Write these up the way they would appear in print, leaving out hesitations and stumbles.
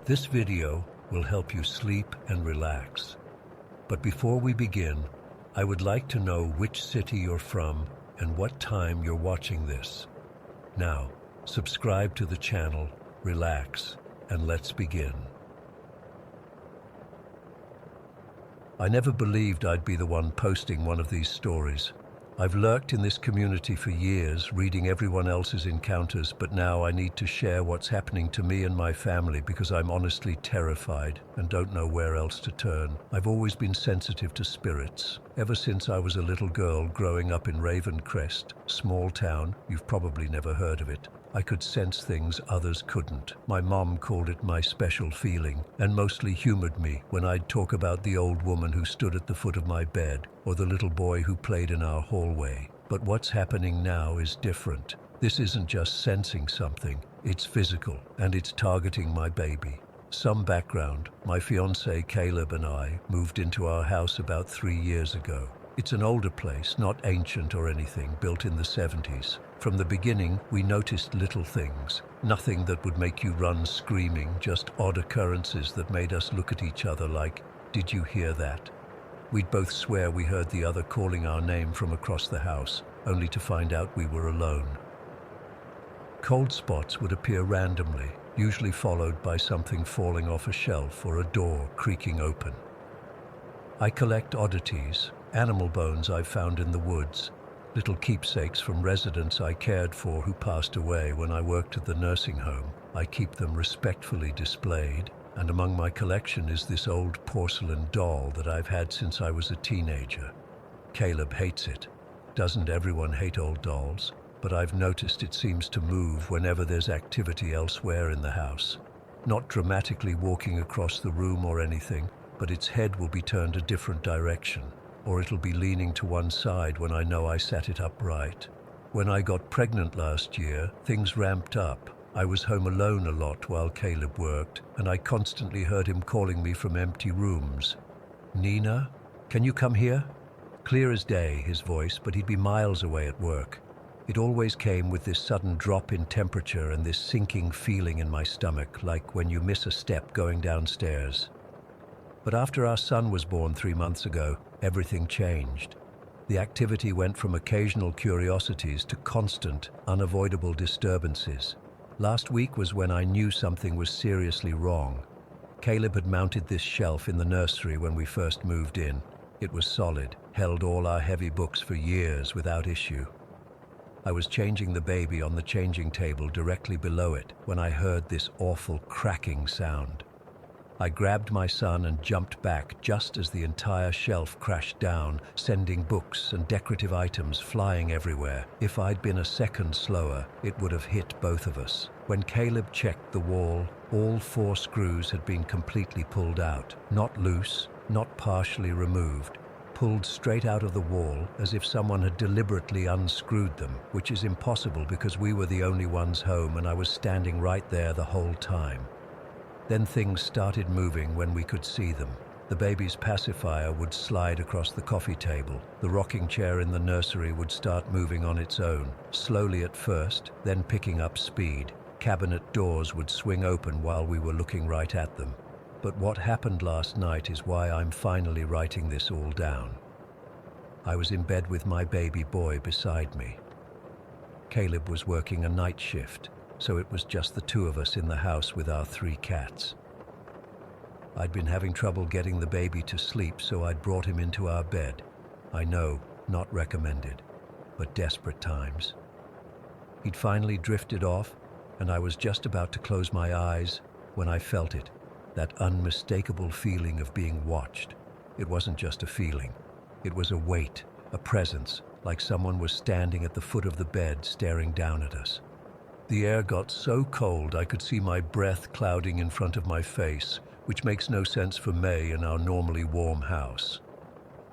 This video will help you sleep and relax. But before we begin, I would like to know which city you're from and what time you're watching this. Now, subscribe to the channel, relax, and let's begin. I never believed I'd be the one posting one of these stories. I've lurked in this community for years, reading everyone else's encounters, but now I need to share what's happening to me and my family because I'm honestly terrified and don't know where else to turn. I've always been sensitive to spirits. Ever since I was a little girl growing up in Ravencrest, small town, you've probably never heard of it. I could sense things others couldn't. My mom called it my special feeling and mostly humored me when I'd talk about the old woman who stood at the foot of my bed or the little boy who played in our hallway. But what's happening now is different. This isn't just sensing something, it's physical and it's targeting my baby. Some background: my fiancé Caleb and I moved into our house about 3 years ago. It's an older place, not ancient or anything, built in the 70s. From the beginning, we noticed little things. Nothing that would make you run screaming, just odd occurrences that made us look at each other like, "Did you hear that?" We'd both swear we heard the other calling our name from across the house, only to find out we were alone. Cold spots would appear randomly, usually followed by something falling off a shelf or a door creaking open. I collect oddities, animal bones I've found in the woods, little keepsakes from residents I cared for who passed away when I worked at the nursing home. I keep them respectfully displayed, and among my collection is this old porcelain doll that I've had since I was a teenager. Caleb hates it. Doesn't everyone hate old dolls? But I've noticed it seems to move whenever there's activity elsewhere in the house. Not dramatically walking across the room or anything, but its head will be turned a different direction, or it'll be leaning to one side when I know I sat it upright. When I got pregnant last year, things ramped up. I was home alone a lot while Caleb worked, and I constantly heard him calling me from empty rooms. "Nina, can you come here?" Clear as day, his voice, but he'd be miles away at work. It always came with this sudden drop in temperature and this sinking feeling in my stomach, like when you miss a step going downstairs. But after our son was born 3 months ago, everything changed. The activity went from occasional curiosities to constant, unavoidable disturbances. Last week was when I knew something was seriously wrong. Caleb had mounted this shelf in the nursery when we first moved in. It was solid, held all our heavy books for years without issue. I was changing the baby on the changing table directly below it when I heard this awful cracking sound. I grabbed my son and jumped back just as the entire shelf crashed down, sending books and decorative items flying everywhere. If I'd been a second slower, it would have hit both of us. When Caleb checked the wall, all 4 screws had been completely pulled out. Not loose, not partially removed. Pulled straight out of the wall as if someone had deliberately unscrewed them, which is impossible because we were the only ones home and I was standing right there the whole time. Then things started moving when we could see them. The baby's pacifier would slide across the coffee table. The rocking chair in the nursery would start moving on its own, slowly at first, then picking up speed. Cabinet doors would swing open while we were looking right at them. But what happened last night is why I'm finally writing this all down. I was in bed with my baby boy beside me. Caleb was working a night shift, so it was just the 2 of us in the house with our 3 cats. I'd been having trouble getting the baby to sleep, so I'd brought him into our bed. I know, not recommended, but desperate times. He'd finally drifted off, and I was just about to close my eyes when I felt it, that unmistakable feeling of being watched. It wasn't just a feeling. It was a weight, a presence, like someone was standing at the foot of the bed staring down at us. The air got so cold I could see my breath clouding in front of my face, which makes no sense for May in our normally warm house.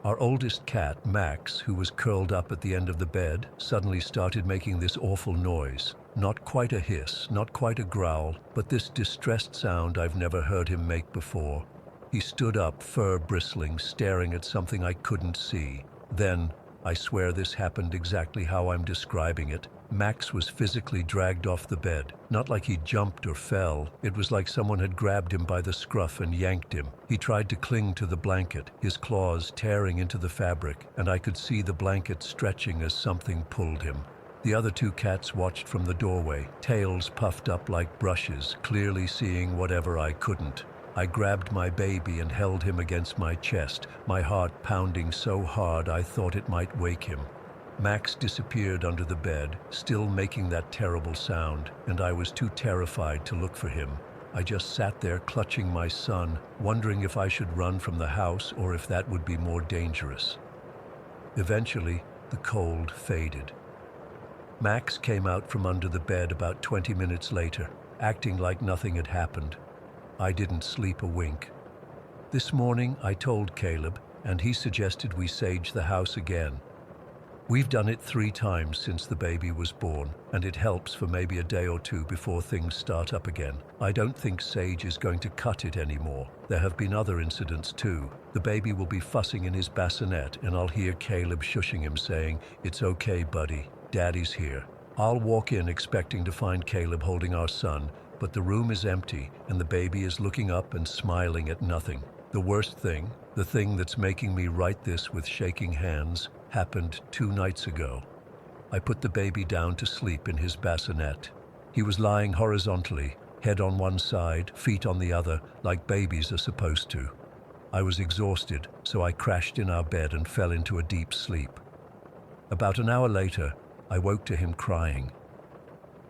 Our oldest cat, Max, who was curled up at the end of the bed, suddenly started making this awful noise. Not quite a hiss, not quite a growl, but this distressed sound I've never heard him make before. He stood up, fur bristling, staring at something I couldn't see. Then, I swear this happened exactly how I'm describing it, Max was physically dragged off the bed. Not like he jumped or fell. It was like someone had grabbed him by the scruff and yanked him. He tried to cling to the blanket, his claws tearing into the fabric, and I could see the blanket stretching as something pulled him. The other two cats watched from the doorway, tails puffed up like brushes, clearly seeing whatever I couldn't. I grabbed my baby and held him against my chest, my heart pounding so hard I thought it might wake him. Max disappeared under the bed, still making that terrible sound, and I was too terrified to look for him. I just sat there clutching my son, wondering if I should run from the house or if that would be more dangerous. Eventually, the cold faded. Max came out from under the bed about 20 minutes later, acting like nothing had happened. I didn't sleep a wink. This morning, I told Caleb, and he suggested we sage the house again. We've done it 3 times since the baby was born, and it helps for maybe a day or 2 before things start up again. I don't think sage is going to cut it anymore. There have been other incidents too. The baby will be fussing in his bassinet, and I'll hear Caleb shushing him saying, "It's okay, buddy. Daddy's here." I'll walk in expecting to find Caleb holding our son, but the room is empty, and the baby is looking up and smiling at nothing. The worst thing, the thing that's making me write this with shaking hands, happened 2 nights ago. I put the baby down to sleep in his bassinet. He was lying horizontally, head on one side, feet on the other, like babies are supposed to. I was exhausted, so I crashed in our bed and fell into a deep sleep. About an hour later, I woke to him crying.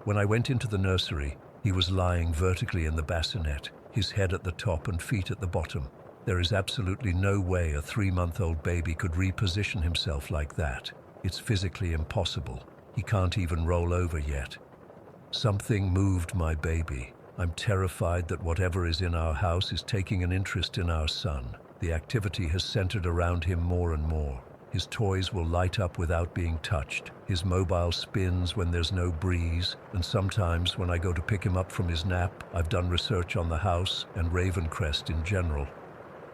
When I went into the nursery, he was lying vertically in the bassinet, his head at the top and feet at the bottom. There is absolutely no way a 3-month-old baby could reposition himself like that. It's physically impossible. He can't even roll over yet. Something moved my baby. I'm terrified that whatever is in our house is taking an interest in our son. The activity has centered around him more and more. His toys will light up without being touched. His mobile spins when there's no breeze, and sometimes when I go to pick him up from his nap, I've done research on the house and Ravencrest in general.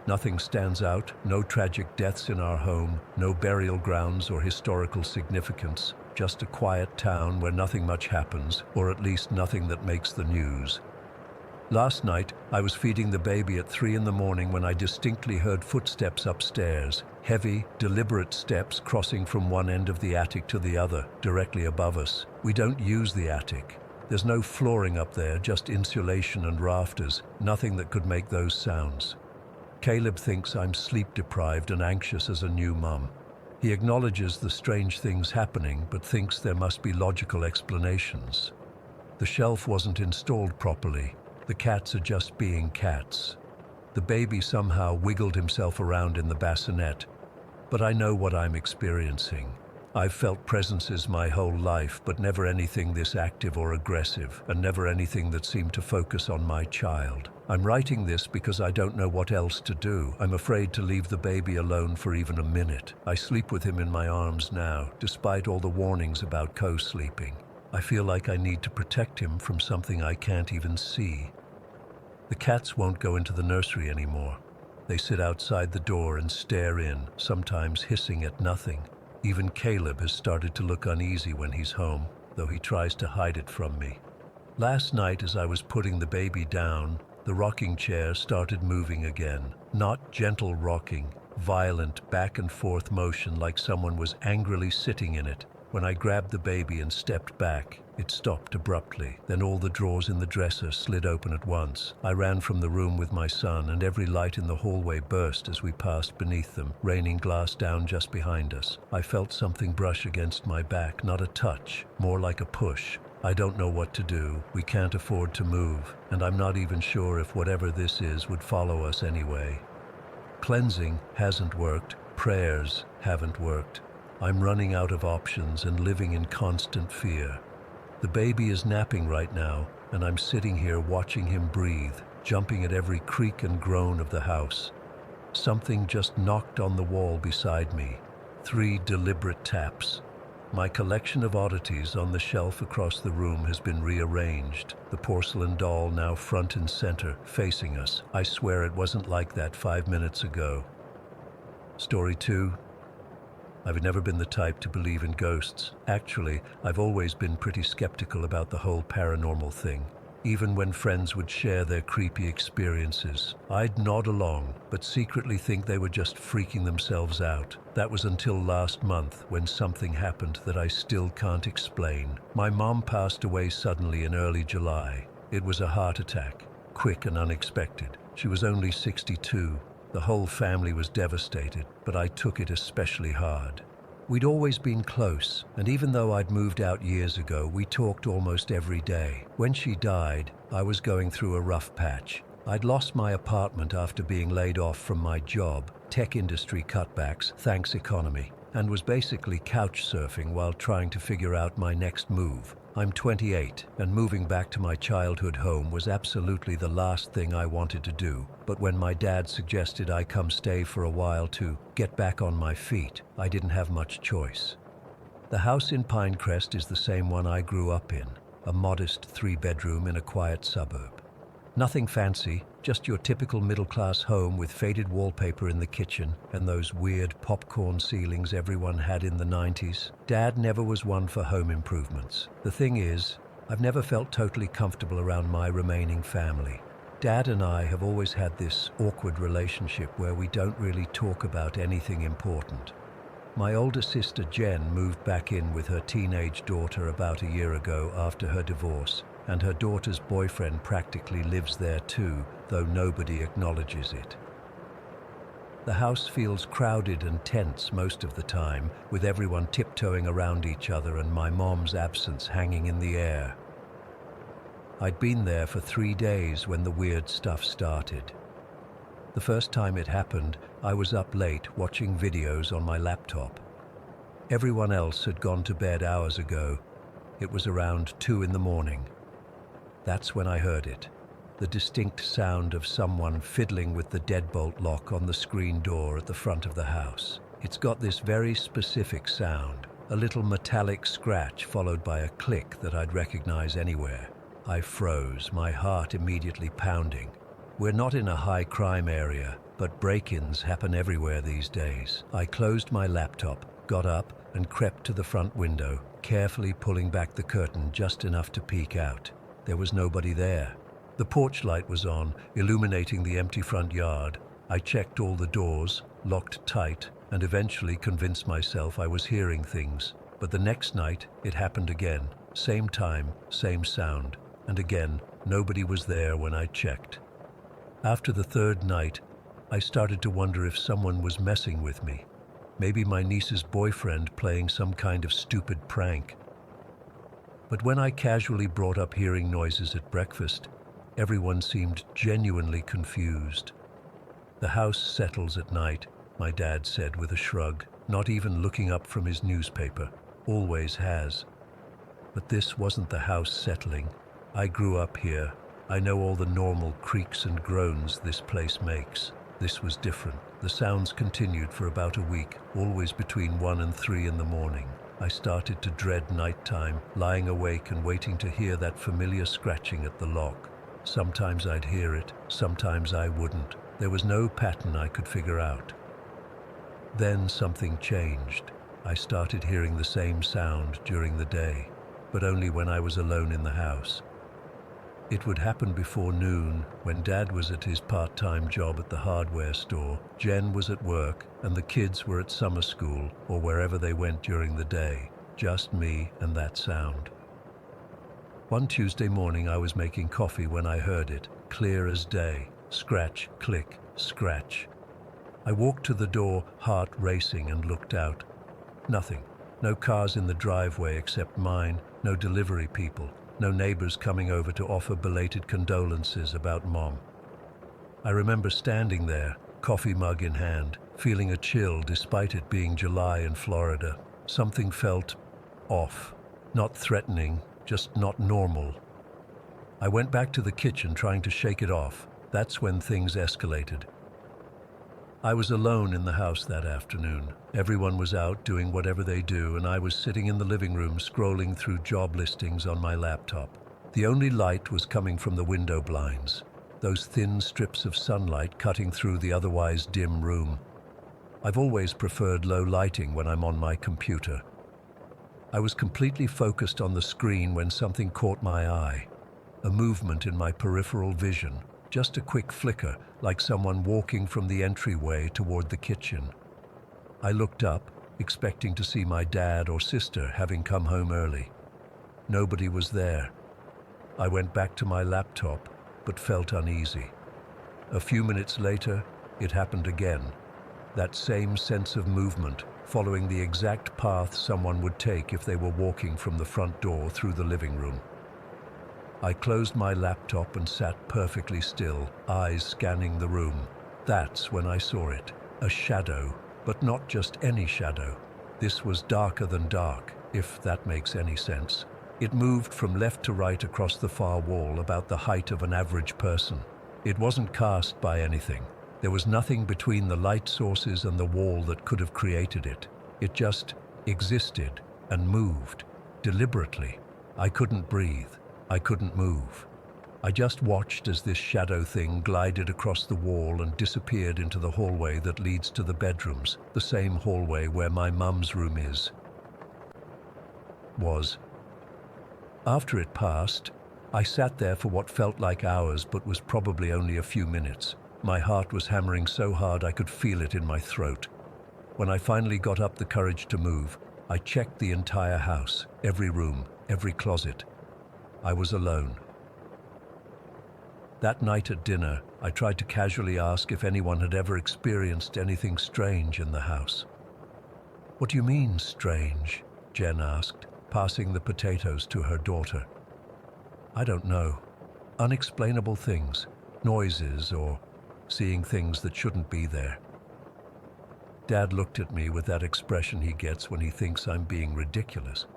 Nothing stands out, no tragic deaths in our home, no burial grounds or historical significance, just a quiet town where nothing much happens, or at least nothing that makes the news. Last night, I was feeding the baby at 3 in the morning when I distinctly heard footsteps upstairs, heavy, deliberate steps crossing from one end of the attic to the other, directly above us. We don't use the attic. There's no flooring up there, just insulation and rafters, nothing that could make those sounds. Caleb thinks I'm sleep-deprived and anxious as a new mum. He acknowledges the strange things happening, but thinks there must be logical explanations. The shelf wasn't installed properly. The cats are just being cats. The baby somehow wiggled himself around in the bassinet, but I know what I'm experiencing. I've felt presences my whole life, but never anything this active or aggressive, and never anything that seemed to focus on my child. I'm writing this because I don't know what else to do. I'm afraid to leave the baby alone for even a minute. I sleep with him in my arms now, despite all the warnings about co-sleeping. I feel like I need to protect him from something I can't even see. The cats won't go into the nursery anymore. They sit outside the door and stare in, sometimes hissing at nothing. Even Caleb has started to look uneasy when he's home, though he tries to hide it from me. Last night, as I was putting the baby down, the rocking chair started moving again. Not gentle rocking, violent back and forth motion like someone was angrily sitting in it. When I grabbed the baby and stepped back, it stopped abruptly. Then all the drawers in the dresser slid open at once. I ran from the room with my son, and every light in the hallway burst as we passed beneath them, raining glass down just behind us. I felt something brush against my back, not a touch, more like a push. I don't know what to do. We can't afford to move, and I'm not even sure if whatever this is would follow us anyway. Cleansing hasn't worked. Prayers haven't worked. I'm running out of options and living in constant fear. The baby is napping right now, and I'm sitting here watching him breathe, jumping at every creak and groan of the house. Something just knocked on the wall beside me. 3 deliberate taps. My collection of oddities on the shelf across the room has been rearranged, the porcelain doll now front and center, facing us. I swear it wasn't like that 5 minutes ago. Story 2. I've never been the type to believe in ghosts. Actually, I've always been pretty skeptical about the whole paranormal thing. Even when friends would share their creepy experiences, I'd nod along, but secretly think they were just freaking themselves out. That was until last month when something happened that I still can't explain. My mom passed away suddenly in early July. It was a heart attack, quick and unexpected. She was only 62. The whole family was devastated, but I took it especially hard. We'd always been close, and even though I'd moved out years ago, we talked almost every day. When she died, I was going through a rough patch. I'd lost my apartment after being laid off from my job, tech industry cutbacks, thanks economy, and was basically couch surfing while trying to figure out my next move. I'm 28, and moving back to my childhood home was absolutely the last thing I wanted to do. But when my dad suggested I come stay for a while to get back on my feet, I didn't have much choice. The house in Pinecrest is the same one I grew up in, a modest 3-bedroom in a quiet suburb. Nothing fancy, just your typical middle-class home with faded wallpaper in the kitchen and those weird popcorn ceilings everyone had in the 90s. Dad never was one for home improvements. The thing is, I've never felt totally comfortable around my remaining family. Dad and I have always had this awkward relationship where we don't really talk about anything important. My older sister Jen moved back in with her teenage daughter about a year ago after her divorce, and her daughter's boyfriend practically lives there too, though nobody acknowledges it. The house feels crowded and tense most of the time, with everyone tiptoeing around each other and my mom's absence hanging in the air. I'd been there for 3 days when the weird stuff started. The first time it happened, I was up late watching videos on my laptop. Everyone else had gone to bed hours ago. It was around 2 in the morning. That's when I heard it. The distinct sound of someone fiddling with the deadbolt lock on the screen door at the front of the house. It's got this very specific sound, a little metallic scratch followed by a click that I'd recognize anywhere. I froze, my heart immediately pounding. We're not in a high crime area, but break-ins happen everywhere these days. I closed my laptop, got up, and crept to the front window, carefully pulling back the curtain just enough to peek out. There was nobody there. The porch light was on, illuminating the empty front yard. I checked all the doors, locked tight, and eventually convinced myself I was hearing things. But the next night, it happened again. Same time, same sound. And again, nobody was there when I checked. After the third night, I started to wonder if someone was messing with me. Maybe my niece's boyfriend playing some kind of stupid prank. But when I casually brought up hearing noises at breakfast, everyone seemed genuinely confused. The house settles at night, my dad said with a shrug, not even looking up from his newspaper. Always has. But this wasn't the house settling. I grew up here. I know all the normal creaks and groans this place makes. This was different. The sounds continued for about a week, always between 1 and 3 in the morning. I started to dread nighttime, lying awake and waiting to hear that familiar scratching at the lock. Sometimes I'd hear it, sometimes I wouldn't. There was no pattern I could figure out. Then something changed. I started hearing the same sound during the day, but only when I was alone in the house. It would happen before noon, when Dad was at his part-time job at the hardware store, Jen was at work, and the kids were at summer school or wherever they went during the day. Just me and that sound. One Tuesday morning I was making coffee when I heard it, clear as day. Scratch, click, scratch. I walked to the door, heart racing, and looked out. Nothing. No cars in the driveway except mine, no delivery people. No neighbors coming over to offer belated condolences about Mom. I remember standing there, coffee mug in hand, feeling a chill despite it being July in Florida. Something felt off. Not threatening, just not normal. I went back to the kitchen trying to shake it off. That's when things escalated. I was alone in the house that afternoon. Everyone was out doing whatever they do, and I was sitting in the living room scrolling through job listings on my laptop. The only light was coming from the window blinds, those thin strips of sunlight cutting through the otherwise dim room. I've always preferred low lighting when I'm on my computer. I was completely focused on the screen when something caught my eye. A movement in my peripheral vision, just a quick flicker, like someone walking from the entryway toward the kitchen. I looked up, expecting to see my dad or sister having come home early. Nobody was there. I went back to my laptop, but felt uneasy. A few minutes later, it happened again. That same sense of movement, following the exact path someone would take if they were walking from the front door through the living room. I closed my laptop and sat perfectly still, eyes scanning the room. That's when I saw it. A shadow, but not just any shadow. This was darker than dark, if that makes any sense. It moved from left to right across the far wall, about the height of an average person. It wasn't cast by anything. There was nothing between the light sources and the wall that could have created it. It just existed and moved, deliberately. I couldn't breathe. I couldn't move. I just watched as this shadow thing glided across the wall and disappeared into the hallway that leads to the bedrooms, the same hallway where my mum's room was. After it passed, I sat there for what felt like hours but was probably only a few minutes. My heart was hammering so hard I could feel it in my throat. When I finally got up the courage to move, I checked the entire house, every room, every closet. I was alone. That night at dinner, I tried to casually ask if anyone had ever experienced anything strange in the house. "What do you mean, strange?" Jen asked, passing the potatoes to her daughter. "I don't know. Unexplainable things, noises, or seeing things that shouldn't be there." Dad looked at me with that expression he gets when he thinks I'm being ridiculous.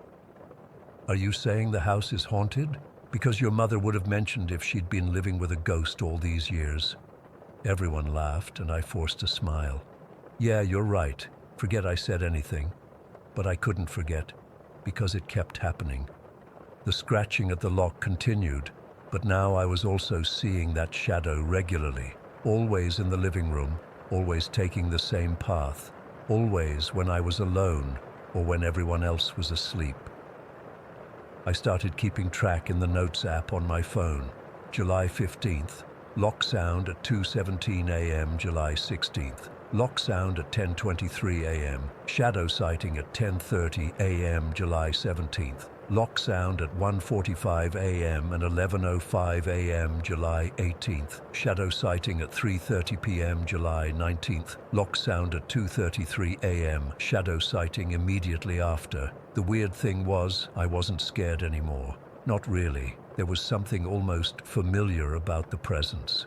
"Are you saying the house is haunted? Because your mother would have mentioned if she'd been living with a ghost all these years." Everyone laughed, and I forced a smile. "Yeah, you're right. Forget I said anything." But I couldn't forget, because it kept happening. The scratching at the lock continued, but now I was also seeing that shadow regularly, always in the living room, always taking the same path, always when I was alone or when everyone else was asleep. I started keeping track in the Notes app on my phone. July 15th, lock sound at 2:17 a.m. July 16th, lock sound at 10:23 a.m., shadow sighting at 10:30 a.m. July 17th, lock sound at 1:45 a.m. and 11:05 a.m. July 18th, shadow sighting at 3:30 p.m. July 19th, lock sound at 2:33 a.m., shadow sighting immediately after. The weird thing was, I wasn't scared anymore. Not really. There was something almost familiar about the presence.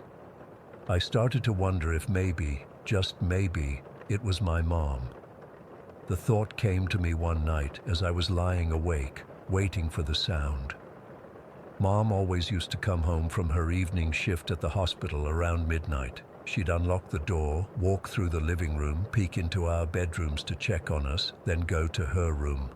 I started to wonder if maybe, just maybe, it was my mom. The thought came to me one night as I was lying awake, waiting for the sound. Mom always used to come home from her evening shift at the hospital around midnight. She'd unlock the door, walk through the living room, peek into our bedrooms to check on us, then go to her room.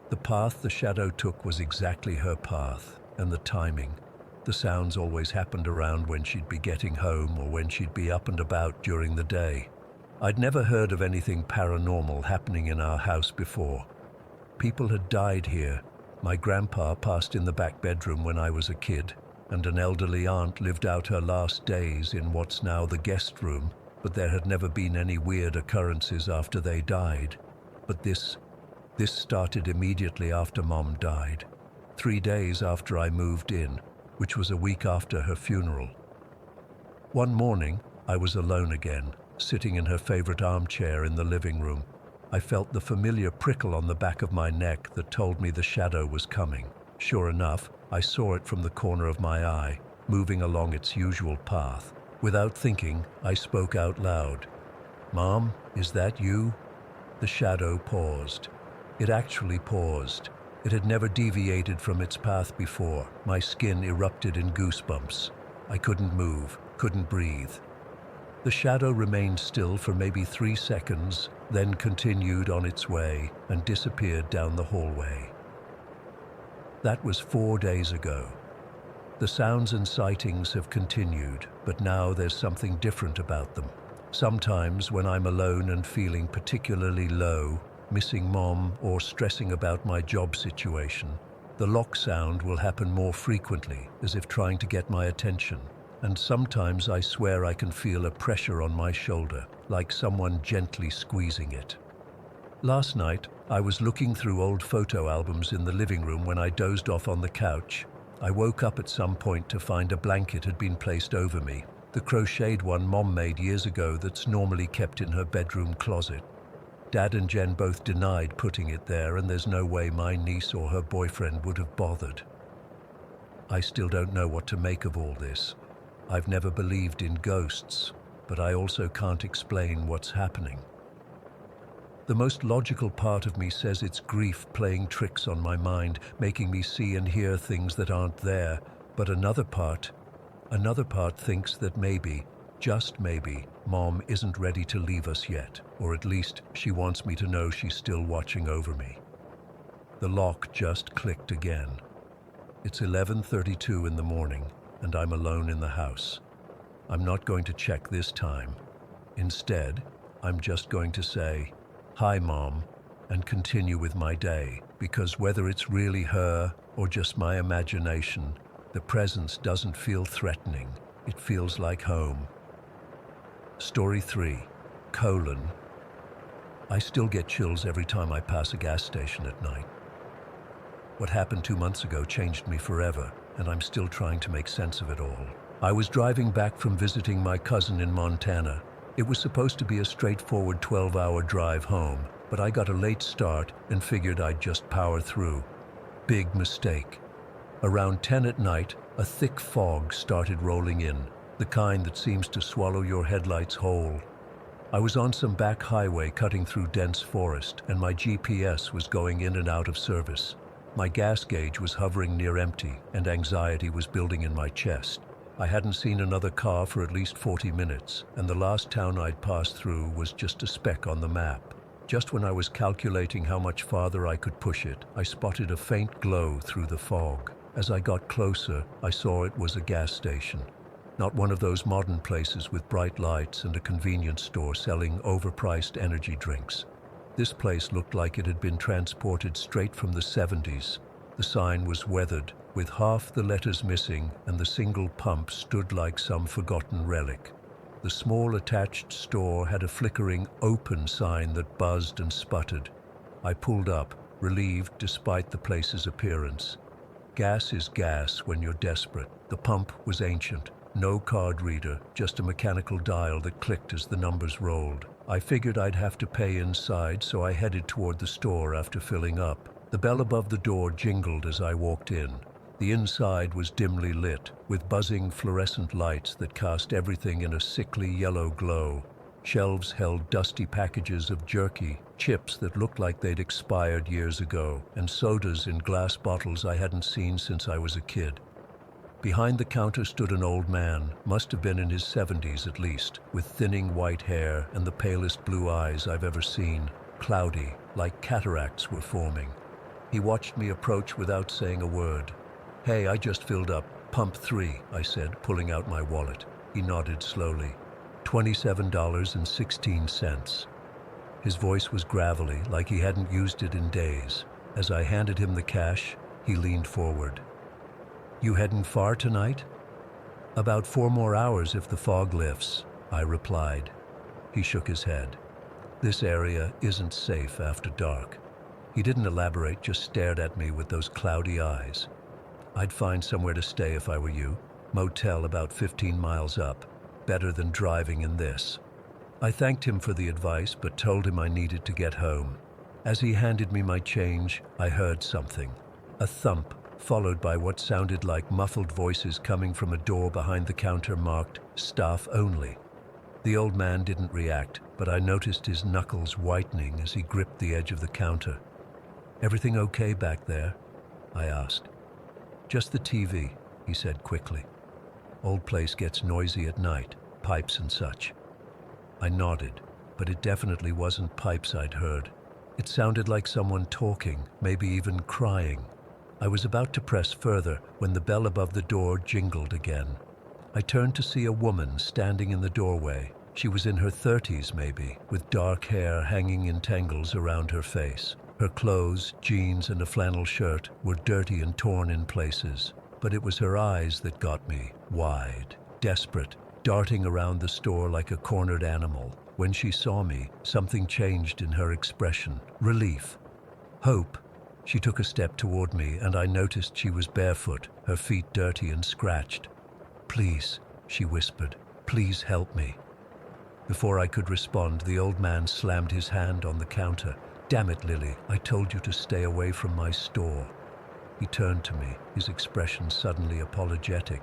The path the shadow took was exactly her path, and the timing. The sounds always happened around when she'd be getting home or when she'd be up and about during the day. I'd never heard of anything paranormal happening in our house before. People had died here. My grandpa passed in the back bedroom when I was a kid, and an elderly aunt lived out her last days in what's now the guest room, but there had never been any weird occurrences after they died. But this started immediately after Mom died, 3 days after I moved in, which was a week after her funeral. One morning, I was alone again, sitting in her favorite armchair in the living room. I felt the familiar prickle on the back of my neck that told me the shadow was coming. Sure enough, I saw it from the corner of my eye, moving along its usual path. Without thinking, I spoke out loud. "Mom, is that you?" The shadow paused. It actually paused. It had never deviated from its path before. My skin erupted in goosebumps. I couldn't move, couldn't breathe. The shadow remained still for maybe 3 seconds, then continued on its way and disappeared down the hallway. That was 4 days ago. The sounds and sightings have continued, but now there's something different about them. Sometimes when I'm alone and feeling particularly low, missing Mom or stressing about my job situation, the lock sound will happen more frequently, as if trying to get my attention. And sometimes I swear I can feel a pressure on my shoulder, like someone gently squeezing it. Last night, I was looking through old photo albums in the living room when I dozed off on the couch. I woke up at some point to find a blanket had been placed over me, the crocheted one Mom made years ago that's normally kept in her bedroom closet. Dad and Jen both denied putting it there, and there's no way my niece or her boyfriend would have bothered. I still don't know what to make of all this. I've never believed in ghosts, but I also can't explain what's happening. The most logical part of me says it's grief playing tricks on my mind, making me see and hear things that aren't there, but another part thinks that maybe, just maybe, Mom isn't ready to leave us yet, or at least she wants me to know she's still watching over me. The lock just clicked again. It's 11:32 in the morning, and I'm alone in the house. I'm not going to check this time. Instead, I'm just going to say, "Hi, Mom," and continue with my day, because whether it's really her or just my imagination, the presence doesn't feel threatening. It feels like home. Story 3: I still get chills every time I pass a gas station at night. What happened 2 months ago changed me forever, and I'm still trying to make sense of it all. I was driving back from visiting my cousin in Montana. It was supposed to be a straightforward 12-hour drive home, but I got a late start and figured I'd just power through. Big mistake. Around 10 at night, a thick fog started rolling in, the kind that seems to swallow your headlights whole. I was on some back highway cutting through dense forest, and my GPS was going in and out of service. My gas gauge was hovering near empty, and anxiety was building in my chest. I hadn't seen another car for at least 40 minutes, and the last town I'd passed through was just a speck on the map. Just when I was calculating how much farther I could push it, I spotted a faint glow through the fog. As I got closer, I saw it was a gas station. Not one of those modern places with bright lights and a convenience store selling overpriced energy drinks. This place looked like it had been transported straight from the 70s. The sign was weathered, with half the letters missing, and the single pump stood like some forgotten relic. The small attached store had a flickering open sign that buzzed and sputtered. I pulled up, relieved despite the place's appearance. Gas is gas when you're desperate. The pump was ancient. No card reader, just a mechanical dial that clicked as the numbers rolled. I figured I'd have to pay inside, so I headed toward the store after filling up. The bell above the door jingled as I walked in. The inside was dimly lit, with buzzing fluorescent lights that cast everything in a sickly yellow glow. Shelves held dusty packages of jerky, chips that looked like they'd expired years ago, and sodas in glass bottles I hadn't seen since I was a kid. Behind the counter stood an old man, must have been in his 70s at least, with thinning white hair and the palest blue eyes I've ever seen, cloudy, like cataracts were forming. He watched me approach without saying a word. "Hey, I just filled up. Pump 3, I said, pulling out my wallet. He nodded slowly. $27.16. His voice was gravelly, like he hadn't used it in days. As I handed him the cash, he leaned forward. "You heading far tonight?" "About 4 more hours if the fog lifts," I replied. He shook his head. "This area isn't safe after dark." He didn't elaborate, just stared at me with those cloudy eyes. "I'd find somewhere to stay if I were you. Motel about 15 miles up. Better than driving in this." I thanked him for the advice, but told him I needed to get home. As he handed me my change, I heard something. A thump, followed by what sounded like muffled voices coming from a door behind the counter marked "Staff Only." The old man didn't react, but I noticed his knuckles whitening as he gripped the edge of the counter. "Everything okay back there?" I asked. "Just the TV," he said quickly. "Old place gets noisy at night, pipes and such." I nodded, but it definitely wasn't pipes I'd heard. It sounded like someone talking, maybe even crying. I was about to press further when the bell above the door jingled again. I turned to see a woman standing in the doorway. She was in her 30s maybe, with dark hair hanging in tangles around her face. Her clothes, jeans and a flannel shirt, were dirty and torn in places. But it was her eyes that got me, wide, desperate, darting around the store like a cornered animal. When she saw me, something changed in her expression. Relief. Hope. She took a step toward me, and I noticed she was barefoot, her feet dirty and scratched. "Please," she whispered, "please help me." Before I could respond, the old man slammed his hand on the counter. "Damn it, Lily, I told you to stay away from my store." He turned to me, his expression suddenly apologetic.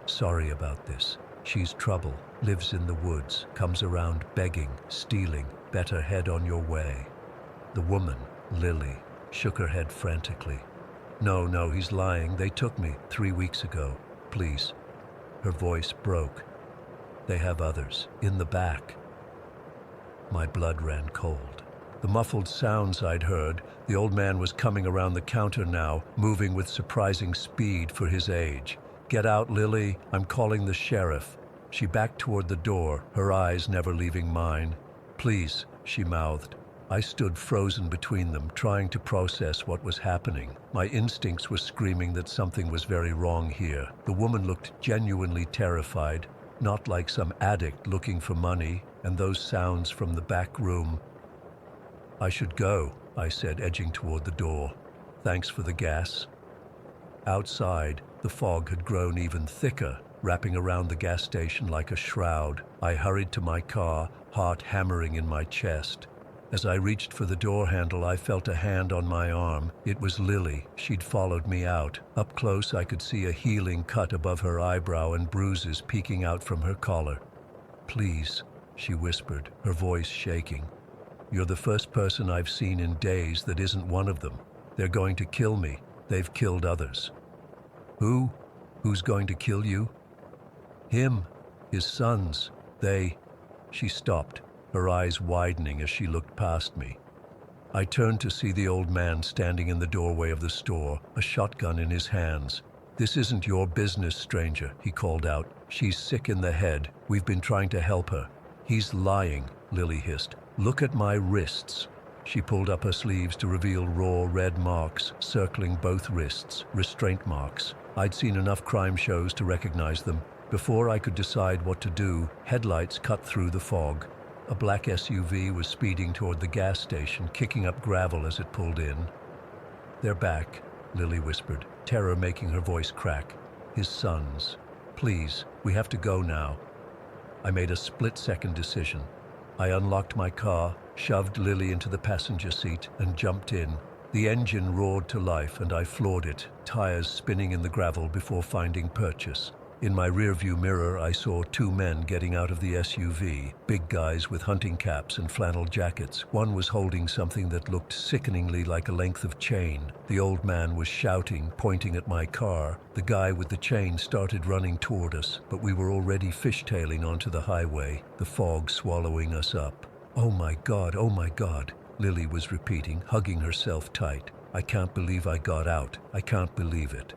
"Sorry about this. She's trouble, lives in the woods, comes around begging, stealing. Better head on your way." The woman, Lily, shook her head frantically. No, he's lying. They took me 3 weeks ago. Please." Her voice broke. "They have others, in the back." My blood ran cold. The muffled sounds I'd heard, the old man was coming around the counter now, moving with surprising speed for his age. "Get out, Lily, I'm calling the sheriff." She backed toward the door, her eyes never leaving mine. "Please," she mouthed. I stood frozen between them, trying to process what was happening. My instincts were screaming that something was very wrong here. The woman looked genuinely terrified, not like some addict looking for money, and those sounds from the back room. "I should go," I said, edging toward the door. "Thanks for the gas." Outside, the fog had grown even thicker, wrapping around the gas station like a shroud. I hurried to my car, heart hammering in my chest. As I reached for the door handle, I felt a hand on my arm. It was Lily. She'd followed me out. Up close, I could see a healing cut above her eyebrow and bruises peeking out from her collar. "Please," she whispered, her voice shaking. "You're the first person I've seen in days that isn't one of them. They're going to kill me. They've killed others." "Who? Who's going to kill you?" "Him. His sons. They—" She stopped, her eyes widening as she looked past me. I turned to see the old man standing in the doorway of the store, a shotgun in his hands. "This isn't your business, stranger," he called out. "She's sick in the head. We've been trying to help her." "He's lying," Lily hissed. "Look at my wrists." She pulled up her sleeves to reveal raw red marks circling both wrists, restraint marks. I'd seen enough crime shows to recognize them. Before I could decide what to do, headlights cut through the fog. A black SUV was speeding toward the gas station, kicking up gravel as it pulled in. "They're back," Lily whispered, terror making her voice crack. "His sons. Please, we have to go now." I made a split-second decision. I unlocked my car, shoved Lily into the passenger seat, and jumped in. The engine roared to life, and I floored it, tires spinning in the gravel before finding purchase. In my rearview mirror, I saw 2 men getting out of the SUV, big guys with hunting caps and flannel jackets. One was holding something that looked sickeningly like a length of chain. The old man was shouting, pointing at my car. The guy with the chain started running toward us, but we were already fishtailing onto the highway, the fog swallowing us up. "Oh my God," Lily was repeating, hugging herself tight. "I can't believe I got out. I can't believe it."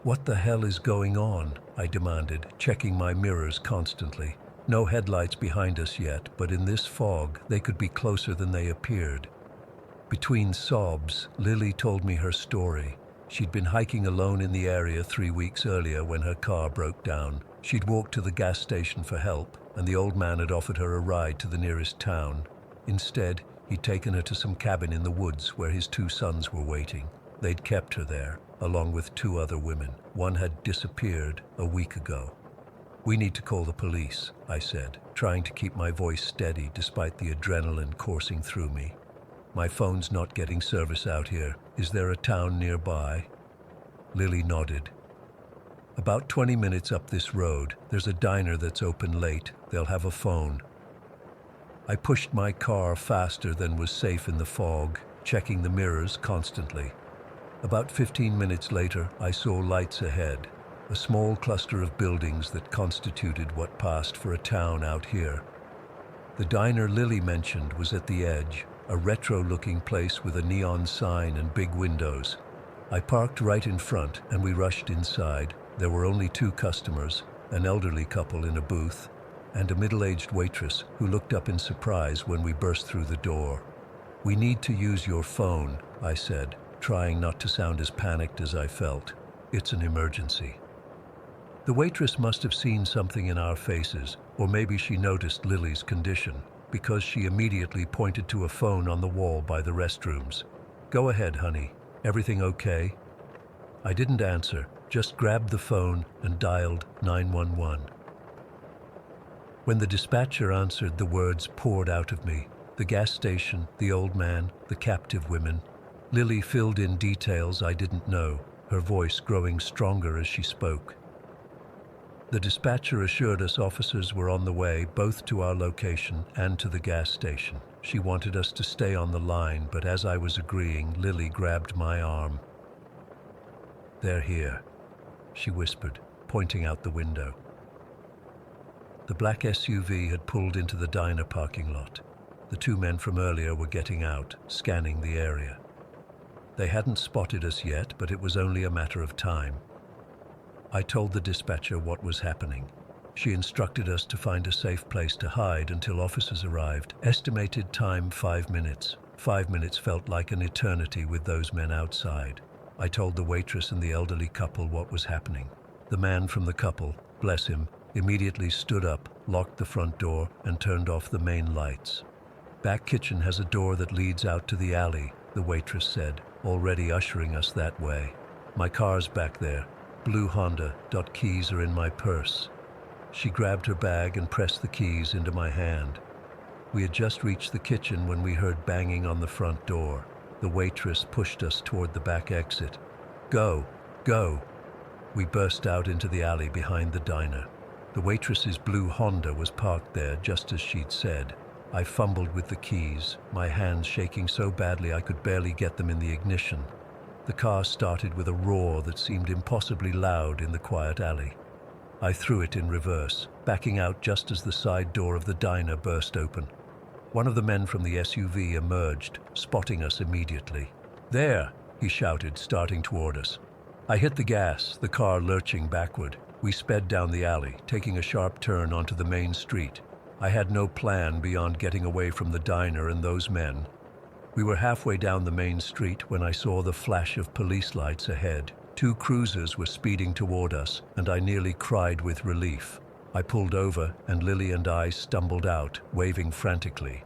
"What the hell is going on?" I demanded, checking my mirrors constantly. No headlights behind us yet, but in this fog, they could be closer than they appeared. Between sobs, Lily told me her story. She'd been hiking alone in the area 3 weeks earlier when her car broke down. She'd walked to the gas station for help, and the old man had offered her a ride to the nearest town. Instead, he'd taken her to some cabin in the woods where his 2 sons were waiting. They'd kept her there, along with 2 other women. One had disappeared a week ago. "We need to call the police," I said, trying to keep my voice steady despite the adrenaline coursing through me. "My phone's not getting service out here. Is there a town nearby?" Lily nodded. "About 20 minutes up this road, there's a diner that's open late. They'll have a phone." I pushed my car faster than was safe in the fog, checking the mirrors constantly. About 15 minutes later, I saw lights ahead, a small cluster of buildings that constituted what passed for a town out here. The diner Lily mentioned was at the edge, a retro-looking place with a neon sign and big windows. I parked right in front, and we rushed inside. There were only 2 customers, an elderly couple in a booth, and a middle-aged waitress who looked up in surprise when we burst through the door. "We need to use your phone," I said, trying not to sound as panicked as I felt. "It's an emergency." The waitress must have seen something in our faces, or maybe she noticed Lily's condition, because she immediately pointed to a phone on the wall by the restrooms. "Go ahead, honey. Everything okay?" I didn't answer, just grabbed the phone and dialed 911. When the dispatcher answered, the words poured out of me. The gas station, the old man, the captive women. Lily filled in details I didn't know, her voice growing stronger as she spoke. The dispatcher assured us officers were on the way, both to our location and to the gas station. She wanted us to stay on the line, but as I was agreeing, Lily grabbed my arm. "They're here," she whispered, pointing out the window. The black SUV had pulled into the diner parking lot. The two men from earlier were getting out, scanning the area. They hadn't spotted us yet, but it was only a matter of time. I told the dispatcher what was happening. She instructed us to find a safe place to hide until officers arrived. Estimated time 5 minutes. 5 minutes felt like an eternity with those men outside. I told the waitress and the elderly couple what was happening. The man from the couple, bless him, immediately stood up, locked the front door, and turned off the main lights. "Back kitchen has a door that leads out to the alley," the waitress said, already ushering us that way. "My car's back there. Blue Honda. Keys are in my purse." She grabbed her bag and pressed the keys into my hand. We had just reached the kitchen when we heard banging on the front door. The waitress pushed us toward the back exit. "Go! Go!" We burst out into the alley behind the diner. The waitress's blue Honda was parked there just as she'd said. I fumbled with the keys, my hands shaking so badly I could barely get them in the ignition. The car started with a roar that seemed impossibly loud in the quiet alley. I threw it in reverse, backing out just as the side door of the diner burst open. One of the men from the SUV emerged, spotting us immediately. "There!" he shouted, starting toward us. I hit the gas, the car lurching backward. We sped down the alley, taking a sharp turn onto the main street. I had no plan beyond getting away from the diner and those men. We were halfway down the main street when I saw the flash of police lights ahead. 2 cruisers were speeding toward us, and I nearly cried with relief. I pulled over, and Lily and I stumbled out, waving frantically.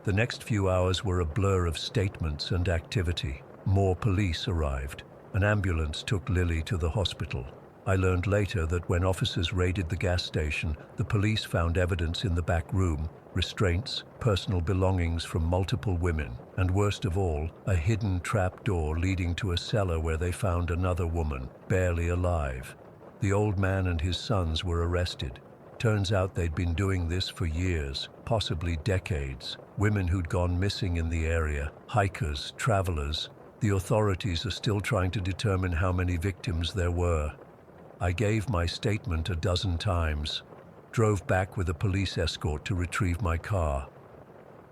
The next few hours were a blur of statements and activity. More police arrived. An ambulance took Lily to the hospital. I learned later that when officers raided the gas station, the police found evidence in the back room, restraints, personal belongings from multiple women, and worst of all, a hidden trap door leading to a cellar where they found another woman, barely alive. The old man and his sons were arrested. Turns out they'd been doing this for years, possibly decades. Women who'd gone missing in the area, hikers, travelers. The authorities are still trying to determine how many victims there were. I gave my statement a dozen times, drove back with a police escort to retrieve my car.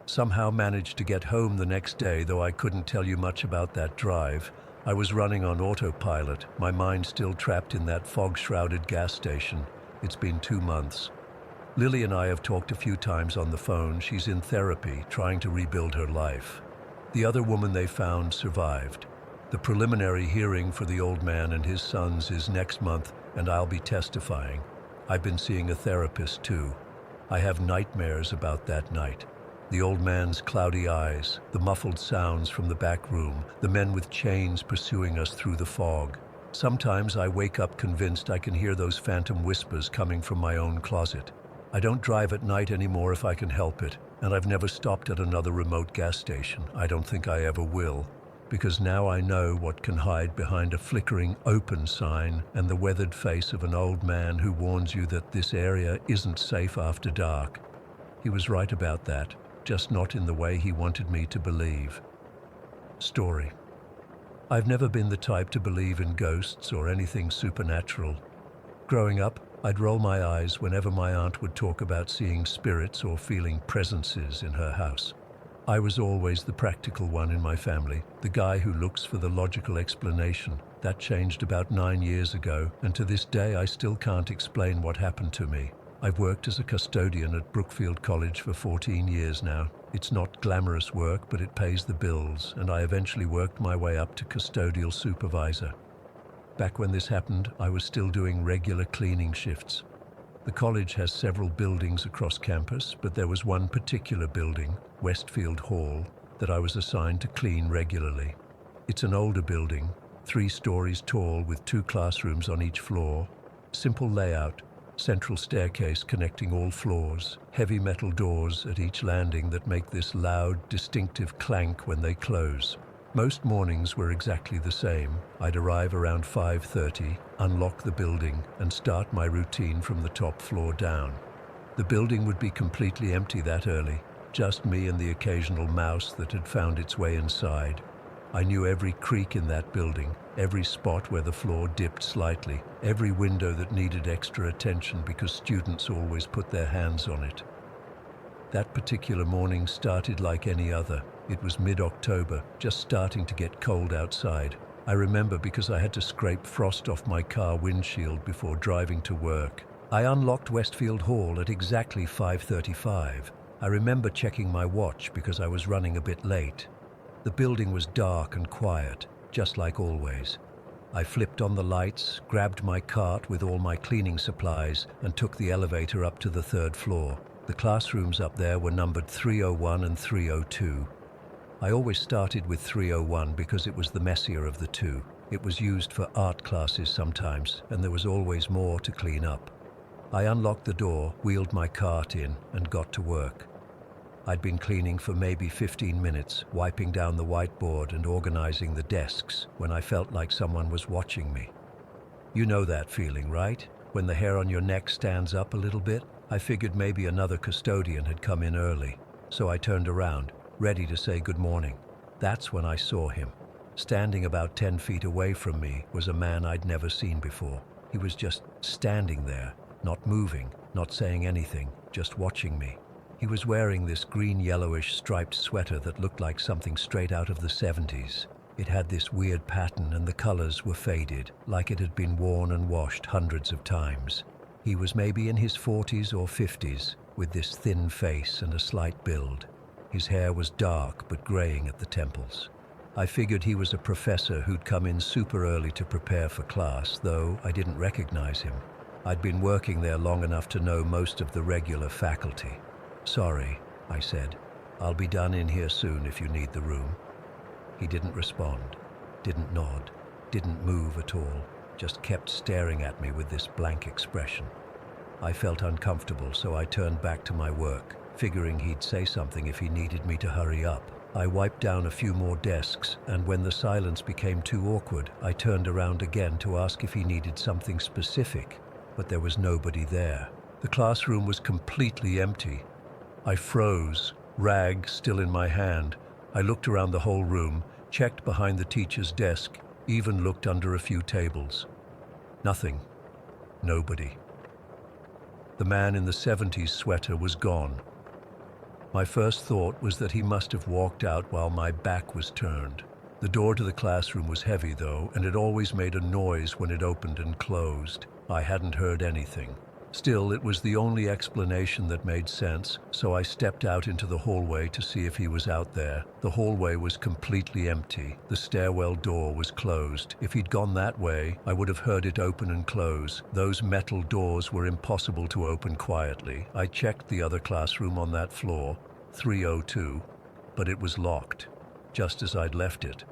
Somehow managed to get home the next day, though I couldn't tell you much about that drive. I was running on autopilot, my mind still trapped in that fog-shrouded gas station. It's been 2 months. Lily and I have talked a few times on the phone. She's in therapy, trying to rebuild her life. The other woman they found survived. The preliminary hearing for the old man and his sons is next month, and I'll be testifying. I've been seeing a therapist too. I have nightmares about that night. The old man's cloudy eyes, the muffled sounds from the back room, the men with chains pursuing us through the fog. Sometimes I wake up convinced I can hear those phantom whispers coming from my own closet. I don't drive at night anymore if I can help it, and I've never stopped at another remote gas station. I don't think I ever will, because now I know what can hide behind a flickering open sign and the weathered face of an old man who warns you that this area isn't safe after dark. He was right about that, just not in the way he wanted me to believe. Story. I've never been the type to believe in ghosts or anything supernatural. Growing up, I'd roll my eyes whenever my aunt would talk about seeing spirits or feeling presences in her house. I was always the practical one in my family, the guy who looks for the logical explanation. That changed about 9 years ago, and to this day I still can't explain what happened to me. I've worked as a custodian at Brookfield College for 14 years now. It's not glamorous work, but it pays the bills, and I eventually worked my way up to custodial supervisor. Back when this happened, I was still doing regular cleaning shifts. The college has several buildings across campus, but there was one particular building, Westfield Hall, that I was assigned to clean regularly. It's an older building, 3 stories tall with 2 classrooms on each floor. Simple layout, central staircase connecting all floors, heavy metal doors at each landing that make this loud, distinctive clank when they close. Most mornings were exactly the same. I'd arrive around 5:30, unlock the building, and start my routine from the top floor down. The building would be completely empty that early, just me and the occasional mouse that had found its way inside. I knew every creak in that building, every spot where the floor dipped slightly, every window that needed extra attention because students always put their hands on it. That particular morning started like any other. It was mid-October, just starting to get cold outside. I remember because I had to scrape frost off my car windshield before driving to work. I unlocked Westfield Hall at exactly 5:35. I remember checking my watch because I was running a bit late. The building was dark and quiet, just like always. I flipped on the lights, grabbed my cart with all my cleaning supplies, and took the elevator up to the 3rd floor. The classrooms up there were numbered 301 and 302. I always started with 301 because it was the messier of the two. It was used for art classes sometimes, and there was always more to clean up. I unlocked the door, wheeled my cart in, and got to work. I'd been cleaning for maybe 15 minutes, wiping down the whiteboard and organizing the desks, when I felt like someone was watching me. You know that feeling, right? When the hair on your neck stands up a little bit? I figured maybe another custodian had come in early, so I turned around, ready to say good morning. That's when I saw him. Standing about 10 feet away from me was a man I'd never seen before. He was just standing there, not moving, not saying anything, just watching me. He was wearing this green-yellowish striped sweater that looked like something straight out of the 70s. It had this weird pattern and the colors were faded, like it had been worn and washed hundreds of times. He was maybe in his 40s or 50s, with this thin face and a slight build. His hair was dark but graying at the temples. I figured he was a professor who'd come in super early to prepare for class, though I didn't recognize him. I'd been working there long enough to know most of the regular faculty. "Sorry," I said. "I'll be done in here soon if you need the room." He didn't respond, didn't nod, didn't move at all, just kept staring at me with this blank expression. I felt uncomfortable, so I turned back to my work, figuring he'd say something if he needed me to hurry up. I wiped down a few more desks, and when the silence became too awkward, I turned around again to ask if he needed something specific, but there was nobody there. The classroom was completely empty. I froze, rag still in my hand. I looked around the whole room, checked behind the teacher's desk, even looked under a few tables. Nothing. Nobody. The man in the 70s sweater was gone. My first thought was that he must have walked out while my back was turned. The door to the classroom was heavy, though, and it always made a noise when it opened and closed. I hadn't heard anything. Still, it was the only explanation that made sense, so I stepped out into the hallway to see if he was out there. The hallway was completely empty. The stairwell door was closed. If he'd gone that way, I would have heard it open and close. Those metal doors were impossible to open quietly. I checked the other classroom on that floor, 302, but it was locked, just as I'd left it.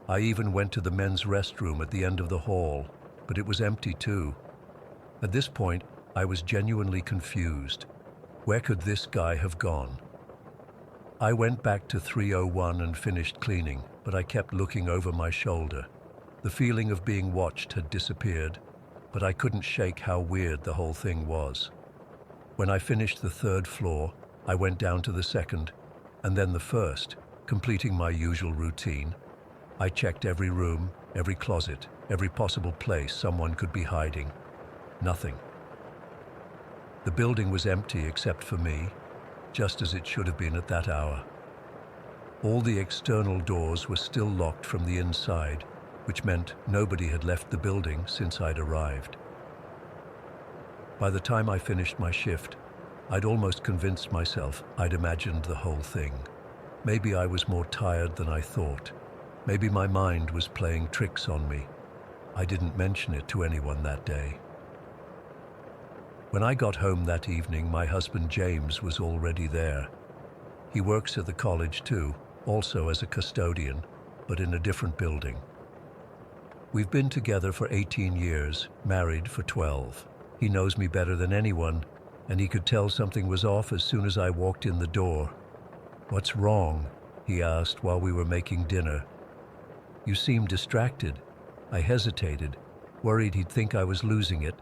I even went to the men's restroom at the end of the hall, but it was empty too. At this point, I was genuinely confused. Where could this guy have gone? I went back to 301 and finished cleaning, but I kept looking over my shoulder. The feeling of being watched had disappeared, but I couldn't shake how weird the whole thing was. When I finished the 3rd floor, I went down to the 2nd, and then the 1st, completing my usual routine. I checked every room, every closet, every possible place someone could be hiding. Nothing. The building was empty except for me, just as it should have been at that hour. All the external doors were still locked from the inside, which meant nobody had left the building since I'd arrived. By the time I finished my shift, I'd almost convinced myself I'd imagined the whole thing. Maybe I was more tired than I thought. Maybe my mind was playing tricks on me. I didn't mention it to anyone that day. When I got home that evening, my husband James was already there. He works at the college too, also as a custodian, but in a different building. We've been together for 18 years, married for 12. He knows me better than anyone, and he could tell something was off as soon as I walked in the door. "What's wrong?" he asked while we were making dinner. "You seem distracted." I hesitated, worried he'd think I was losing it.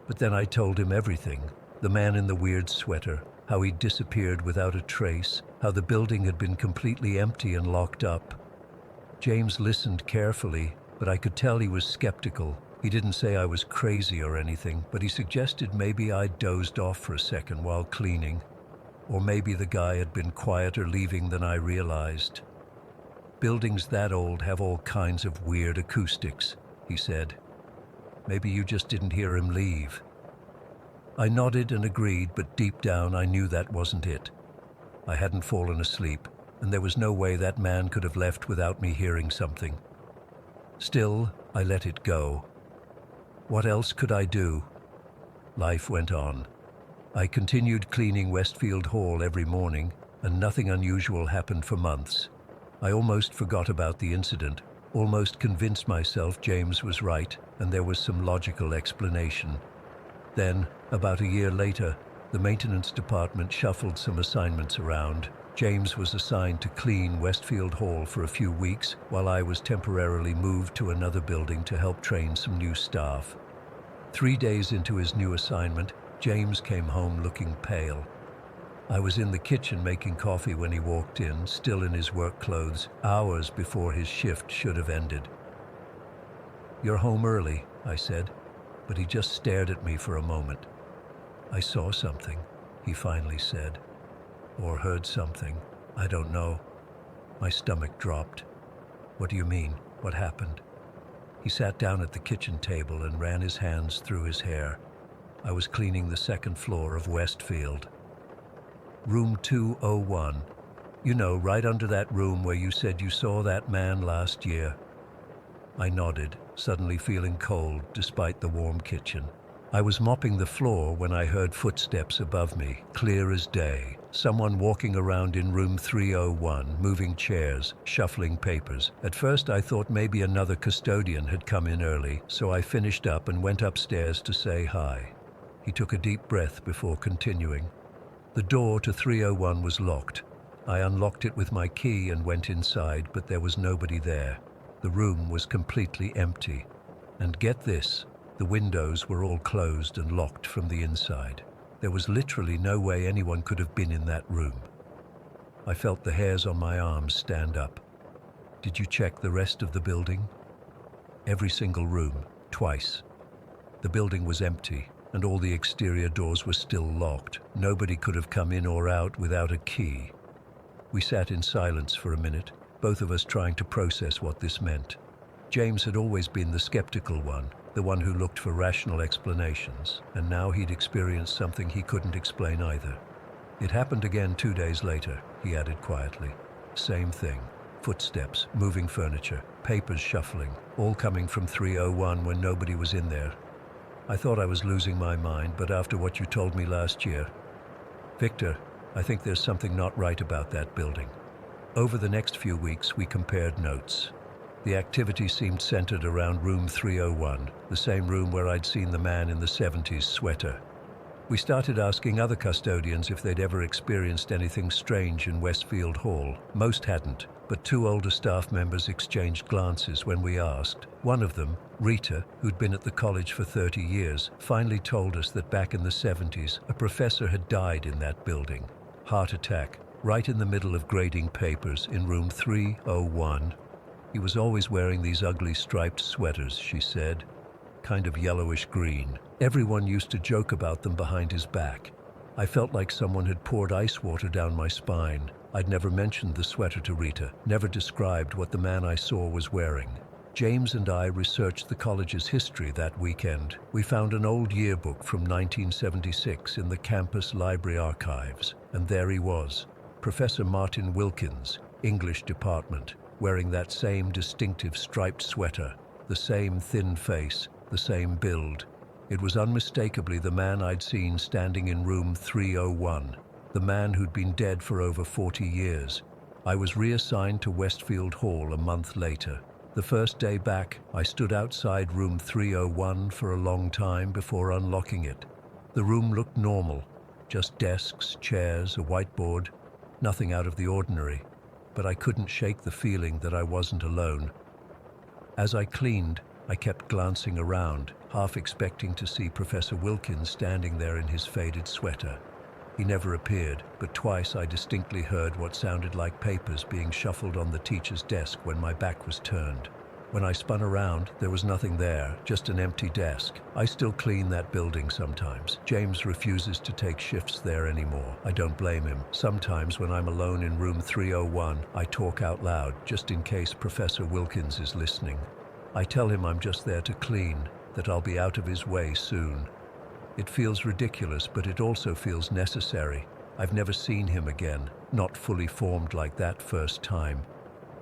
But then I told him everything. The man in the weird sweater, how he'd disappeared without a trace, how the building had been completely empty and locked up. James listened carefully, but I could tell he was skeptical. He didn't say I was crazy or anything, but he suggested maybe I'd dozed off for a second while cleaning. Or maybe the guy had been quieter leaving than I realized. "Buildings that old have all kinds of weird acoustics," he said. "Maybe you just didn't hear him leave." I nodded and agreed, but deep down I knew that wasn't it. I hadn't fallen asleep, and there was no way that man could have left without me hearing something. Still, I let it go. What else could I do? Life went on. I continued cleaning Westfield Hall every morning, and nothing unusual happened for months. I almost forgot about the incident, almost convinced myself James was right, and there was some logical explanation. Then, about a year later, the maintenance department shuffled some assignments around. James was assigned to clean Westfield Hall for a few weeks, while I was temporarily moved to another building to help train some new staff. 3 days into his new assignment, James came home looking pale. I was in the kitchen making coffee when he walked in, still in his work clothes, hours before his shift should have ended. "You're home early," I said, but he just stared at me for a moment. "I saw something," he finally said. "Or heard something. I don't know." My stomach dropped. "What do you mean? What happened?" He sat down at the kitchen table and ran his hands through his hair. I was cleaning the second floor of Westfield. "Room 201. You know, right under that room where you said you saw that man last year." I nodded, suddenly feeling cold despite the warm kitchen. I was mopping the floor when I heard footsteps above me, clear as day. Someone walking around in room 301, moving chairs, shuffling papers. At first I thought maybe another custodian had come in early, so I finished up and went upstairs to say hi. He took a deep breath before continuing. The door to 301 was locked. I unlocked it with my key and went inside, but there was nobody there. The room was completely empty. And get this, the windows were all closed and locked from the inside. There was literally no way anyone could have been in that room. I felt the hairs on my arms stand up. "Did you check the rest of the building?" "Every single room, twice." The building was empty, and all the exterior doors were still locked. Nobody could have come in or out without a key. We sat in silence for a minute, both of us trying to process what this meant. James had always been the skeptical one, the one who looked for rational explanations, and now he'd experienced something he couldn't explain either. "It happened again 2 days later," he added quietly. "Same thing. Footsteps, moving furniture, papers shuffling, all coming from 301 when nobody was in there. I thought I was losing my mind, but after what you told me last year, Victor, I think there's something not right about that building." Over the next few weeks, we compared notes. The activity seemed centered around room 301, the same room where I'd seen the man in the 70s sweater. We started asking other custodians if they'd ever experienced anything strange in Westfield Hall. Most hadn't, but 2 older staff members exchanged glances when we asked. One of them, Rita, who'd been at the college for 30 years, finally told us that back in the 70s, a professor had died in that building. Heart attack, right in the middle of grading papers in room 301. He was always wearing these ugly striped sweaters, she said, kind of yellowish green. Everyone used to joke about them behind his back. I felt like someone had poured ice water down my spine. I'd never mentioned the sweater to Rita, never described what the man I saw was wearing. James and I researched the college's history that weekend. We found an old yearbook from 1976 in the campus library archives, and there he was, Professor Martin Wilkins, English department, wearing that same distinctive striped sweater, the same thin face, the same build. It was unmistakably the man I'd seen standing in room 301, the man who'd been dead for over 40 years. I was reassigned to Westfield Hall a month later. The first day back, I stood outside room 301 for a long time before unlocking it. The room looked normal, just desks, chairs, a whiteboard, nothing out of the ordinary, but I couldn't shake the feeling that I wasn't alone. As I cleaned, I kept glancing around, half expecting to see Professor Wilkins standing there in his faded sweater. He never appeared, but twice I distinctly heard what sounded like papers being shuffled on the teacher's desk when my back was turned. When I spun around, there was nothing there, just an empty desk. I still clean that building sometimes. James refuses to take shifts there anymore. I don't blame him. Sometimes when I'm alone in room 301, I talk out loud, just in case Professor Wilkins is listening. I tell him I'm just there to clean, that I'll be out of his way soon. It feels ridiculous, but it also feels necessary. I've never seen him again, not fully formed like that first time.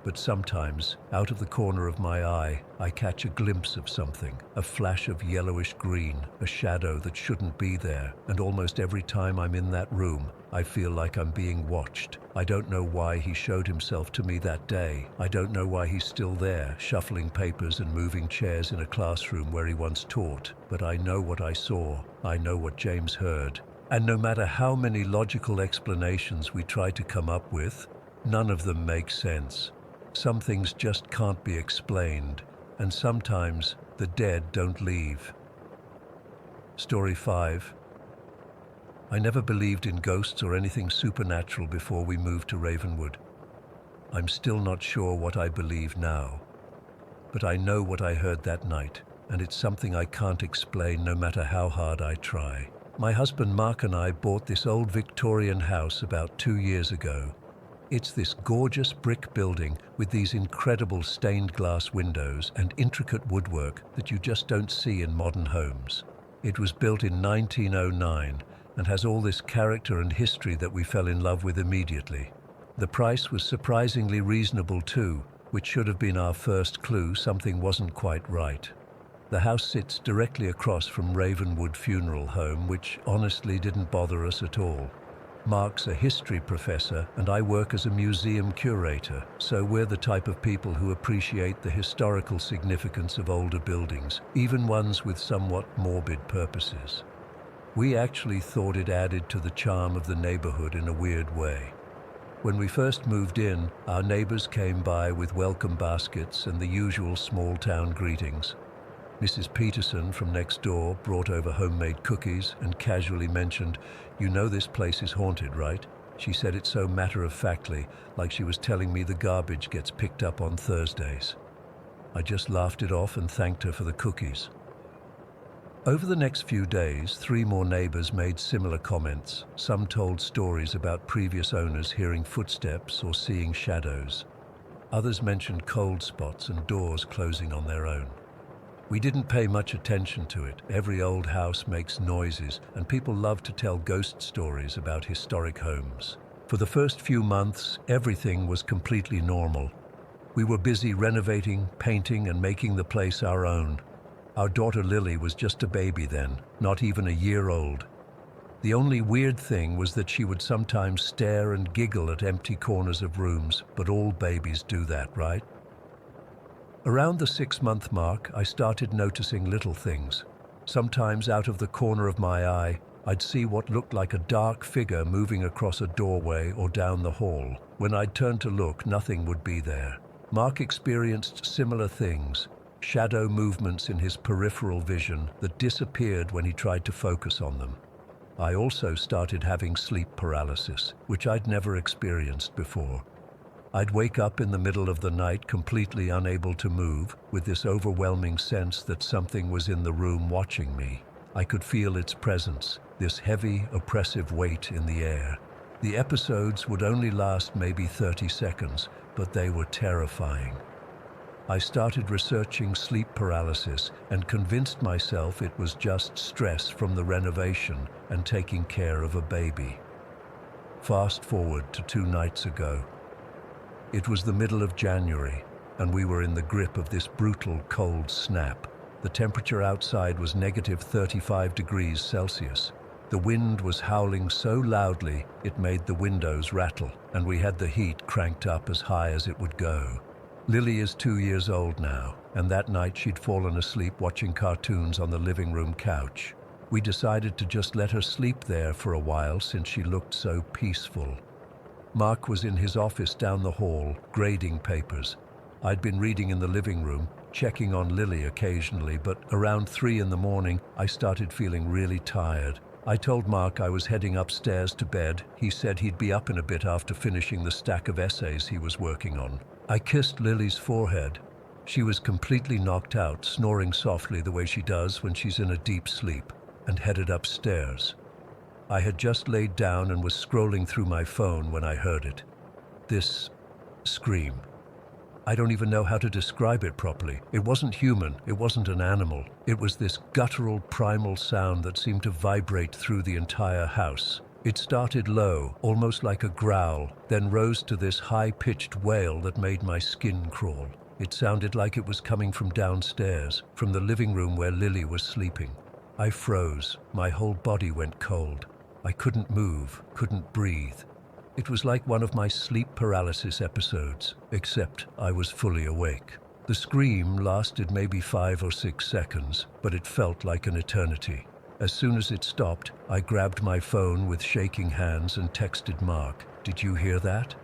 But sometimes, out of the corner of my eye, I catch a glimpse of something, a flash of yellowish green, a shadow that shouldn't be there, and almost every time I'm in that room, I feel like I'm being watched. I don't know why he showed himself to me that day. I don't know why he's still there, shuffling papers and moving chairs in a classroom where he once taught, but I know what I saw. I know what James heard. And no matter how many logical explanations we try to come up with, none of them make sense. Some things just can't be explained, and sometimes the dead don't leave. Story 5. I never believed in ghosts or anything supernatural before we moved to Ravenwood. I'm still not sure what I believe now, but I know what I heard that night, and it's something I can't explain no matter how hard I try. My husband Mark and I bought this old Victorian house about 2 years ago. It's this gorgeous brick building with these incredible stained glass windows and intricate woodwork that you just don't see in modern homes. It was built in 1909 and has all this character and history that we fell in love with immediately. The price was surprisingly reasonable too, which should have been our first clue something wasn't quite right. The house sits directly across from Ravenwood Funeral Home, which honestly didn't bother us at all. Mark's a history professor and I work as a museum curator, so we're the type of people who appreciate the historical significance of older buildings, even ones with somewhat morbid purposes. We actually thought it added to the charm of the neighborhood in a weird way. When we first moved in, our neighbors came by with welcome baskets and the usual small-town greetings. Mrs. Peterson from next door brought over homemade cookies and casually mentioned, "You know this place is haunted, right?" She said it so matter-of-factly, like she was telling me the garbage gets picked up on Thursdays. I just laughed it off and thanked her for the cookies. Over the next few days, 3 more neighbors made similar comments. Some told stories about previous owners hearing footsteps or seeing shadows. Others mentioned cold spots and doors closing on their own. We didn't pay much attention to it. Every old house makes noises, and people love to tell ghost stories about historic homes. For the first few months, everything was completely normal. We were busy renovating, painting, and making the place our own. Our daughter Lily was just a baby then, not even a year old. The only weird thing was that she would sometimes stare and giggle at empty corners of rooms, but all babies do that, right? Around the 6-month mark, I started noticing little things. Sometimes out of the corner of my eye, I'd see what looked like a dark figure moving across a doorway or down the hall. When I'd turn to look, nothing would be there. Mark experienced similar things, shadow movements in his peripheral vision that disappeared when he tried to focus on them. I also started having sleep paralysis, which I'd never experienced before. I'd wake up in the middle of the night completely unable to move, with this overwhelming sense that something was in the room watching me. I could feel its presence, this heavy, oppressive weight in the air. The episodes would only last maybe 30 seconds, but they were terrifying. I started researching sleep paralysis and convinced myself it was just stress from the renovation and taking care of a baby. Fast forward to 2 nights ago. It was the middle of January, and we were in the grip of this brutal cold snap. The temperature outside was -35 degrees Celsius. The wind was howling so loudly it made the windows rattle, and we had the heat cranked up as high as it would go. Lily is 2 years old now, and that night she'd fallen asleep watching cartoons on the living room couch. We decided to just let her sleep there for a while since she looked so peaceful. Mark was in his office down the hall, grading papers. I'd been reading in the living room, checking on Lily occasionally, but around 3 in the morning, I started feeling really tired. I told Mark I was heading upstairs to bed. He said he'd be up in a bit after finishing the stack of essays he was working on. I kissed Lily's forehead. She was completely knocked out, snoring softly the way she does when she's in a deep sleep, and headed upstairs. I had just laid down and was scrolling through my phone when I heard it. This scream. I don't even know how to describe it properly. It wasn't human, it wasn't an animal. It was this guttural, primal sound that seemed to vibrate through the entire house. It started low, almost like a growl, then rose to this high-pitched wail that made my skin crawl. It sounded like it was coming from downstairs, from the living room where Lily was sleeping. I froze. My whole body went cold. I couldn't move, couldn't breathe. It was like one of my sleep paralysis episodes, except I was fully awake. The scream lasted maybe 5 or 6 seconds, but it felt like an eternity. As soon as it stopped, I grabbed my phone with shaking hands and texted Mark, "Did you hear that?"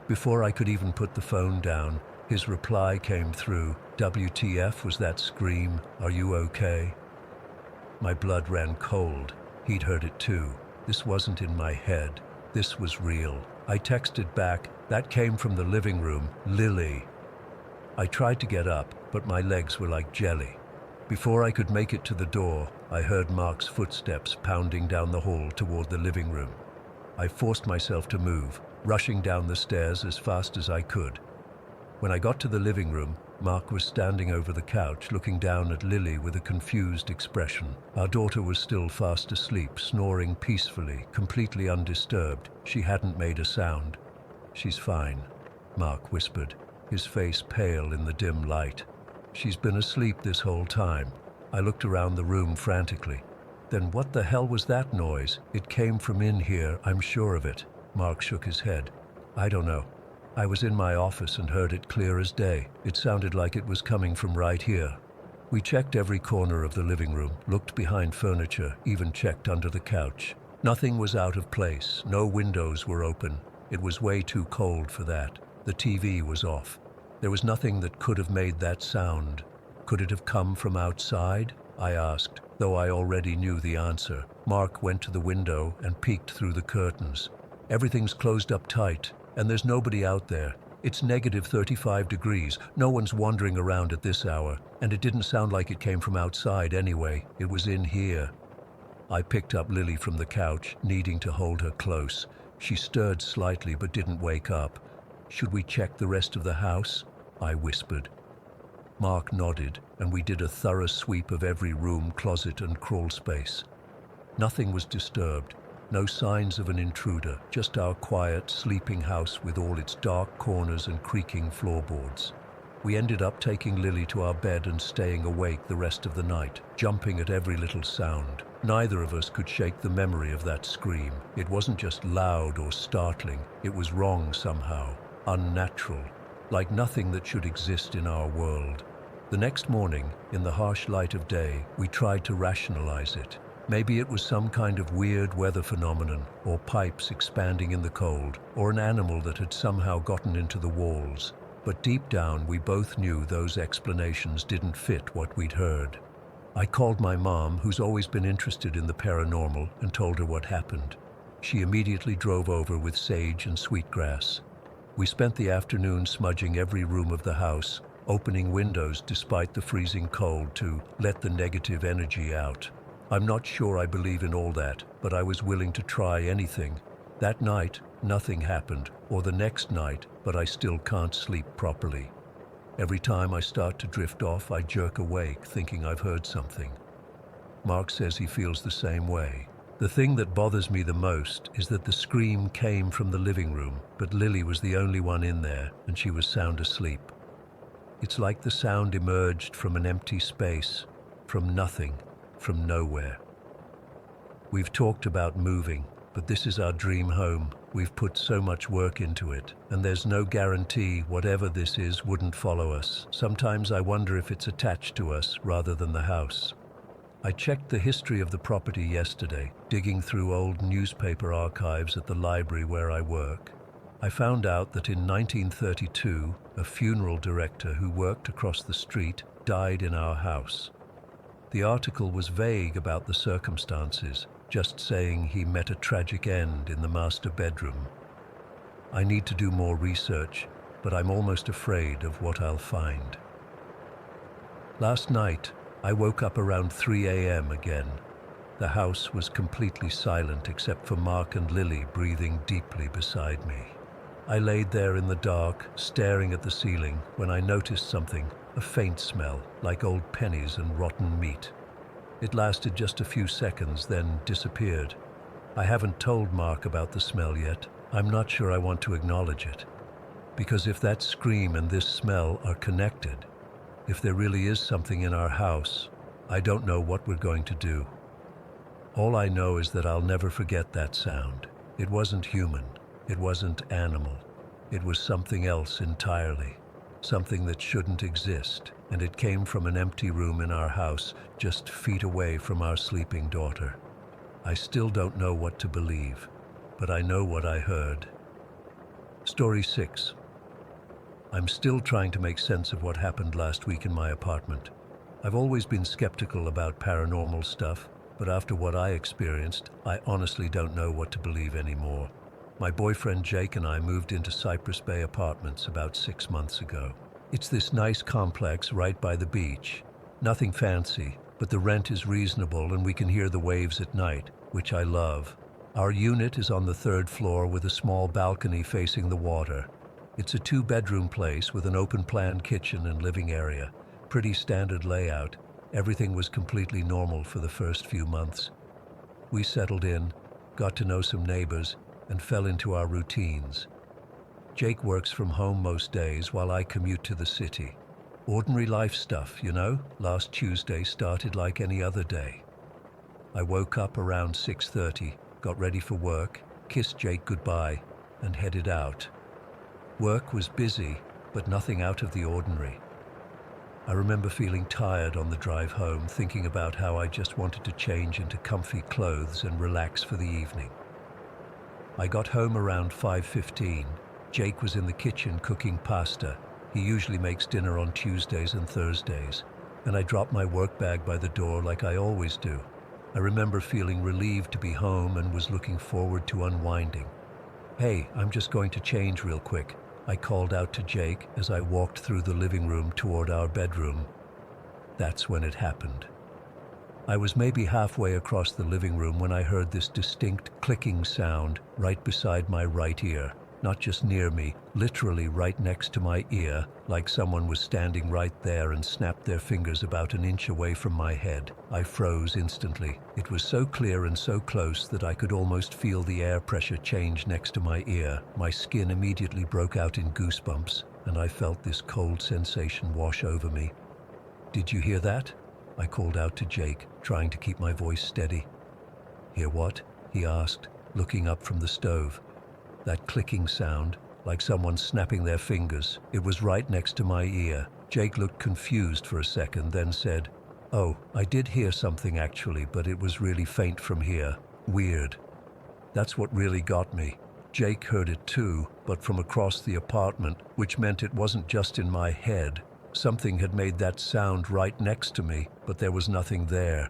Before I could even put the phone down, his reply came through, "WTF was that scream? Are you okay?" My blood ran cold. He'd heard it too. This wasn't in my head. This was real. I texted back, "That came from the living room, Lily." I tried to get up, but my legs were like jelly. Before I could make it to the door, I heard Mark's footsteps pounding down the hall toward the living room. I forced myself to move, rushing down the stairs as fast as I could. When I got to the living room, Mark was standing over the couch, looking down at Lily with a confused expression. Our daughter was still fast asleep, snoring peacefully, completely undisturbed. She hadn't made a sound. "She's fine," Mark whispered, his face pale in the dim light. "She's been asleep this whole time." I looked around the room frantically. "Then what the hell was that noise? It came from in here, I'm sure of it." Mark shook his head. "I don't know. I was in my office and heard it clear as day. It sounded like it was coming from right here." We checked every corner of the living room, looked behind furniture, even checked under the couch. Nothing was out of place. No windows were open. It was way too cold for that. The TV was off. There was nothing that could have made that sound. Could it have come from outside? I asked, though I already knew the answer. Mark went to the window and peeked through the curtains. "Everything's closed up tight, and there's nobody out there. It's -35 degrees. No one's wandering around at this hour, and it didn't sound like it came from outside anyway. It was in here." I picked up Lily from the couch, needing to hold her close. She stirred slightly but didn't wake up. "Should we check the rest of the house?" I whispered. Mark nodded, and we did a thorough sweep of every room, closet, and crawl space. Nothing was disturbed. No signs of an intruder, just our quiet, sleeping house with all its dark corners and creaking floorboards. We ended up taking Lily to our bed and staying awake the rest of the night, jumping at every little sound. Neither of us could shake the memory of that scream. It wasn't just loud or startling. It was wrong somehow, unnatural, like nothing that should exist in our world. The next morning, in the harsh light of day, we tried to rationalize it. Maybe it was some kind of weird weather phenomenon, or pipes expanding in the cold, or an animal that had somehow gotten into the walls. But deep down, we both knew those explanations didn't fit what we'd heard. I called my mom, who's always been interested in the paranormal, and told her what happened. She immediately drove over with sage and sweetgrass. We spent the afternoon smudging every room of the house, opening windows despite the freezing cold to let the negative energy out. I'm not sure I believe in all that, but I was willing to try anything. That night, nothing happened, or the next night, but I still can't sleep properly. Every time I start to drift off, I jerk awake, thinking I've heard something. Mark says he feels the same way. The thing that bothers me the most is that the scream came from the living room, but Lily was the only one in there, and she was sound asleep. It's like the sound emerged from an empty space, from nothing, from nowhere. We've talked about moving, but this is our dream home. We've put so much work into it, and there's no guarantee whatever this is wouldn't follow us. Sometimes I wonder if it's attached to us rather than the house. I checked the history of the property yesterday, digging through old newspaper archives at the library where I work. I found out that in 1932, a funeral director who worked across the street died in our house. The article was vague about the circumstances, just saying he met a tragic end in the master bedroom. I need to do more research, but I'm almost afraid of what I'll find. Last night, I woke up around 3 a.m. again. The house was completely silent except for Mark and Lily breathing deeply beside me. I laid there in the dark, staring at the ceiling, when I noticed something, a faint smell, like old pennies and rotten meat. It lasted just a few seconds, then disappeared. I haven't told Mark about the smell yet. I'm not sure I want to acknowledge it. Because if that scream and this smell are connected, if there really is something in our house, I don't know what we're going to do. All I know is that I'll never forget that sound. It wasn't human. It wasn't animal. It was something else entirely. Something that shouldn't exist, and it came from an empty room in our house, just feet away from our sleeping daughter. I still don't know what to believe, but I know what I heard. Story 6. I'm still trying to make sense of what happened last week in my apartment. I've always been skeptical about paranormal stuff, but after what I experienced, I honestly don't know what to believe anymore. My boyfriend Jake and I moved into Cypress Bay Apartments about 6 months ago. It's this nice complex right by the beach. Nothing fancy, but the rent is reasonable and we can hear the waves at night, which I love. Our unit is on the 3rd floor with a small balcony facing the water. It's a 2-bedroom place with an open-plan kitchen and living area. Pretty standard layout. Everything was completely normal for the first few months. We settled in, got to know some neighbors, and fell into our routines. Jake works from home most days while I commute to the city. Ordinary life stuff, you know? Last Tuesday started like any other day. I woke up around 6:30, got ready for work, kissed Jake goodbye, and headed out. Work was busy, but nothing out of the ordinary. I remember feeling tired on the drive home, thinking about how I just wanted to change into comfy clothes and relax for the evening. I got home around 5:15. Jake was in the kitchen cooking pasta. He usually makes dinner on Tuesdays and Thursdays. And I dropped my work bag by the door like I always do. I remember feeling relieved to be home and was looking forward to unwinding. "Hey, I'm just going to change real quick," I called out to Jake as I walked through the living room toward our bedroom. That's when it happened. I was maybe halfway across the living room when I heard this distinct clicking sound right beside my right ear. Not just near me, literally right next to my ear, like someone was standing right there and snapped their fingers about an inch away from my head. I froze instantly. It was so clear and so close that I could almost feel the air pressure change next to my ear. My skin immediately broke out in goosebumps, and I felt this cold sensation wash over me. "Did you hear that?" I called out to Jake, trying to keep my voice steady. "Hear what?" he asked, looking up from the stove. That clicking sound, like someone snapping their fingers. It was right next to my ear. Jake looked confused for a second, then said, "Oh, I did hear something actually, but it was really faint from here. Weird." That's what really got me. Jake heard it too, but from across the apartment, which meant it wasn't just in my head. Something had made that sound right next to me, but there was nothing there.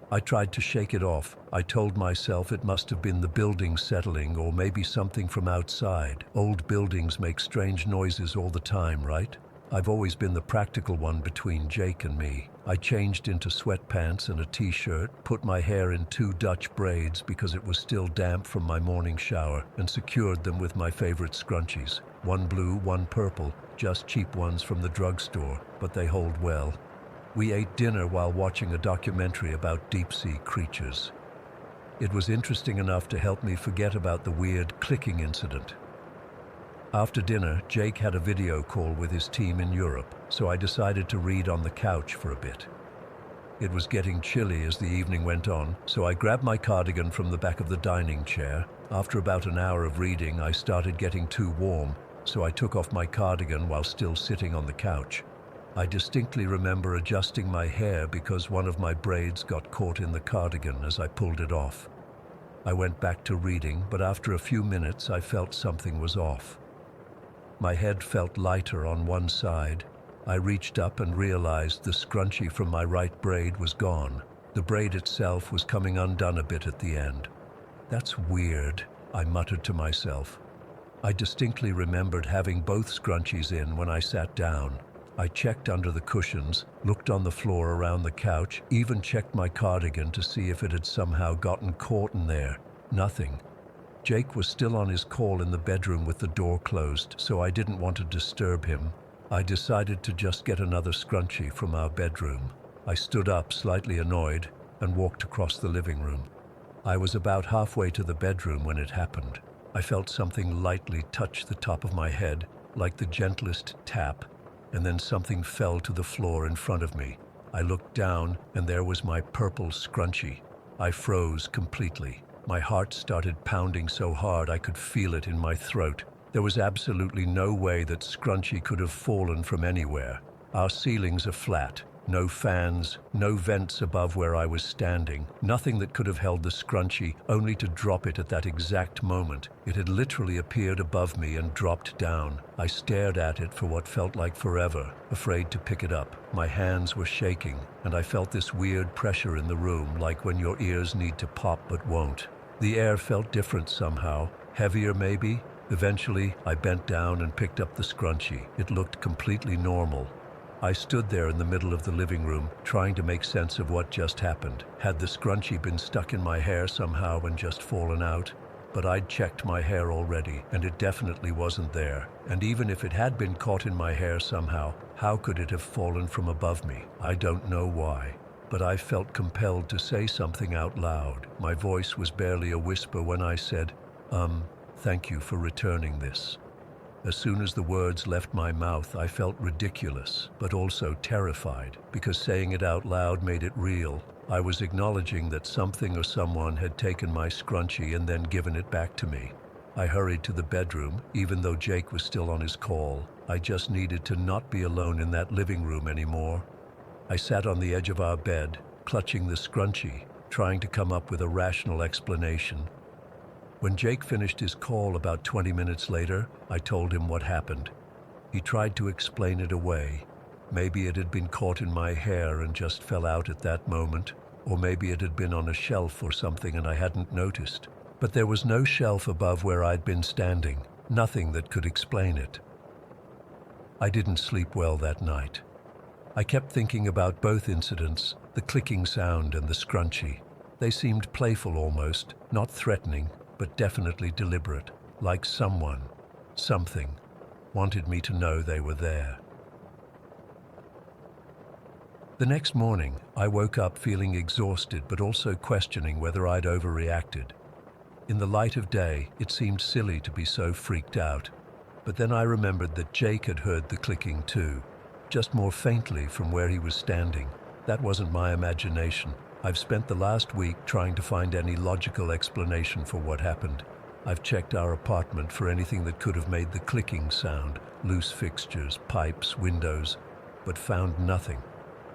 I tried to shake it off. I told myself it must have been the building settling or maybe something from outside. Old buildings make strange noises all the time, right? I've always been the practical one between Jake and me. I changed into sweatpants and a t-shirt, put my hair in 2 Dutch braids because it was still damp from my morning shower, and secured them with my favorite scrunchies. One blue, one purple, just cheap ones from the drugstore, but they hold well. We ate dinner while watching a documentary about deep-sea creatures. It was interesting enough to help me forget about the weird clicking incident. After dinner, Jake had a video call with his team in Europe, so I decided to read on the couch for a bit. It was getting chilly as the evening went on, so I grabbed my cardigan from the back of the dining chair. After about an hour of reading, I started getting too warm, so I took off my cardigan while still sitting on the couch. I distinctly remember adjusting my hair because one of my braids got caught in the cardigan as I pulled it off. I went back to reading, but after a few minutes I felt something was off. My head felt lighter on one side. I reached up and realized the scrunchie from my right braid was gone. The braid itself was coming undone a bit at the end. "That's weird," I muttered to myself. I distinctly remembered having both scrunchies in when I sat down. I checked under the cushions, looked on the floor around the couch, even checked my cardigan to see if it had somehow gotten caught in there. Nothing. Jake was still on his call in the bedroom with the door closed, so I didn't want to disturb him. I decided to just get another scrunchie from our bedroom. I stood up, slightly annoyed, and walked across the living room. I was about halfway to the bedroom when it happened. I felt something lightly touch the top of my head, like the gentlest tap, and then something fell to the floor in front of me. I looked down, and there was my purple scrunchie. I froze completely. My heart started pounding so hard I could feel it in my throat. There was absolutely no way that scrunchie could have fallen from anywhere. Our ceilings are flat. No fans, no vents above where I was standing. Nothing that could have held the scrunchie, only to drop it at that exact moment. It had literally appeared above me and dropped down. I stared at it for what felt like forever, afraid to pick it up. My hands were shaking, and I felt this weird pressure in the room, like when your ears need to pop but won't. The air felt different somehow, heavier maybe. Eventually, I bent down and picked up the scrunchie. It looked completely normal. I stood there in the middle of the living room, trying to make sense of what just happened. Had the scrunchie been stuck in my hair somehow and just fallen out? But I'd checked my hair already, and it definitely wasn't there. And even if it had been caught in my hair somehow, how could it have fallen from above me? I don't know why. But I felt compelled to say something out loud. My voice was barely a whisper when I said, thank you for returning this." As soon as the words left my mouth, I felt ridiculous, but also terrified, because saying it out loud made it real. I was acknowledging that something or someone had taken my scrunchie and then given it back to me. I hurried to the bedroom, even though Jake was still on his call. I just needed to not be alone in that living room anymore. I sat on the edge of our bed, clutching the scrunchie, trying to come up with a rational explanation. When Jake finished his call about 20 minutes later, I told him what happened. He tried to explain it away. Maybe it had been caught in my hair and just fell out at that moment, or maybe it had been on a shelf or something and I hadn't noticed. But there was no shelf above where I'd been standing, nothing that could explain it. I didn't sleep well that night. I kept thinking about both incidents, the clicking sound and the scrunchie. They seemed playful almost, not threatening, but definitely deliberate, like someone, something, wanted me to know they were there. The next morning, I woke up feeling exhausted but also questioning whether I'd overreacted. In the light of day, it seemed silly to be so freaked out, but then I remembered that Jake had heard the clicking too, just more faintly from where he was standing. That wasn't my imagination. I've spent the last week trying to find any logical explanation for what happened. I've checked our apartment for anything that could have made the clicking sound, loose fixtures, pipes, windows, but found nothing.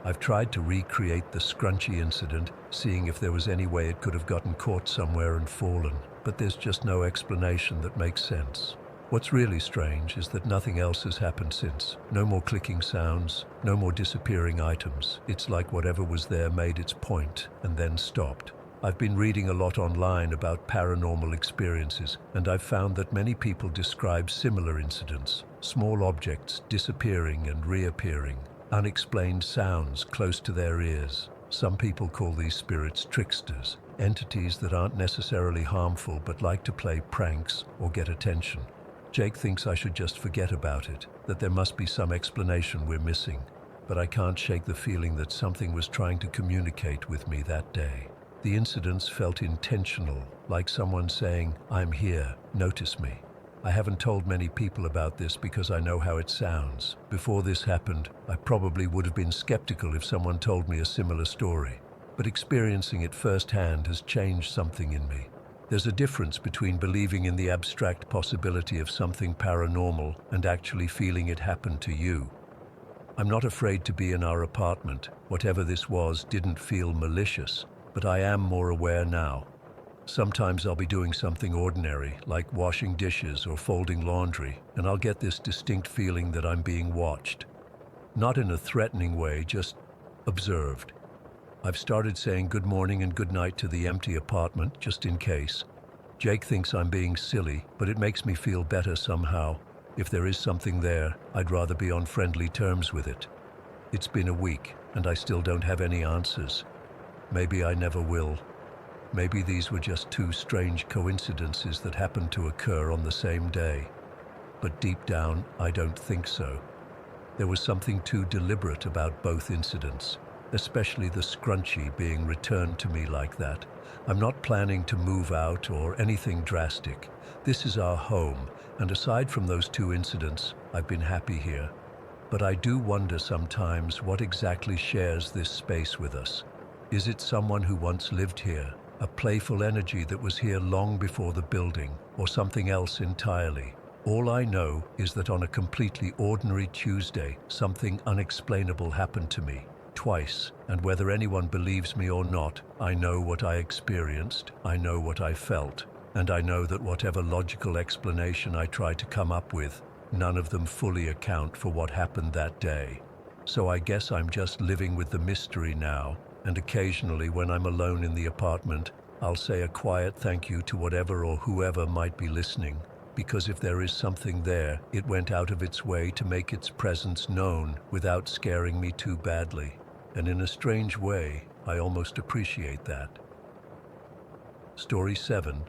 I've tried to recreate the scrunchie incident, seeing if there was any way it could have gotten caught somewhere and fallen, but there's just no explanation that makes sense. What's really strange is that nothing else has happened since. No more clicking sounds, no more disappearing items. It's like whatever was there made its point and then stopped. I've been reading a lot online about paranormal experiences, and I've found that many people describe similar incidents: small objects disappearing and reappearing, unexplained sounds close to their ears. Some people call these spirits tricksters, entities that aren't necessarily harmful but like to play pranks or get attention. Jake thinks I should just forget about it, that there must be some explanation we're missing, but I can't shake the feeling that something was trying to communicate with me that day. The incidents felt intentional, like someone saying, "I'm here, notice me." I haven't told many people about this because I know how it sounds. Before this happened, I probably would have been skeptical if someone told me a similar story. But experiencing it firsthand has changed something in me. There's a difference between believing in the abstract possibility of something paranormal and actually feeling it happen to you. I'm not afraid to be in our apartment. Whatever this was didn't feel malicious, but I am more aware now. Sometimes I'll be doing something ordinary, like washing dishes or folding laundry, and I'll get this distinct feeling that I'm being watched. Not in a threatening way, just observed. I've started saying good morning and good night to the empty apartment, just in case. Jake thinks I'm being silly, but it makes me feel better somehow. If there is something there, I'd rather be on friendly terms with it. It's been a week, and I still don't have any answers. Maybe I never will. Maybe these were just two strange coincidences that happened to occur on the same day. But deep down, I don't think so. There was something too deliberate about both incidents, especially the scrunchie being returned to me like that. I'm not planning to move out or anything drastic. This is our home, and aside from those two incidents, I've been happy here. But I do wonder sometimes what exactly shares this space with us. Is it someone who once lived here, a playful energy that was here long before the building, or something else entirely? All I know is that on a completely ordinary Tuesday, something unexplainable happened to me, twice, and whether anyone believes me or not, I know what I experienced, I know what I felt, and I know that whatever logical explanation I try to come up with, none of them fully account for what happened that day. So I guess I'm just living with the mystery now, and occasionally when I'm alone in the apartment, I'll say a quiet thank you to whatever or whoever might be listening, because if there is something there, it went out of its way to make its presence known without scaring me too badly. And in a strange way, I almost appreciate that. Story 7.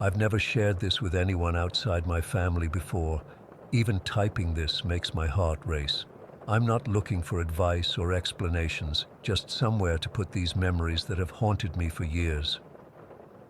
I've never shared this with anyone outside my family before. Even typing this makes my heart race. I'm not looking for advice or explanations, just somewhere to put these memories that have haunted me for years.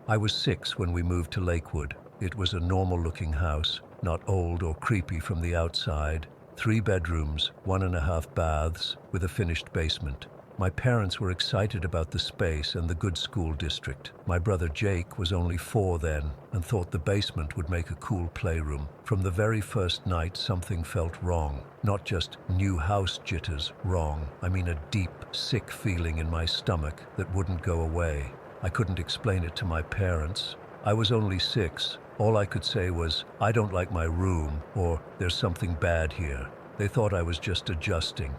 I was 6 when we moved to Lakewood. It was a normal-looking house, not old or creepy from the outside. 3 bedrooms, 1.5 baths, with a finished basement. My parents were excited about the space and the good school district. My brother Jake was only 4 then and thought the basement would make a cool playroom. From the very first night, something felt wrong. Not just new house jitters, wrong. I mean a deep, sick feeling in my stomach that wouldn't go away. I couldn't explain it to my parents. I was only 6. All I could say was, "I don't like my room," or "There's something bad here." They thought I was just adjusting.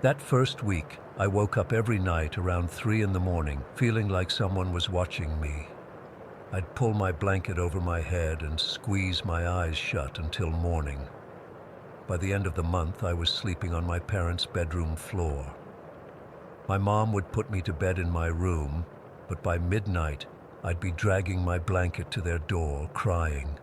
That first week, I woke up every night around 3 in the morning, feeling like someone was watching me. I'd pull my blanket over my head and squeeze my eyes shut until morning. By the end of the month, I was sleeping on my parents' bedroom floor. My mom would put me to bed in my room, but by midnight, I'd be dragging my blanket to their door, crying.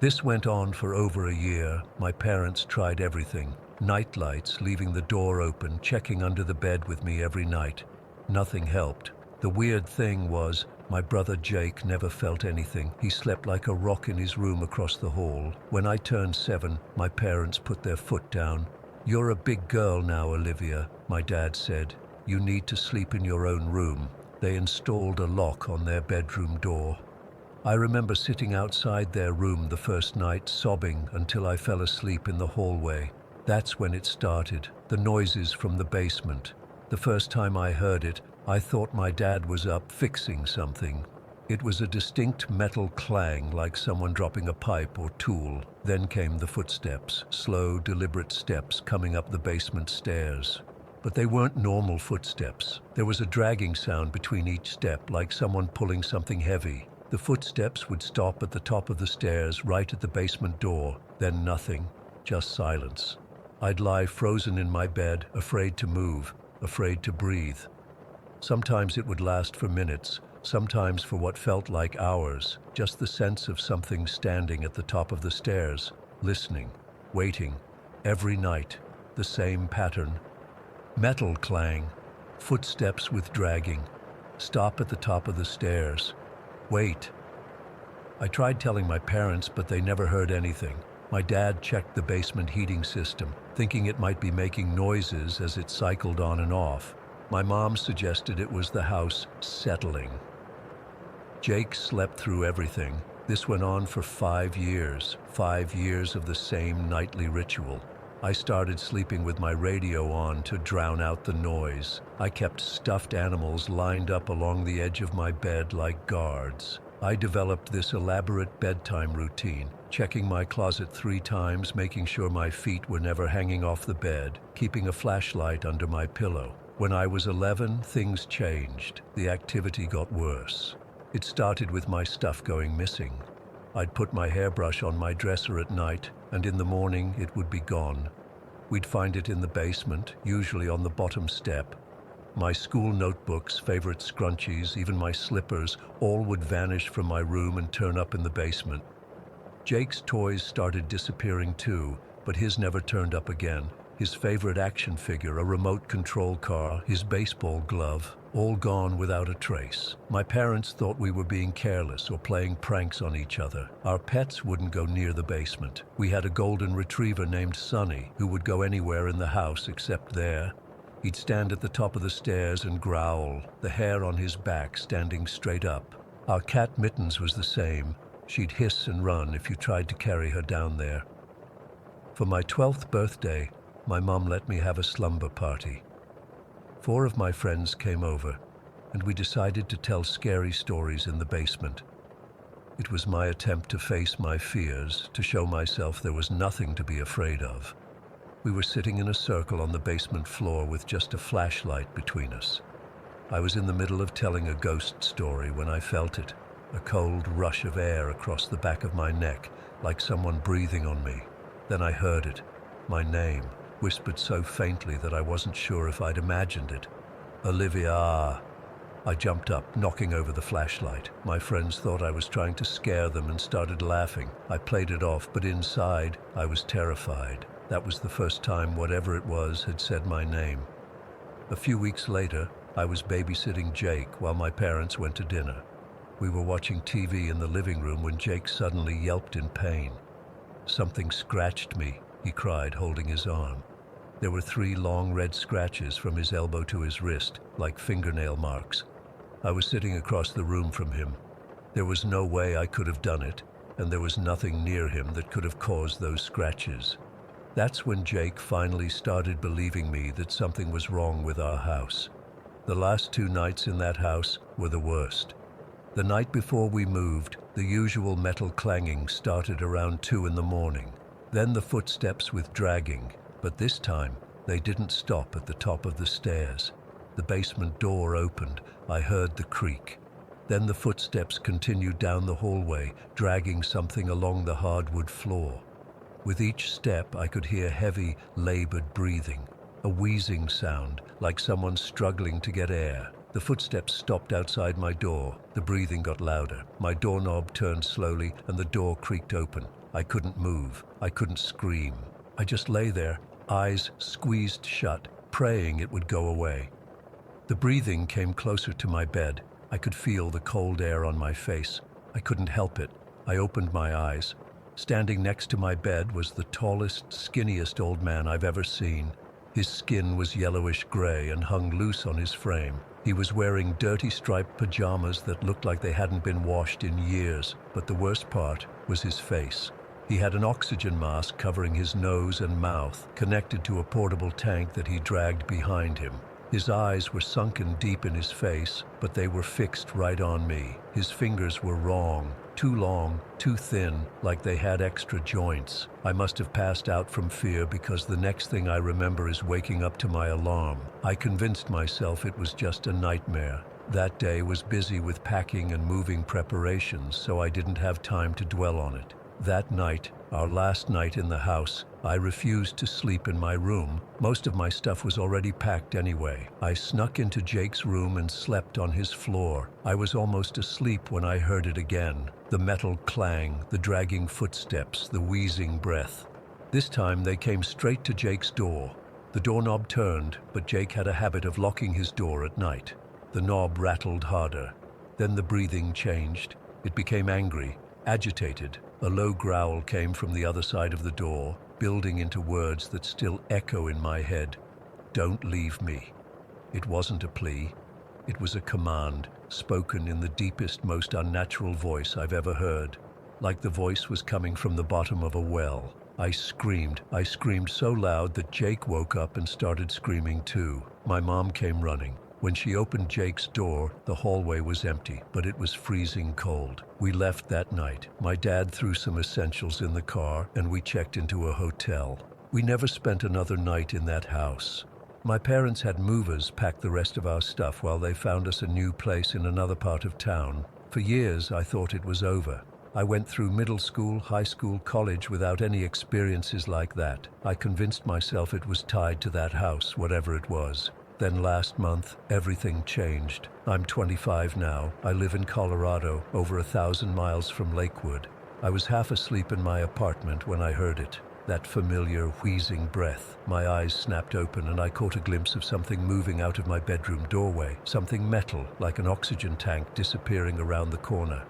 This went on for over a year. My parents tried everything. Night lights, leaving the door open, checking under the bed with me every night. Nothing helped. The weird thing was, my brother Jake never felt anything. He slept like a rock in his room across the hall. When I turned 7, my parents put their foot down. "You're a big girl now, Olivia," my dad said. "You need to sleep in your own room." They installed a lock on their bedroom door. I remember sitting outside their room the first night, sobbing until I fell asleep in the hallway. That's when it started, the noises from the basement. The first time I heard it, I thought my dad was up fixing something. It was a distinct metal clang, like someone dropping a pipe or tool. Then came the footsteps, slow, deliberate steps coming up the basement stairs. But they weren't normal footsteps. There was a dragging sound between each step, like someone pulling something heavy. The footsteps would stop at the top of the stairs, right at the basement door, then nothing, just silence. I'd lie frozen in my bed, afraid to move, afraid to breathe. Sometimes it would last for minutes, sometimes for what felt like hours, just the sense of something standing at the top of the stairs, listening, waiting. Every night, the same pattern. Metal clang, footsteps with dragging, stop at the top of the stairs. Wait. I tried telling my parents, but they never heard anything. My dad checked the basement heating system, thinking it might be making noises as it cycled on and off. My mom suggested it was the house settling. Jake slept through everything. This went on for 5 years, 5 years of the same nightly ritual. I started sleeping with my radio on to drown out the noise. I kept stuffed animals lined up along the edge of my bed like guards. I developed this elaborate bedtime routine, checking my closet 3 times, making sure my feet were never hanging off the bed, keeping a flashlight under my pillow. When I was 11, things changed. The activity got worse. It started with my stuff going missing. I'd put my hairbrush on my dresser at night, and in the morning it would be gone. We'd find it in the basement, usually on the bottom step. My school notebooks, favorite scrunchies, even my slippers, all would vanish from my room and turn up in the basement. Jake's toys started disappearing too, but his never turned up again. His favorite action figure, a remote control car, his baseball glove, all gone without a trace. My parents thought we were being careless or playing pranks on each other. Our pets wouldn't go near the basement. We had a golden retriever named Sonny who would go anywhere in the house except there. He'd stand at the top of the stairs and growl, the hair on his back standing straight up. Our cat Mittens was the same. She'd hiss and run if you tried to carry her down there. For my 12th birthday, my mom let me have a slumber party. 4 of my friends came over, and we decided to tell scary stories in the basement. It was my attempt to face my fears, to show myself there was nothing to be afraid of. We were sitting in a circle on the basement floor with just a flashlight between us. I was in the middle of telling a ghost story when I felt it, a cold rush of air across the back of my neck, like someone breathing on me. Then I heard it, my name, whispered so faintly that I wasn't sure if I'd imagined it. Olivia. I jumped up, knocking over the flashlight. My friends thought I was trying to scare them and started laughing. I played it off, but inside, I was terrified. That was the first time whatever it was had said my name. A few weeks later, I was babysitting Jake while my parents went to dinner. We were watching TV in the living room when Jake suddenly yelped in pain. Something scratched me, he cried, holding his arm. There were 3 long red scratches from his elbow to his wrist, like fingernail marks. I was sitting across the room from him. There was no way I could have done it, and there was nothing near him that could have caused those scratches. That's when Jake finally started believing me that something was wrong with our house. The last 2 nights in that house were the worst. The night before we moved, the usual metal clanging started around 2 in the morning. Then the footsteps with dragging, but this time they didn't stop at the top of the stairs. The basement door opened. I heard the creak. Then the footsteps continued down the hallway, dragging something along the hardwood floor. With each step, I could hear heavy, labored breathing, a wheezing sound, like someone struggling to get air. The footsteps stopped outside my door. The breathing got louder. My doorknob turned slowly, and the door creaked open. I couldn't move. I couldn't scream. I just lay there, eyes squeezed shut, praying it would go away. The breathing came closer to my bed. I could feel the cold air on my face. I couldn't help it. I opened my eyes. Standing next to my bed was the tallest, skinniest old man I've ever seen. His skin was yellowish gray and hung loose on his frame. He was wearing dirty striped pajamas that looked like they hadn't been washed in years, but the worst part was his face. He had an oxygen mask covering his nose and mouth, connected to a portable tank that he dragged behind him. His eyes were sunken deep in his face, but they were fixed right on me. His fingers were wrong, too long, too thin, like they had extra joints. I must have passed out from fear because the next thing I remember is waking up to my alarm. I convinced myself it was just a nightmare. That day was busy with packing and moving preparations, so I didn't have time to dwell on it. That night, our last night in the house, I refused to sleep in my room. Most of my stuff was already packed anyway. I snuck into Jake's room and slept on his floor. I was almost asleep when I heard it again. The metal clang, the dragging footsteps, the wheezing breath. This time they came straight to Jake's door. The doorknob turned, but Jake had a habit of locking his door at night. The knob rattled harder. Then the breathing changed. It became angry, agitated. A low growl came from the other side of the door, building into words that still echo in my head. "Don't leave me." It wasn't a plea. It was a command, spoken in the deepest, most unnatural voice I've ever heard. Like the voice was coming from the bottom of a well. I screamed. I screamed so loud that Jake woke up and started screaming too. My mom came running. When she opened Jake's door, the hallway was empty, but it was freezing cold. We left that night. My dad threw some essentials in the car, and we checked into a hotel. We never spent another night in that house. My parents had movers pack the rest of our stuff while they found us a new place in another part of town. For years, I thought it was over. I went through middle school, high school, college without any experiences like that. I convinced myself it was tied to that house, whatever it was. Then last month, everything changed. I'm 25 now. I live in Colorado, over 1,000 miles from Lakewood. I was half asleep in my apartment when I heard it. That familiar, wheezing breath. My eyes snapped open and I caught a glimpse of something moving out of my bedroom doorway. Something metal, like an oxygen tank, disappearing around the corner.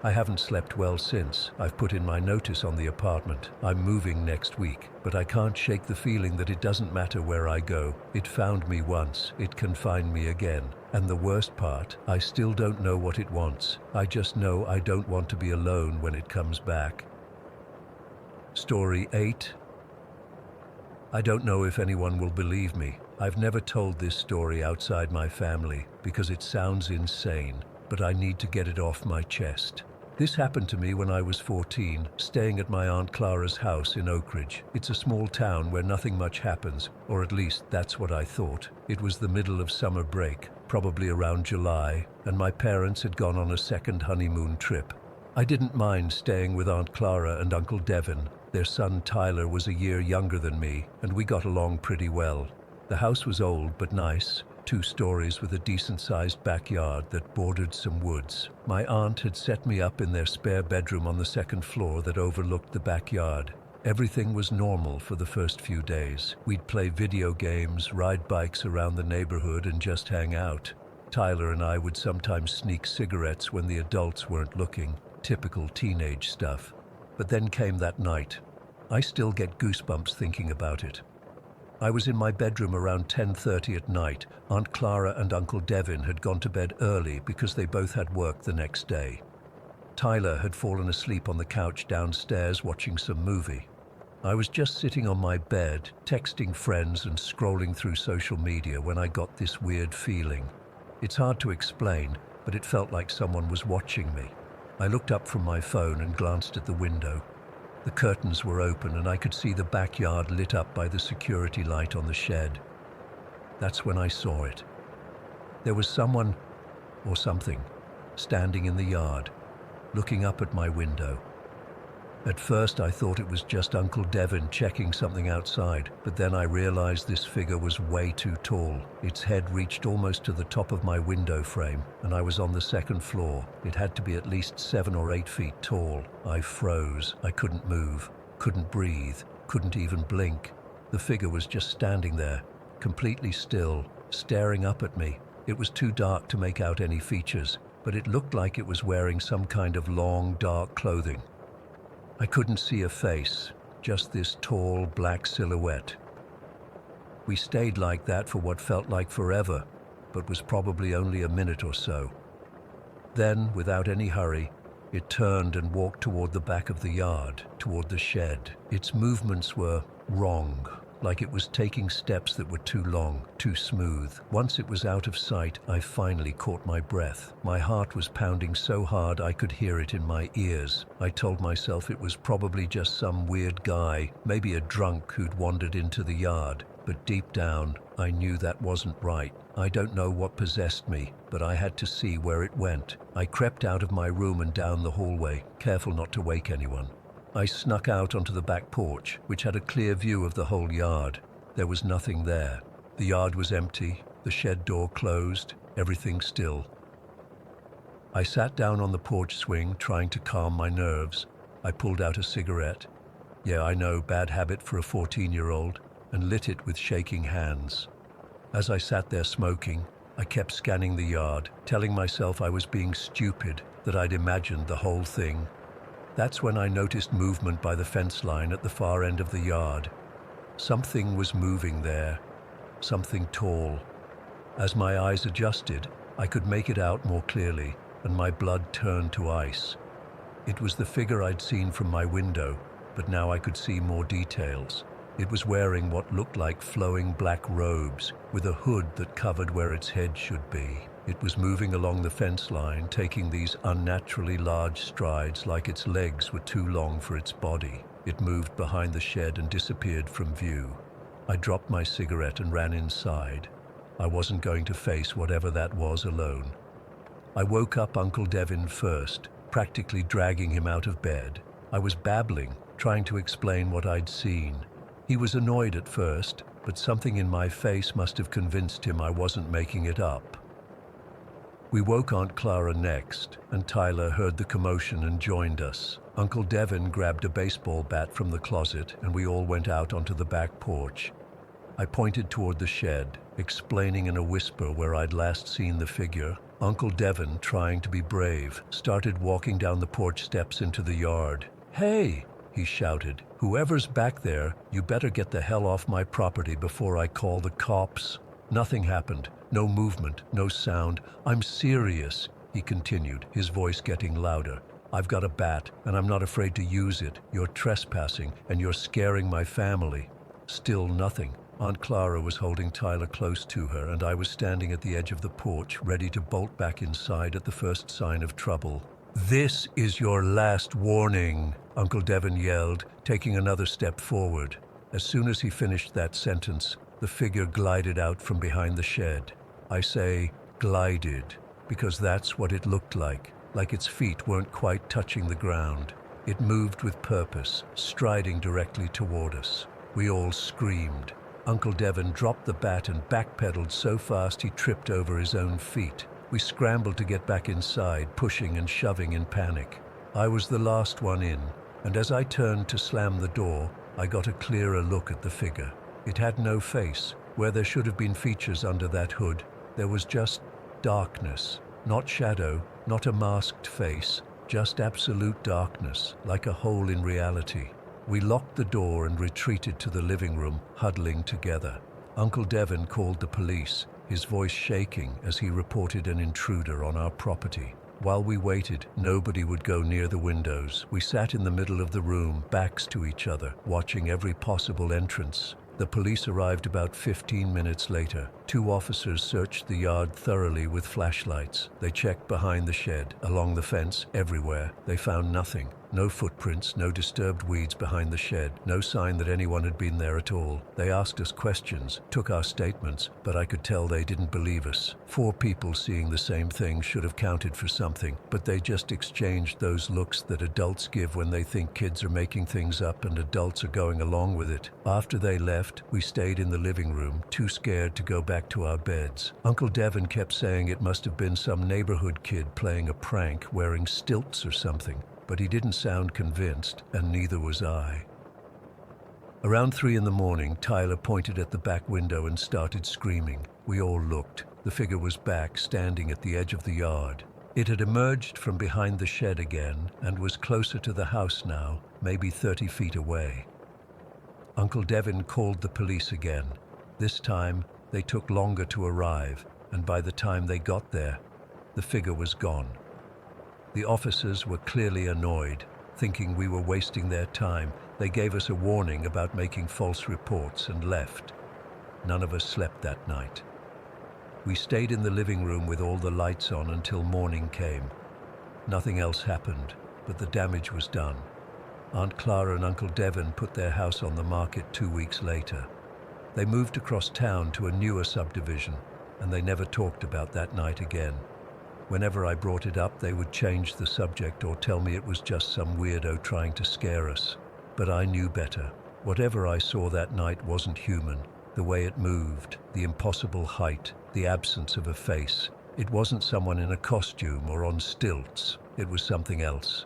I haven't slept well since. I've put in my notice on the apartment. I'm moving next week, but I can't shake the feeling that it doesn't matter where I go. It found me once. It can find me again. And the worst part, I still don't know what it wants. I just know I don't want to be alone when it comes back. Story 8. I don't know if anyone will believe me. I've never told this story outside my family because it sounds insane, but I need to get it off my chest. This happened to me when I was 14, staying at my Aunt Clara's house in Oak Ridge. It's a small town where nothing much happens, or at least that's what I thought. It was the middle of summer break, probably around July, and my parents had gone on a second honeymoon trip. I didn't mind staying with Aunt Clara and Uncle Devin. Their son Tyler was a year younger than me, and we got along pretty well. The house was old but nice. 2 stories with a decent-sized backyard that bordered some woods. My aunt had set me up in their spare bedroom on the second floor that overlooked the backyard. Everything was normal for the first few days. We'd play video games, ride bikes around the neighborhood, and just hang out. Tyler and I would sometimes sneak cigarettes when the adults weren't looking. Typical teenage stuff. But then came that night. I still get goosebumps thinking about it. I was in my bedroom around 10:30 at night. Aunt Clara and Uncle Devin had gone to bed early because they both had work the next day. Tyler had fallen asleep on the couch downstairs watching some movie. I was just sitting on my bed, texting friends and scrolling through social media when I got this weird feeling. It's hard to explain, but it felt like someone was watching me. I looked up from my phone and glanced at the window. The curtains were open and I could see the backyard lit up by the security light on the shed. That's when I saw it. There was someone, or something, standing in the yard, looking up at my window. At first I thought it was just Uncle Devin checking something outside, but then I realized this figure was way too tall. Its head reached almost to the top of my window frame, and I was on the second floor. It had to be at least 7 or 8 feet tall. I froze. I couldn't move, couldn't breathe, couldn't even blink. The figure was just standing there, completely still, staring up at me. It was too dark to make out any features, but it looked like it was wearing some kind of long, dark clothing. I couldn't see a face, just this tall, black silhouette. We stayed like that for what felt like forever, but was probably only a minute or so. Then, without any hurry, it turned and walked toward the back of the yard, toward the shed. Its movements were wrong, like it was taking steps that were too long, too smooth. Once it was out of sight, I finally caught my breath. My heart was pounding so hard I could hear it in my ears. I told myself it was probably just some weird guy, maybe a drunk who'd wandered into the yard. But deep down, I knew that wasn't right. I don't know what possessed me, but I had to see where it went. I crept out of my room and down the hallway, careful not to wake anyone. I snuck out onto the back porch, which had a clear view of the whole yard. There was nothing there. The yard was empty, the shed door closed, everything still. I sat down on the porch swing, trying to calm my nerves. I pulled out a cigarette. Yeah, I know, bad habit for a 14-year-old, and lit it with shaking hands. As I sat there smoking, I kept scanning the yard, telling myself I was being stupid, that I'd imagined the whole thing. That's when I noticed movement by the fence line at the far end of the yard. Something was moving there, something tall. As my eyes adjusted, I could make it out more clearly, and my blood turned to ice. It was the figure I'd seen from my window, but now I could see more details. It was wearing what looked like flowing black robes, with a hood that covered where its head should be. It was moving along the fence line, taking these unnaturally large strides like its legs were too long for its body. It moved behind the shed and disappeared from view. I dropped my cigarette and ran inside. I wasn't going to face whatever that was alone. I woke up Uncle Devin first, practically dragging him out of bed. I was babbling, trying to explain what I'd seen. He was annoyed at first, but something in my face must have convinced him I wasn't making it up. We woke Aunt Clara next, and Tyler heard the commotion and joined us. Uncle Devin grabbed a baseball bat from the closet, and we all went out onto the back porch. I pointed toward the shed, explaining in a whisper where I'd last seen the figure. Uncle Devin, trying to be brave, started walking down the porch steps into the yard. "Hey!" he shouted. "Whoever's back there, you better get the hell off my property before I call the cops." Nothing happened. No movement, no sound. "I'm serious," he continued, his voice getting louder. "I've got a bat, and I'm not afraid to use it. You're trespassing, and you're scaring my family." Still nothing. Aunt Clara was holding Tyler close to her, and I was standing at the edge of the porch, ready to bolt back inside at the first sign of trouble. "This is your last warning," Uncle Devin yelled, taking another step forward. As soon as he finished that sentence, the figure glided out from behind the shed. I say glided, because that's what it looked like its feet weren't quite touching the ground. It moved with purpose, striding directly toward us. We all screamed. Uncle Devin dropped the bat and backpedaled so fast he tripped over his own feet. We scrambled to get back inside, pushing and shoving in panic. I was the last one in, and as I turned to slam the door, I got a clearer look at the figure. It had no face. Where there should have been features under that hood, there was just darkness. Not shadow, not a masked face, just absolute darkness, like a hole in reality. We locked the door and retreated to the living room, huddling together. Uncle Devin called the police, his voice shaking as he reported an intruder on our property. While we waited, nobody would go near the windows. We sat in the middle of the room, backs to each other, watching every possible entrance. The police arrived about 15 minutes later. 2 officers searched the yard thoroughly with flashlights. They checked behind the shed, along the fence, everywhere. They found nothing. No footprints, no disturbed weeds behind the shed, no sign that anyone had been there at all. They asked us questions, took our statements, but I could tell they didn't believe us. 4 people seeing the same thing should have counted for something, but they just exchanged those looks that adults give when they think kids are making things up and adults are going along with it. After they left, we stayed in the living room, too scared to go back to our beds. Uncle Devin kept saying it must have been some neighborhood kid playing a prank, wearing stilts or something. But he didn't sound convinced, and neither was I. Around 3 in the morning, Tyler pointed at the back window and started screaming. We all looked. The figure was back, standing at the edge of the yard. It had emerged from behind the shed again and was closer to the house now, maybe 30 feet away. Uncle Devin called the police again. This time, they took longer to arrive, and by the time they got there, the figure was gone. The officers were clearly annoyed. thinking we were wasting their time. They gave us a warning about making false reports and left. None of us slept that night. We stayed in the living room with all the lights on until morning came. Nothing else happened, but the damage was done. Aunt Clara and Uncle Devon put their house on the market 2 weeks later. They moved across town to a newer subdivision, and they never talked about that night again. Whenever I brought it up, they would change the subject or tell me it was just some weirdo trying to scare us. But I knew better. Whatever I saw that night wasn't human. The way it moved, the impossible height, the absence of a face. It wasn't someone in a costume or on stilts. It was something else.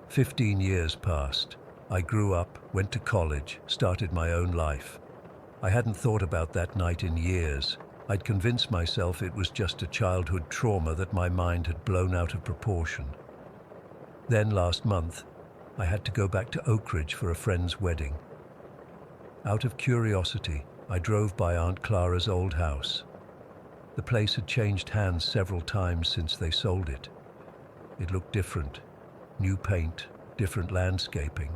15 years passed. I grew up, went to college, started my own life. I hadn't thought about that night in years. I'd convinced myself it was just a childhood trauma that my mind had blown out of proportion. Then last month, I had to go back to Oak Ridge for a friend's wedding. Out of curiosity, I drove by Aunt Clara's old house. The place had changed hands several times since they sold it. It looked different. New paint, different landscaping.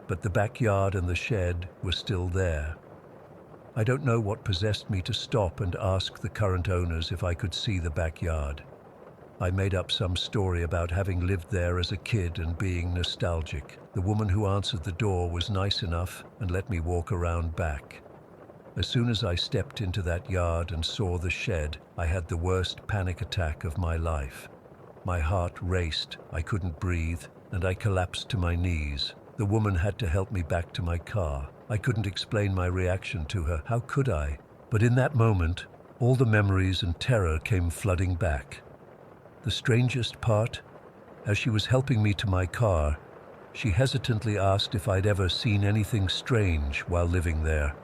But the backyard and the shed were still there. I don't know what possessed me to stop and ask the current owners if I could see the backyard. I made up some story about having lived there as a kid and being nostalgic. The woman who answered the door was nice enough and let me walk around back. As soon as I stepped into that yard and saw the shed, I had the worst panic attack of my life. My heart raced, I couldn't breathe, and I collapsed to my knees. The woman had to help me back to my car. I couldn't explain my reaction to her. How could I? But in that moment, all the memories and terror came flooding back. The strangest part, as she was helping me to my car, she hesitantly asked if I'd ever seen anything strange while living there.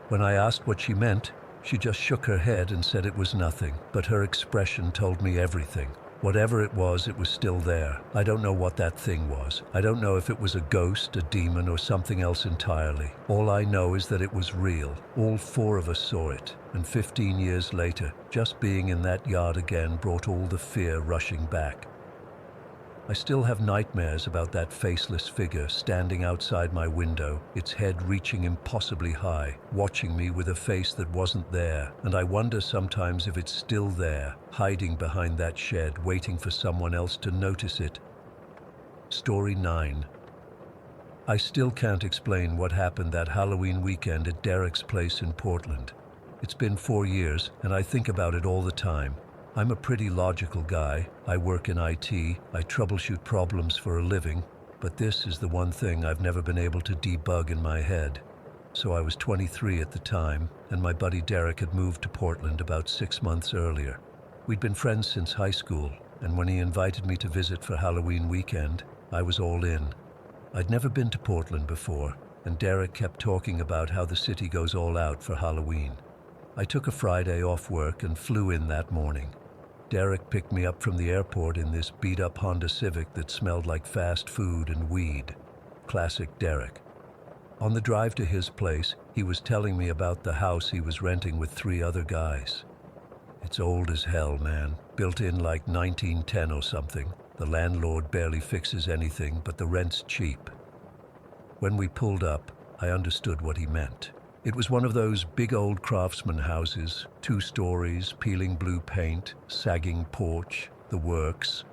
When I asked what she meant, she just shook her head and said it was nothing, but her expression told me everything. Whatever it was still there. I don't know what that thing was. I don't know if it was a ghost, a demon, or something else entirely. All I know is that it was real. All 4 of us saw it. And 15 years later, just being in that yard again brought all the fear rushing back. I still have nightmares about that faceless figure standing outside my window, its head reaching impossibly high, watching me with a face that wasn't there, and I wonder sometimes if it's still there, hiding behind that shed, waiting for someone else to notice it. Story 9. I still can't explain what happened that Halloween weekend at Derek's place in Portland. It's been 4 years, and I think about it all the time. I'm a pretty logical guy. I work in IT. I troubleshoot problems for a living. But this is the one thing I've never been able to debug in my head. So I was 23 at the time, and my buddy Derek had moved to Portland about 6 months earlier. We'd been friends since high school, and when he invited me to visit for Halloween weekend, I was all in. I'd never been to Portland before, and Derek kept talking about how the city goes all out for Halloween. I took a Friday off work and flew in that morning. Derek picked me up from the airport in this beat-up Honda Civic that smelled like fast food and weed. Classic Derek. On the drive to his place, he was telling me about the house he was renting with 3 other guys. It's old as hell, man. Built in like 1910 or something. The landlord barely fixes anything, but the rent's cheap. When we pulled up, I understood what he meant. It was one of those big old craftsman houses, 2 stories, peeling blue paint, sagging porch, the works.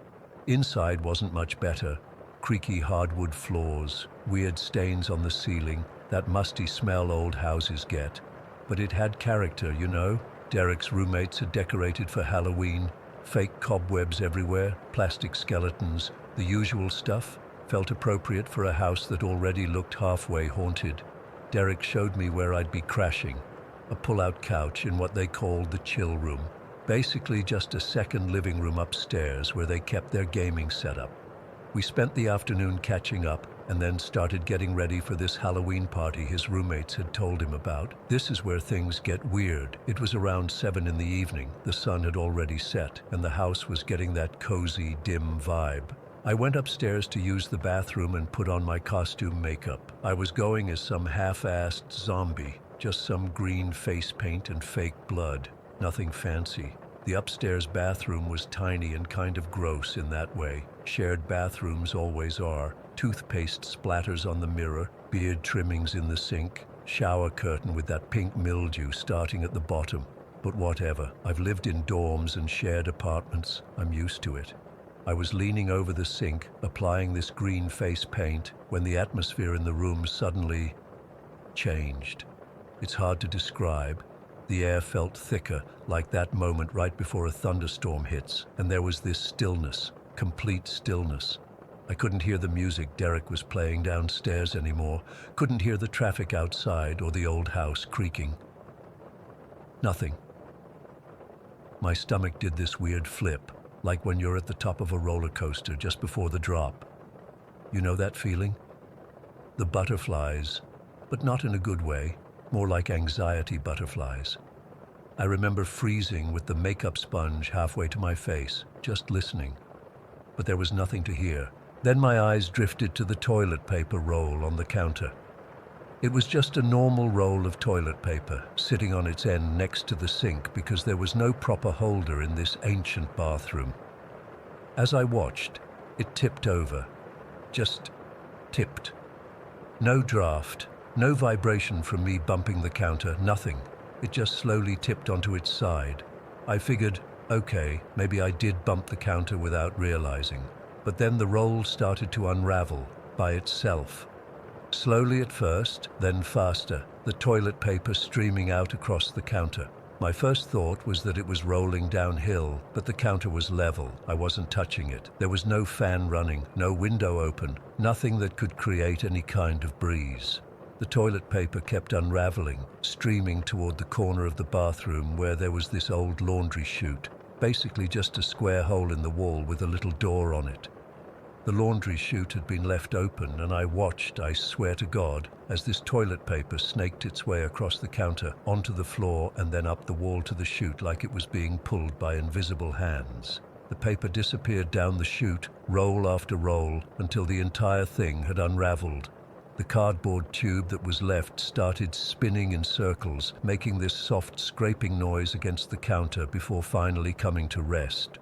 Inside wasn't much better. Creaky hardwood floors, weird stains on the ceiling, that musty smell old houses get. But it had character, you know. Derek's roommates had decorated for Halloween. Fake cobwebs everywhere, plastic skeletons, the usual stuff. Felt appropriate for a house that already looked halfway haunted. Derek showed me where I'd be crashing, a pull-out couch in what they called the chill room. Basically just a second living room upstairs where they kept their gaming setup. We spent the afternoon catching up and then started getting ready for this Halloween party his roommates had told him about. This is where things get weird. It was around 7 in the evening. The sun had already set and the house was getting that cozy, dim vibe. I went upstairs to use the bathroom and put on my costume makeup. I was going as some half-assed zombie, just some green face paint and fake blood. Nothing fancy. The upstairs bathroom was tiny and kind of gross in that way. Shared bathrooms always are. Toothpaste splatters on the mirror, beard trimmings in the sink, shower curtain with that pink mildew starting at the bottom. But whatever, I've lived in dorms and shared apartments. I'm used to it. I was leaning over the sink, applying this green face paint, when the atmosphere in the room suddenly changed. It's hard to describe. The air felt thicker, like that moment right before a thunderstorm hits, and there was this stillness, complete stillness. I couldn't hear the music Derek was playing downstairs anymore, couldn't hear the traffic outside or the old house creaking. Nothing. My stomach did this weird flip, like when you're at the top of a roller coaster just before the drop. You know that feeling? The butterflies, but not in a good way, more like anxiety butterflies. I remember freezing with the makeup sponge halfway to my face, just listening. But there was nothing to hear. Then my eyes drifted to the toilet paper roll on the counter. It was just a normal roll of toilet paper, sitting on its end next to the sink because there was no proper holder in this ancient bathroom. As I watched, it tipped over. Just tipped. No draft, no vibration from me bumping the counter, nothing. It just slowly tipped onto its side. I figured, okay, maybe I did bump the counter without realizing. But then the roll started to unravel by itself. Slowly at first, then faster, the toilet paper streaming out across the counter. My first thought was that it was rolling downhill, but the counter was level. I wasn't touching it. There was no fan running, no window open, nothing that could create any kind of breeze. The toilet paper kept unraveling, streaming toward the corner of the bathroom where there was this old laundry chute, basically just a square hole in the wall with a little door on it. The laundry chute had been left open, and I watched, I swear to God, as this toilet paper snaked its way across the counter, onto the floor, and then up the wall to the chute like it was being pulled by invisible hands. The paper disappeared down the chute, roll after roll, until the entire thing had unraveled. The cardboard tube that was left started spinning in circles, making this soft scraping noise against the counter before finally coming to rest.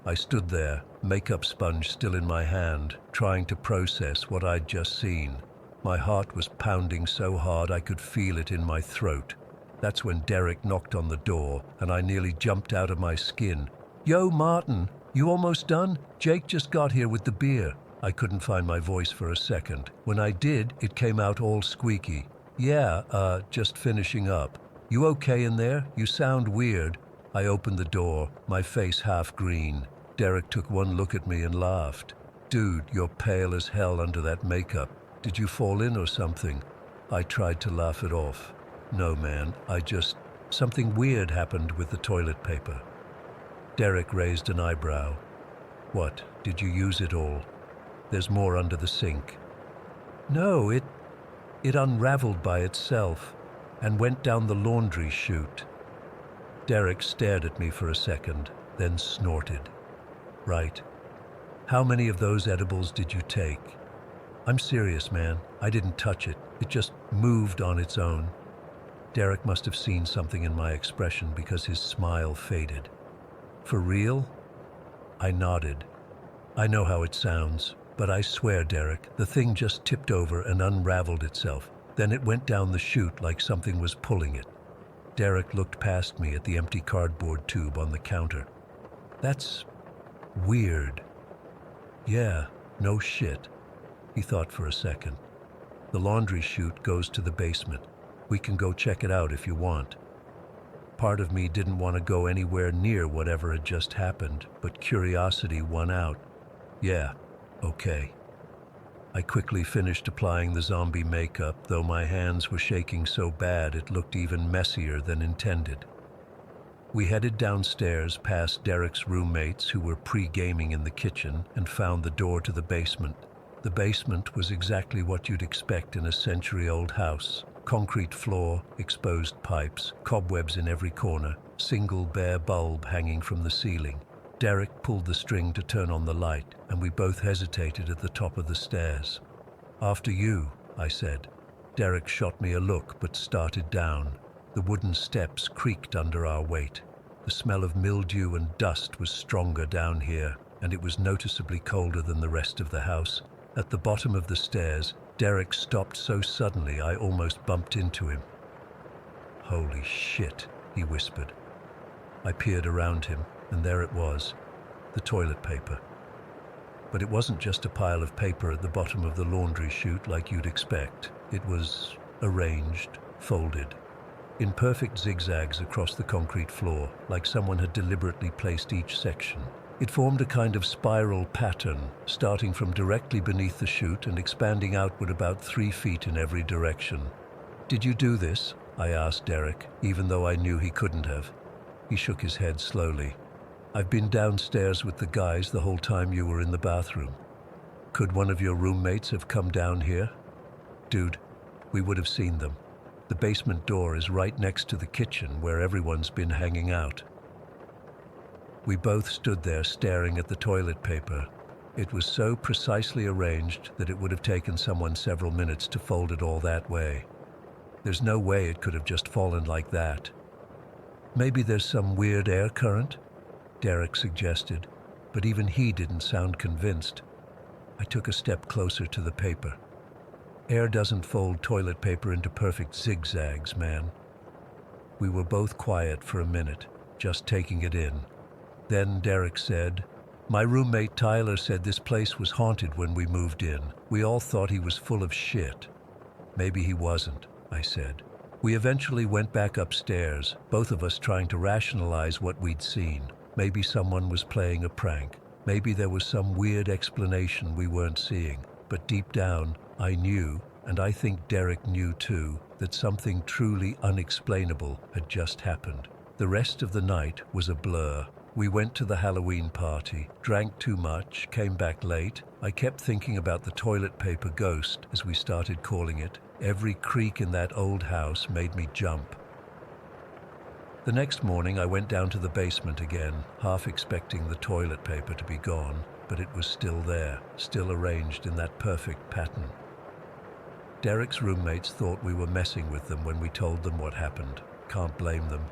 I stood there, makeup sponge still in my hand, trying to process what I'd just seen. My heart was pounding so hard I could feel it in my throat. That's when Derek knocked on the door, and I nearly jumped out of my skin. "Yo, Martin, you almost done? Jake just got here with the beer." I couldn't find my voice for a second. When I did, it came out all squeaky. "Yeah, just finishing up. You okay in there? You sound weird." I opened the door, my face half green. Derek took one look at me and laughed. "Dude, you're pale as hell under that makeup. Did you fall in or something?" I tried to laugh it off. "No, man, something weird happened with the toilet paper." Derek raised an eyebrow. "What, did you use it all? There's more under the sink." "No, it unraveled by itself and went down the laundry chute." Derek stared at me for a second, then snorted. "Right. How many of those edibles did you take?" "I'm serious, man. I didn't touch it. It just moved on its own." Derek must have seen something in my expression because his smile faded. "For real?" I nodded. "I know how it sounds, but I swear, Derek, the thing just tipped over and unraveled itself. Then it went down the chute like something was pulling it." Derek looked past me at the empty cardboard tube on the counter. "That's weird." "Yeah, no shit." He thought for a second. "The laundry chute goes to the basement. We can go check it out if you want." Part of me didn't want to go anywhere near whatever had just happened, but curiosity won out. "Yeah, okay." I quickly finished applying the zombie makeup, though my hands were shaking so bad it looked even messier than intended. We headed downstairs past Derek's roommates who were pre-gaming in the kitchen and found the door to the basement. The basement was exactly what you'd expect in a century-old house. Concrete floor, exposed pipes, cobwebs in every corner, single bare bulb hanging from the ceiling. Derek pulled the string to turn on the light, and we both hesitated at the top of the stairs. "After you," I said. Derek shot me a look but started down. The wooden steps creaked under our weight. The smell of mildew and dust was stronger down here, and it was noticeably colder than the rest of the house. At the bottom of the stairs, Derek stopped so suddenly I almost bumped into him. "Holy shit," he whispered. I peered around him, and there it was, the toilet paper. But it wasn't just a pile of paper at the bottom of the laundry chute like you'd expect. It was arranged, folded, in perfect zigzags across the concrete floor, like someone had deliberately placed each section. It formed a kind of spiral pattern, starting from directly beneath the chute and expanding outward about 3 feet in every direction. "Did you do this?" I asked Derek, even though I knew he couldn't have. He shook his head slowly. "I've been downstairs with the guys the whole time you were in the bathroom. Could one of your roommates have come down here?" "Dude, we would have seen them. The basement door is right next to the kitchen where everyone's been hanging out." We both stood there staring at the toilet paper. It was so precisely arranged that it would have taken someone several minutes to fold it all that way. There's no way it could have just fallen like that. "Maybe there's some weird air current?" Derek suggested, but even he didn't sound convinced. I took a step closer to the paper. "Air doesn't fold toilet paper into perfect zigzags, man." We were both quiet for a minute, just taking it in. Then Derek said, "My roommate Tyler said this place was haunted when we moved in. We all thought he was full of shit." "Maybe he wasn't," I said. We eventually went back upstairs, both of us trying to rationalize what we'd seen. Maybe someone was playing a prank. Maybe there was some weird explanation we weren't seeing. But deep down, I knew, and I think Derek knew too, that something truly unexplainable had just happened. The rest of the night was a blur. We went to the Halloween party, drank too much, came back late. I kept thinking about the toilet paper ghost, as we started calling it. Every creak in that old house made me jump. The next morning I went down to the basement again, half expecting the toilet paper to be gone, but it was still there, still arranged in that perfect pattern. Derek's roommates thought we were messing with them when we told them what happened. Can't blame them.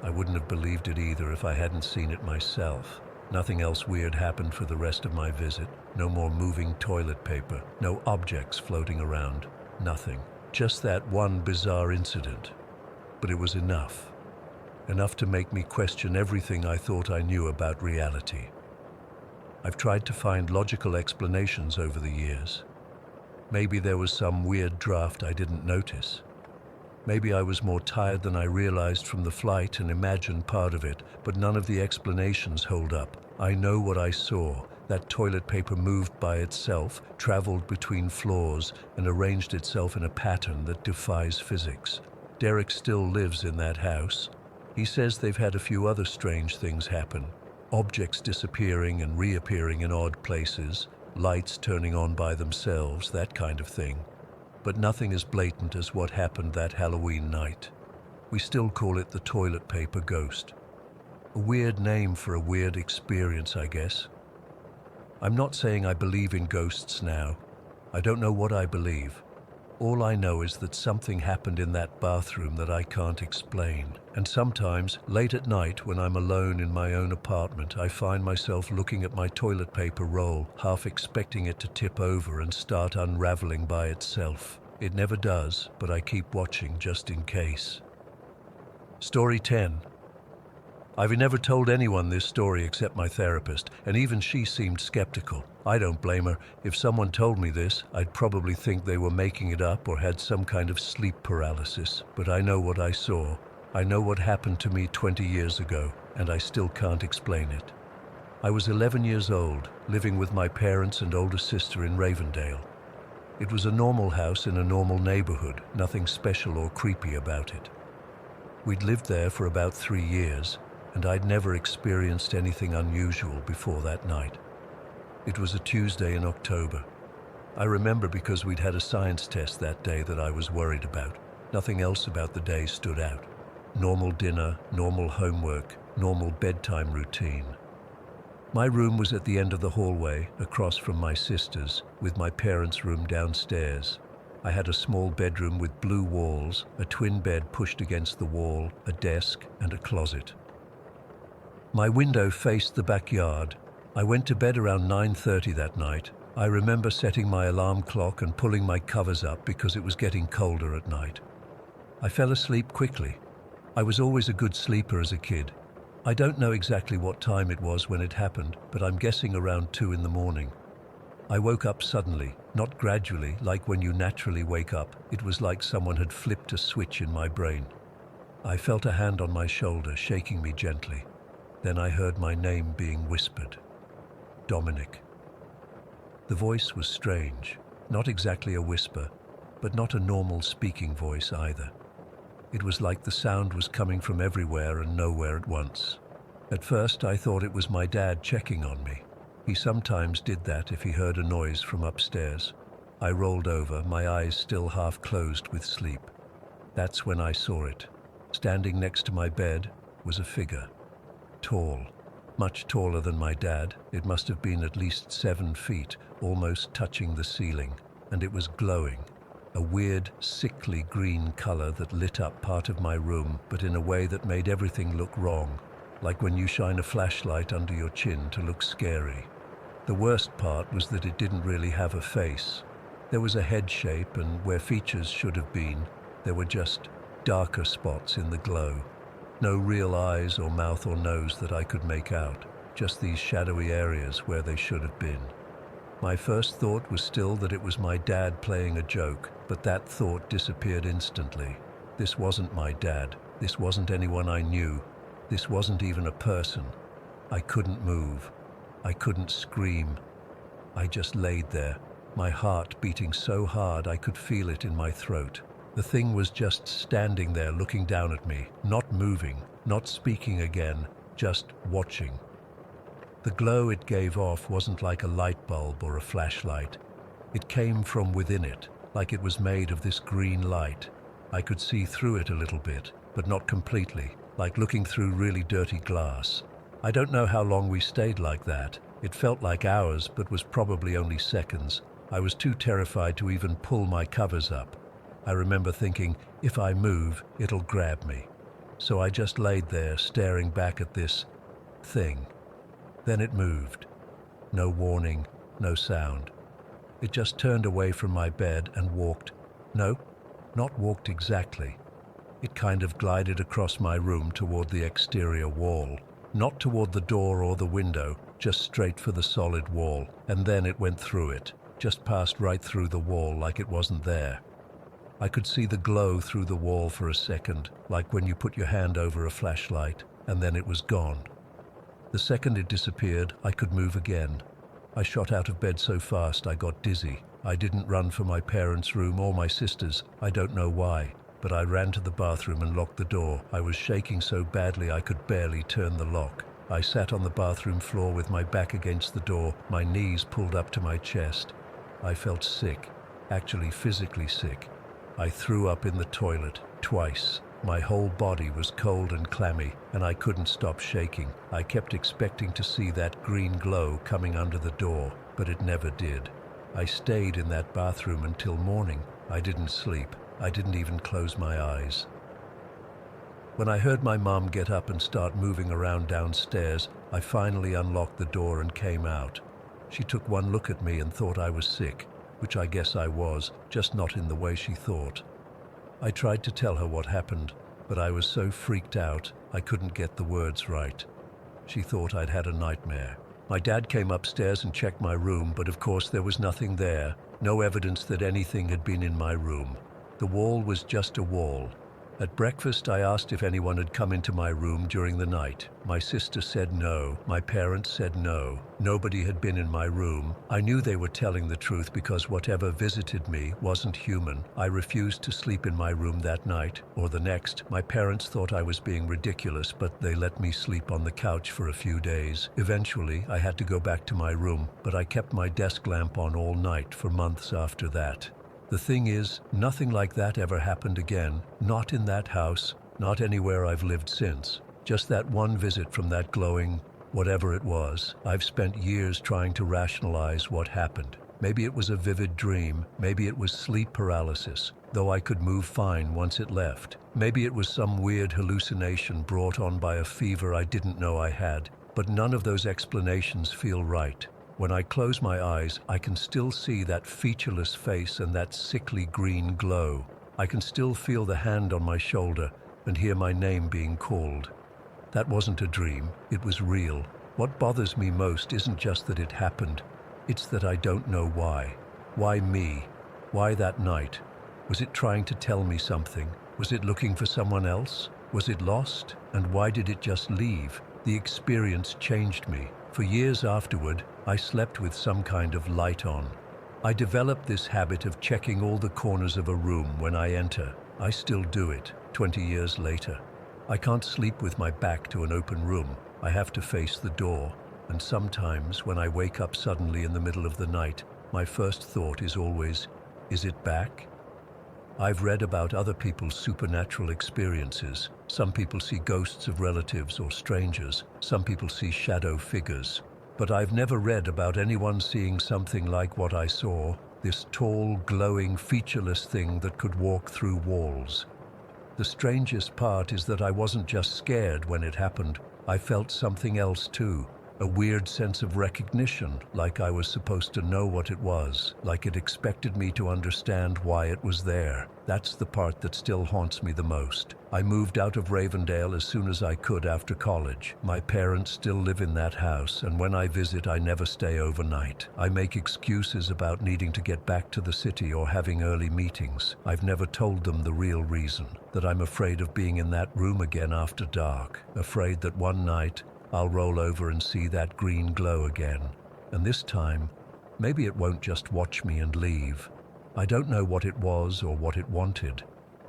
I wouldn't have believed it either if I hadn't seen it myself. Nothing else weird happened for the rest of my visit. No more moving toilet paper, no objects floating around, nothing. Just that one bizarre incident. But it was enough. Enough to make me question everything I thought I knew about reality. I've tried to find logical explanations over the years. Maybe there was some weird draft I didn't notice. Maybe I was more tired than I realized from the flight and imagined part of it, but none of the explanations hold up. I know what I saw. That toilet paper moved by itself, traveled between floors, and arranged itself in a pattern that defies physics. Derek still lives in that house. He says they've had a few other strange things happen. Objects disappearing and reappearing in odd places, lights turning on by themselves, that kind of thing. But nothing as blatant as what happened that Halloween night. We still call it the toilet paper ghost. A weird name for a weird experience, I guess. I'm not saying I believe in ghosts now. I don't know what I believe. All I know is that something happened in that bathroom that I can't explain. And sometimes, late at night, when I'm alone in my own apartment, I find myself looking at my toilet paper roll, half expecting it to tip over and start unraveling by itself. It never does, but I keep watching just in case. Story 10. I've never told anyone this story except my therapist, and even she seemed skeptical. I don't blame her. If someone told me this, I'd probably think they were making it up or had some kind of sleep paralysis. But I know what I saw. I know what happened to me 20 years ago, and I still can't explain it. I was 11 years old, living with my parents and older sister in Ravendale. It was a normal house in a normal neighborhood, nothing special or creepy about it. We'd lived there for about 3 years, and I'd never experienced anything unusual before that night. It was a Tuesday in October. I remember because we'd had a science test that day that I was worried about. Nothing else about the day stood out. Normal dinner, normal homework, normal bedtime routine. My room was at the end of the hallway, across from my sister's, with my parents' room downstairs. I had a small bedroom with blue walls, a twin bed pushed against the wall, a desk, and a closet. My window faced the backyard. I went to bed around 9:30 that night. I remember setting my alarm clock and pulling my covers up because it was getting colder at night. I fell asleep quickly. I was always a good sleeper as a kid. I don't know exactly what time it was when it happened, but I'm guessing around 2 in the morning. I woke up suddenly, not gradually, like when you naturally wake up. It was like someone had flipped a switch in my brain. I felt a hand on my shoulder, shaking me gently. Then I heard my name being whispered. Dominic. The voice was strange, not exactly a whisper, but not a normal speaking voice either. It was like the sound was coming from everywhere and nowhere at once. At first I thought it was my dad checking on me. He sometimes did that if he heard a noise from upstairs. I rolled over, my eyes still half closed with sleep. That's when I saw it. Standing next to my bed was a figure. Tall, much taller than my dad. It must have been at least 7 feet, almost touching the ceiling, and it was glowing. A weird, sickly green color that lit up part of my room, but in a way that made everything look wrong, like when you shine a flashlight under your chin to look scary. The worst part was that it didn't really have a face. There was a head shape, and where features should have been, there were just darker spots in the glow. No real eyes or mouth or nose that I could make out, just these shadowy areas where they should have been. My first thought was still that it was my dad playing a joke, but that thought disappeared instantly. This wasn't my dad. This wasn't anyone I knew. This wasn't even a person. I couldn't move. I couldn't scream. I just laid there, my heart beating so hard I could feel it in my throat. The thing was just standing there looking down at me, not moving, not speaking again, just watching. The glow it gave off wasn't like a light bulb or a flashlight. It came from within it, like it was made of this green light. I could see through it a little bit, but not completely, like looking through really dirty glass. I don't know how long we stayed like that. It felt like hours, but was probably only seconds. I was too terrified to even pull my covers up. I remember thinking, if I move, it'll grab me. So I just laid there, staring back at this thing. Then it moved. No warning, no sound. It just turned away from my bed and walked. No, not walked exactly. It kind of glided across my room toward the exterior wall. Not toward the door or the window, just straight for the solid wall. And then it went through it, just passed right through the wall like it wasn't there. I could see the glow through the wall for a second, like when you put your hand over a flashlight, and then it was gone. The second it disappeared, I could move again. I shot out of bed so fast I got dizzy. I didn't run for my parents' room or my sister's. I don't know why, but I ran to the bathroom and locked the door. I was shaking so badly I could barely turn the lock. I sat on the bathroom floor with my back against the door, my knees pulled up to my chest. I felt sick, actually physically sick. I threw up in the toilet, twice. My whole body was cold and clammy, and I couldn't stop shaking. I kept expecting to see that green glow coming under the door, but it never did. I stayed in that bathroom until morning. I didn't sleep. I didn't even close my eyes. When I heard my mom get up and start moving around downstairs, I finally unlocked the door and came out. She took one look at me and thought I was sick, which I guess I was, just not in the way she thought. I tried to tell her what happened, but I was so freaked out I couldn't get the words right. She thought I'd had a nightmare. My dad came upstairs and checked my room, but of course there was nothing there, no evidence that anything had been in my room. The wall was just a wall. At breakfast, I asked if anyone had come into my room during the night. My sister said no. My parents said no. Nobody had been in my room. I knew they were telling the truth because whatever visited me wasn't human. I refused to sleep in my room that night or the next. My parents thought I was being ridiculous, but they let me sleep on the couch for a few days. Eventually, I had to go back to my room, but I kept my desk lamp on all night for months after that. The thing is, nothing like that ever happened again, not in that house, not anywhere I've lived since. Just that one visit from that glowing, whatever it was. I've spent years trying to rationalize what happened. Maybe it was a vivid dream, maybe it was sleep paralysis, though I could move fine once it left. Maybe it was some weird hallucination brought on by a fever I didn't know I had, but none of those explanations feel right. When I close my eyes, I can still see that featureless face and that sickly green glow. I can still feel the hand on my shoulder and hear my name being called. That wasn't a dream, it was real. What bothers me most isn't just that it happened, it's that I don't know why. Why me? Why that night? Was it trying to tell me something? Was it looking for someone else? Was it lost? And why did it just leave? The experience changed me. For years afterward, I slept with some kind of light on. I developed this habit of checking all the corners of a room when I enter. I still do it, 20 years later. I can't sleep with my back to an open room. I have to face the door. And sometimes, when I wake up suddenly in the middle of the night, my first thought is always, is it back? I've read about other people's supernatural experiences. Some people see ghosts of relatives or strangers. Some people see shadow figures. But I've never read about anyone seeing something like what I saw, this tall, glowing, featureless thing that could walk through walls. The strangest part is that I wasn't just scared when it happened. I felt something else too. A weird sense of recognition, like I was supposed to know what it was, like it expected me to understand why it was there. That's the part that still haunts me the most. I moved out of Ravendale as soon as I could after college. My parents still live in that house, and when I visit, I never stay overnight. I make excuses about needing to get back to the city or having early meetings. I've never told them the real reason, that I'm afraid of being in that room again after dark, afraid that one night I'll roll over and see that green glow again. And this time, maybe it won't just watch me and leave. I don't know what it was or what it wanted.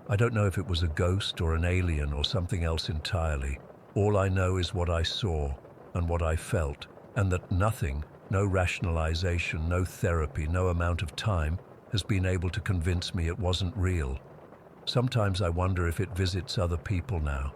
I don't know if it was a ghost or an alien or something else entirely. All I know is what I saw and what I felt, and that nothing, no rationalization, no therapy, no amount of time has been able to convince me it wasn't real. Sometimes I wonder if it visits other people now.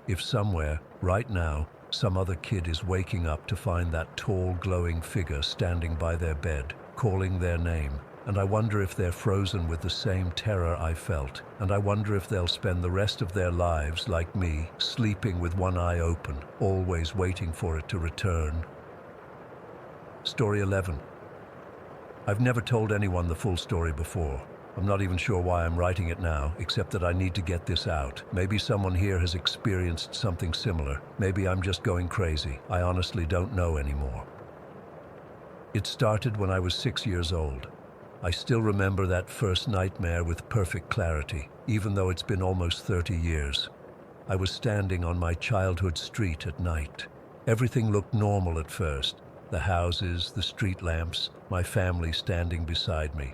If somewhere, right now, some other kid is waking up to find that tall, glowing figure standing by their bed, calling their name. And I wonder if they're frozen with the same terror I felt. And I wonder if they'll spend the rest of their lives, like me, sleeping with one eye open, always waiting for it to return. Story 11. I've never told anyone the full story before. I'm not even sure why I'm writing it now, except that I need to get this out. Maybe someone here has experienced something similar. Maybe I'm just going crazy. I honestly don't know anymore. It started when I was 6 years old. I still remember that first nightmare with perfect clarity, even though it's been almost 30 years. I was standing on my childhood street at night. Everything looked normal at first. The houses, the street lamps, my family standing beside me.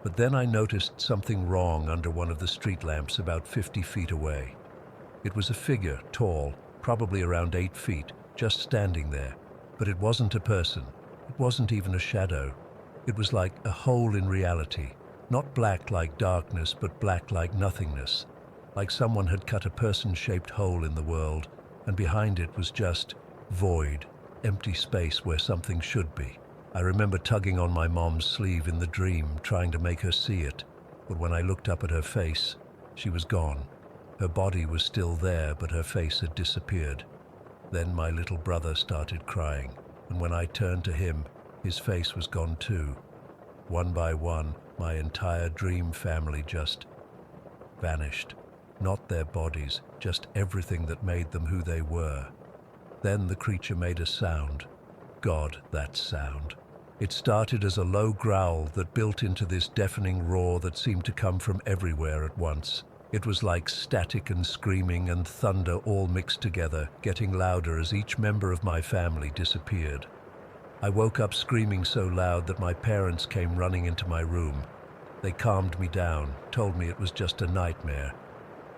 But then I noticed something wrong under one of the street lamps about 50 feet away. It was a figure, tall, probably around 8 feet, just standing there. But it wasn't a person. It wasn't even a shadow. It was like a hole in reality. Not black like darkness, but black like nothingness. Like someone had cut a person-shaped hole in the world, and behind it was just void, empty space where something should be. I remember tugging on my mom's sleeve in the dream, trying to make her see it. But when I looked up at her face, she was gone. Her body was still there, but her face had disappeared. Then my little brother started crying, and when I turned to him, his face was gone too. One by one, my entire dream family just vanished. Not their bodies, just everything that made them who they were. Then the creature made a sound. God, that sound. It started as a low growl that built into this deafening roar that seemed to come from everywhere at once. It was like static and screaming and thunder all mixed together, getting louder as each member of my family disappeared. I woke up screaming so loud that my parents came running into my room. They calmed me down, told me it was just a nightmare.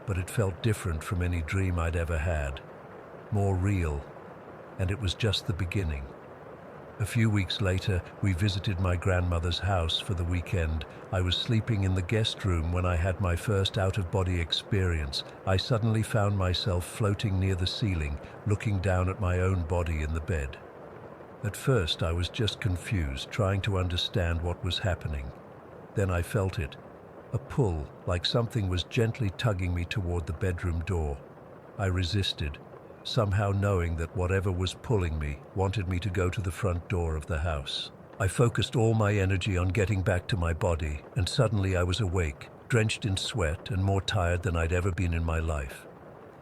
But it felt different from any dream I'd ever had. More real. And it was just the beginning. A few weeks later, we visited my grandmother's house for the weekend. I was sleeping in the guest room when I had my first out-of-body experience. I suddenly found myself floating near the ceiling, looking down at my own body in the bed. At first, I was just confused, trying to understand what was happening. Then I felt it. A pull, like something was gently tugging me toward the bedroom door. I resisted, somehow knowing that whatever was pulling me wanted me to go to the front door of the house. I focused all my energy on getting back to my body, and suddenly I was awake, drenched in sweat and more tired than I'd ever been in my life.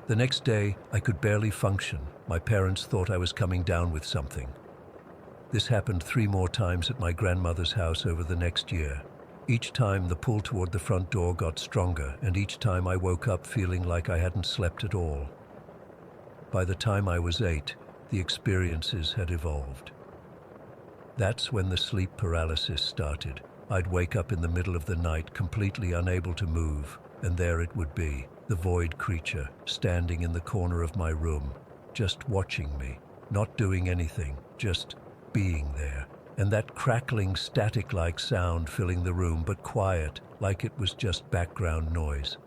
The next day, I could barely function. My parents thought I was coming down with something. This happened 3 more times at my grandmother's house over the next year. Each time the pull toward the front door got stronger, and each time I woke up feeling like I hadn't slept at all. By the time I was 8, the experiences had evolved. That's when the sleep paralysis started. I'd wake up in the middle of the night, completely unable to move, and there it would be, the void creature, standing in the corner of my room, just watching me, not doing anything, just being there. And that crackling, static-like sound filling the room, but quiet, like it was just background noise.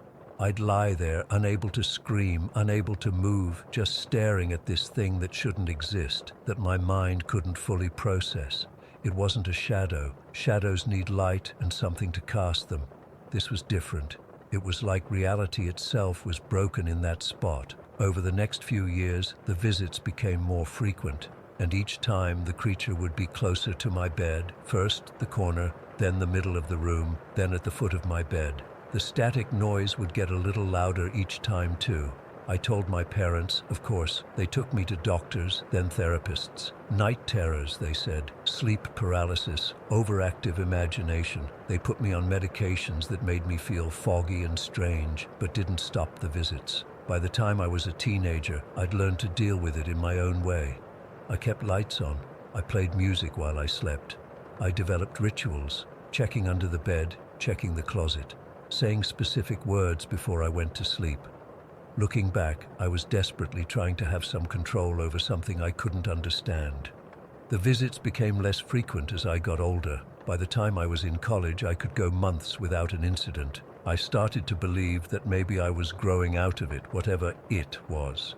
I'd lie there, unable to scream, unable to move, just staring at this thing that shouldn't exist, that my mind couldn't fully process. It wasn't a shadow. Shadows need light and something to cast them. This was different. It was like reality itself was broken in that spot. Over the next few years, the visits became more frequent, and each time the creature would be closer to my bed, first the corner, then the middle of the room, then at the foot of my bed. The static noise would get a little louder each time too. I told my parents, of course. They took me to doctors, then therapists. Night terrors, they said. Sleep paralysis, overactive imagination. They put me on medications that made me feel foggy and strange, but didn't stop the visits. By the time I was a teenager, I'd learned to deal with it in my own way. I kept lights on. I played music while I slept. I developed rituals, checking under the bed, checking the closet, saying specific words before I went to sleep. Looking back, I was desperately trying to have some control over something I couldn't understand. The visits became less frequent as I got older. By the time I was in college, I could go months without an incident. I started to believe that maybe I was growing out of it, whatever it was.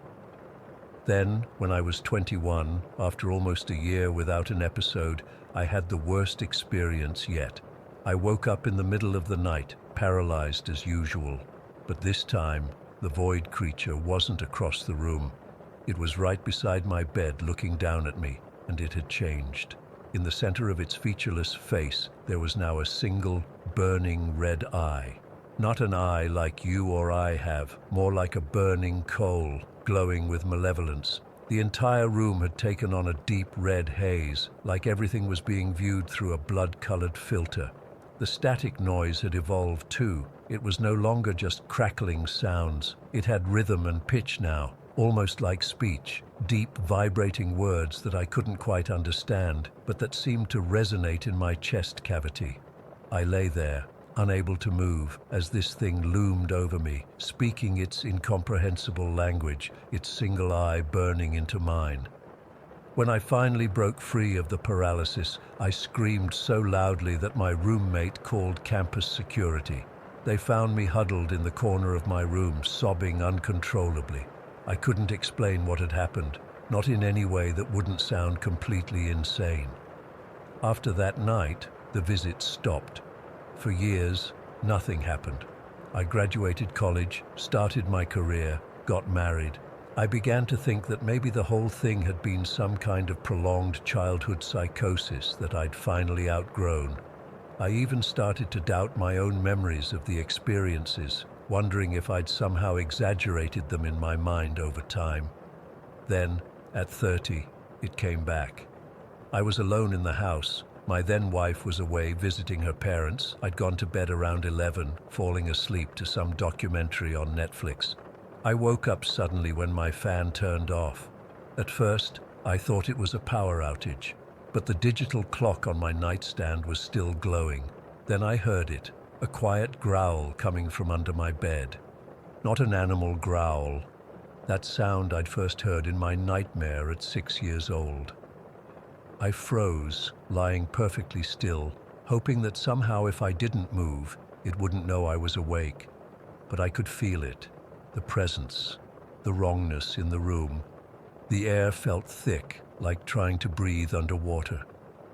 Then, when I was 21, after almost a year without an episode, I had the worst experience yet. I woke up in the middle of the night, paralyzed as usual. But this time, the void creature wasn't across the room. It was right beside my bed, looking down at me, and it had changed. In the center of its featureless face, there was now a single, burning red eye. Not an eye like you or I have, more like a burning coal, glowing with malevolence. The entire room had taken on a deep red haze, like everything was being viewed through a blood-colored filter. The static noise had evolved too. It was no longer just crackling sounds. It had rhythm and pitch now, almost like speech, deep, vibrating words that I couldn't quite understand, but that seemed to resonate in my chest cavity. I lay there, unable to move, as this thing loomed over me, speaking its incomprehensible language, its single eye burning into mine. When I finally broke free of the paralysis, I screamed so loudly that my roommate called campus security. They found me huddled in the corner of my room, sobbing uncontrollably. I couldn't explain what had happened, not in any way that wouldn't sound completely insane. After that night, the visits stopped. For years, nothing happened. I graduated college, started my career, got married. I began to think that maybe the whole thing had been some kind of prolonged childhood psychosis that I'd finally outgrown. I even started to doubt my own memories of the experiences, wondering if I'd somehow exaggerated them in my mind over time. Then, at 30, it came back. I was alone in the house. My then wife was away visiting her parents. I'd gone to bed around 11, falling asleep to some documentary on Netflix. I woke up suddenly when my fan turned off. At first, I thought it was a power outage, but the digital clock on my nightstand was still glowing. Then I heard it, a quiet growl coming from under my bed. Not an animal growl. That sound I'd first heard in my nightmare at 6 years old. I froze, lying perfectly still, hoping that somehow if I didn't move, it wouldn't know I was awake. But I could feel it. The presence, the wrongness in the room. The air felt thick, like trying to breathe underwater.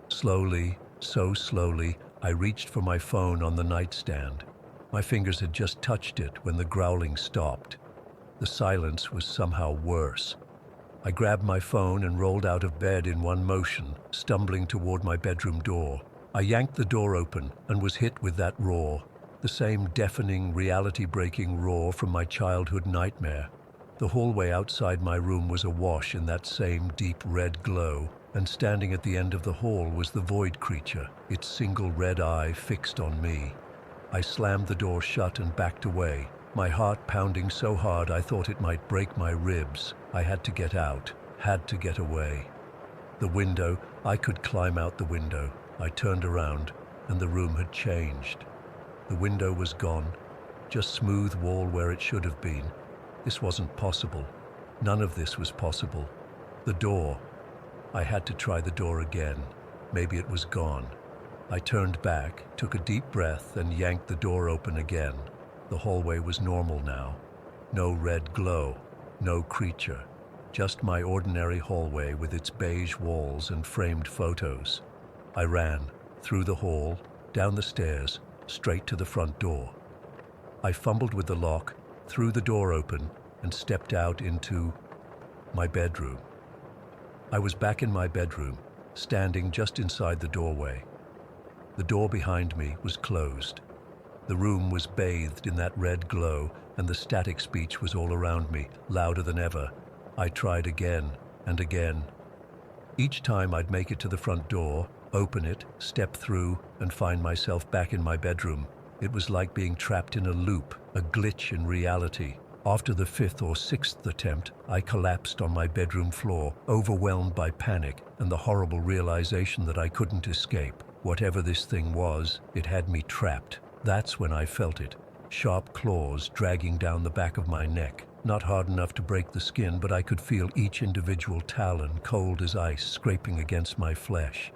Slowly, so slowly, I reached for my phone on the nightstand. My fingers had just touched it when the growling stopped. The silence was somehow worse. I grabbed my phone and rolled out of bed in one motion, stumbling toward my bedroom door. I yanked the door open and was hit with that roar, the same deafening, reality-breaking roar from my childhood nightmare. The hallway outside my room was awash in that same deep red glow, and standing at the end of the hall was the void creature, its single red eye fixed on me. I slammed the door shut and backed away, my heart pounding so hard I thought it might break my ribs. I had to get out, had to get away. The window, I could climb out the window. I turned around, and the room had changed. The window was gone, just smooth wall where it should have been. This wasn't possible. None of this was possible. The door. I had to try the door again. Maybe it was gone. I turned back, took a deep breath, and yanked the door open again. The hallway was normal now. No red glow, no creature. Just my ordinary hallway with its beige walls and framed photos. I ran, through the hall, down the stairs, straight to the front door. I fumbled with the lock, threw the door open, and stepped out into my bedroom. I was back in my bedroom, standing just inside the doorway. The door behind me was closed. The room was bathed in that red glow, and the static speech was all around me, louder than ever. I tried again and again. Each time I'd make it to the front door, open it, step through, and find myself back in my bedroom. It was like being trapped in a loop, a glitch in reality. After the fifth or sixth attempt, I collapsed on my bedroom floor, overwhelmed by panic and the horrible realization that I couldn't escape. Whatever this thing was, it had me trapped. That's when I felt it. Sharp claws dragging down the back of my neck. Not hard enough to break the skin, but I could feel each individual talon, cold as ice, scraping against my flesh.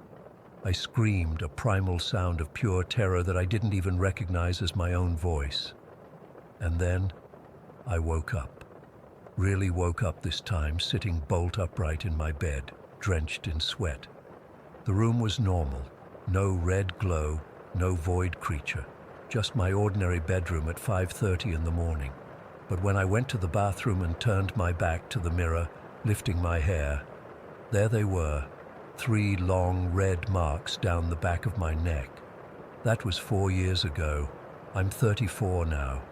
I screamed, a primal sound of pure terror that I didn't even recognize as my own voice. And then I woke up. Really woke up this time, sitting bolt upright in my bed, drenched in sweat. The room was normal. No red glow, no void creature. Just my ordinary bedroom at 5:30 in the morning. But when I went to the bathroom and turned my back to the mirror, lifting my hair, there they were, 3 long red marks down the back of my neck. That was 4 years ago. I'm 34 now.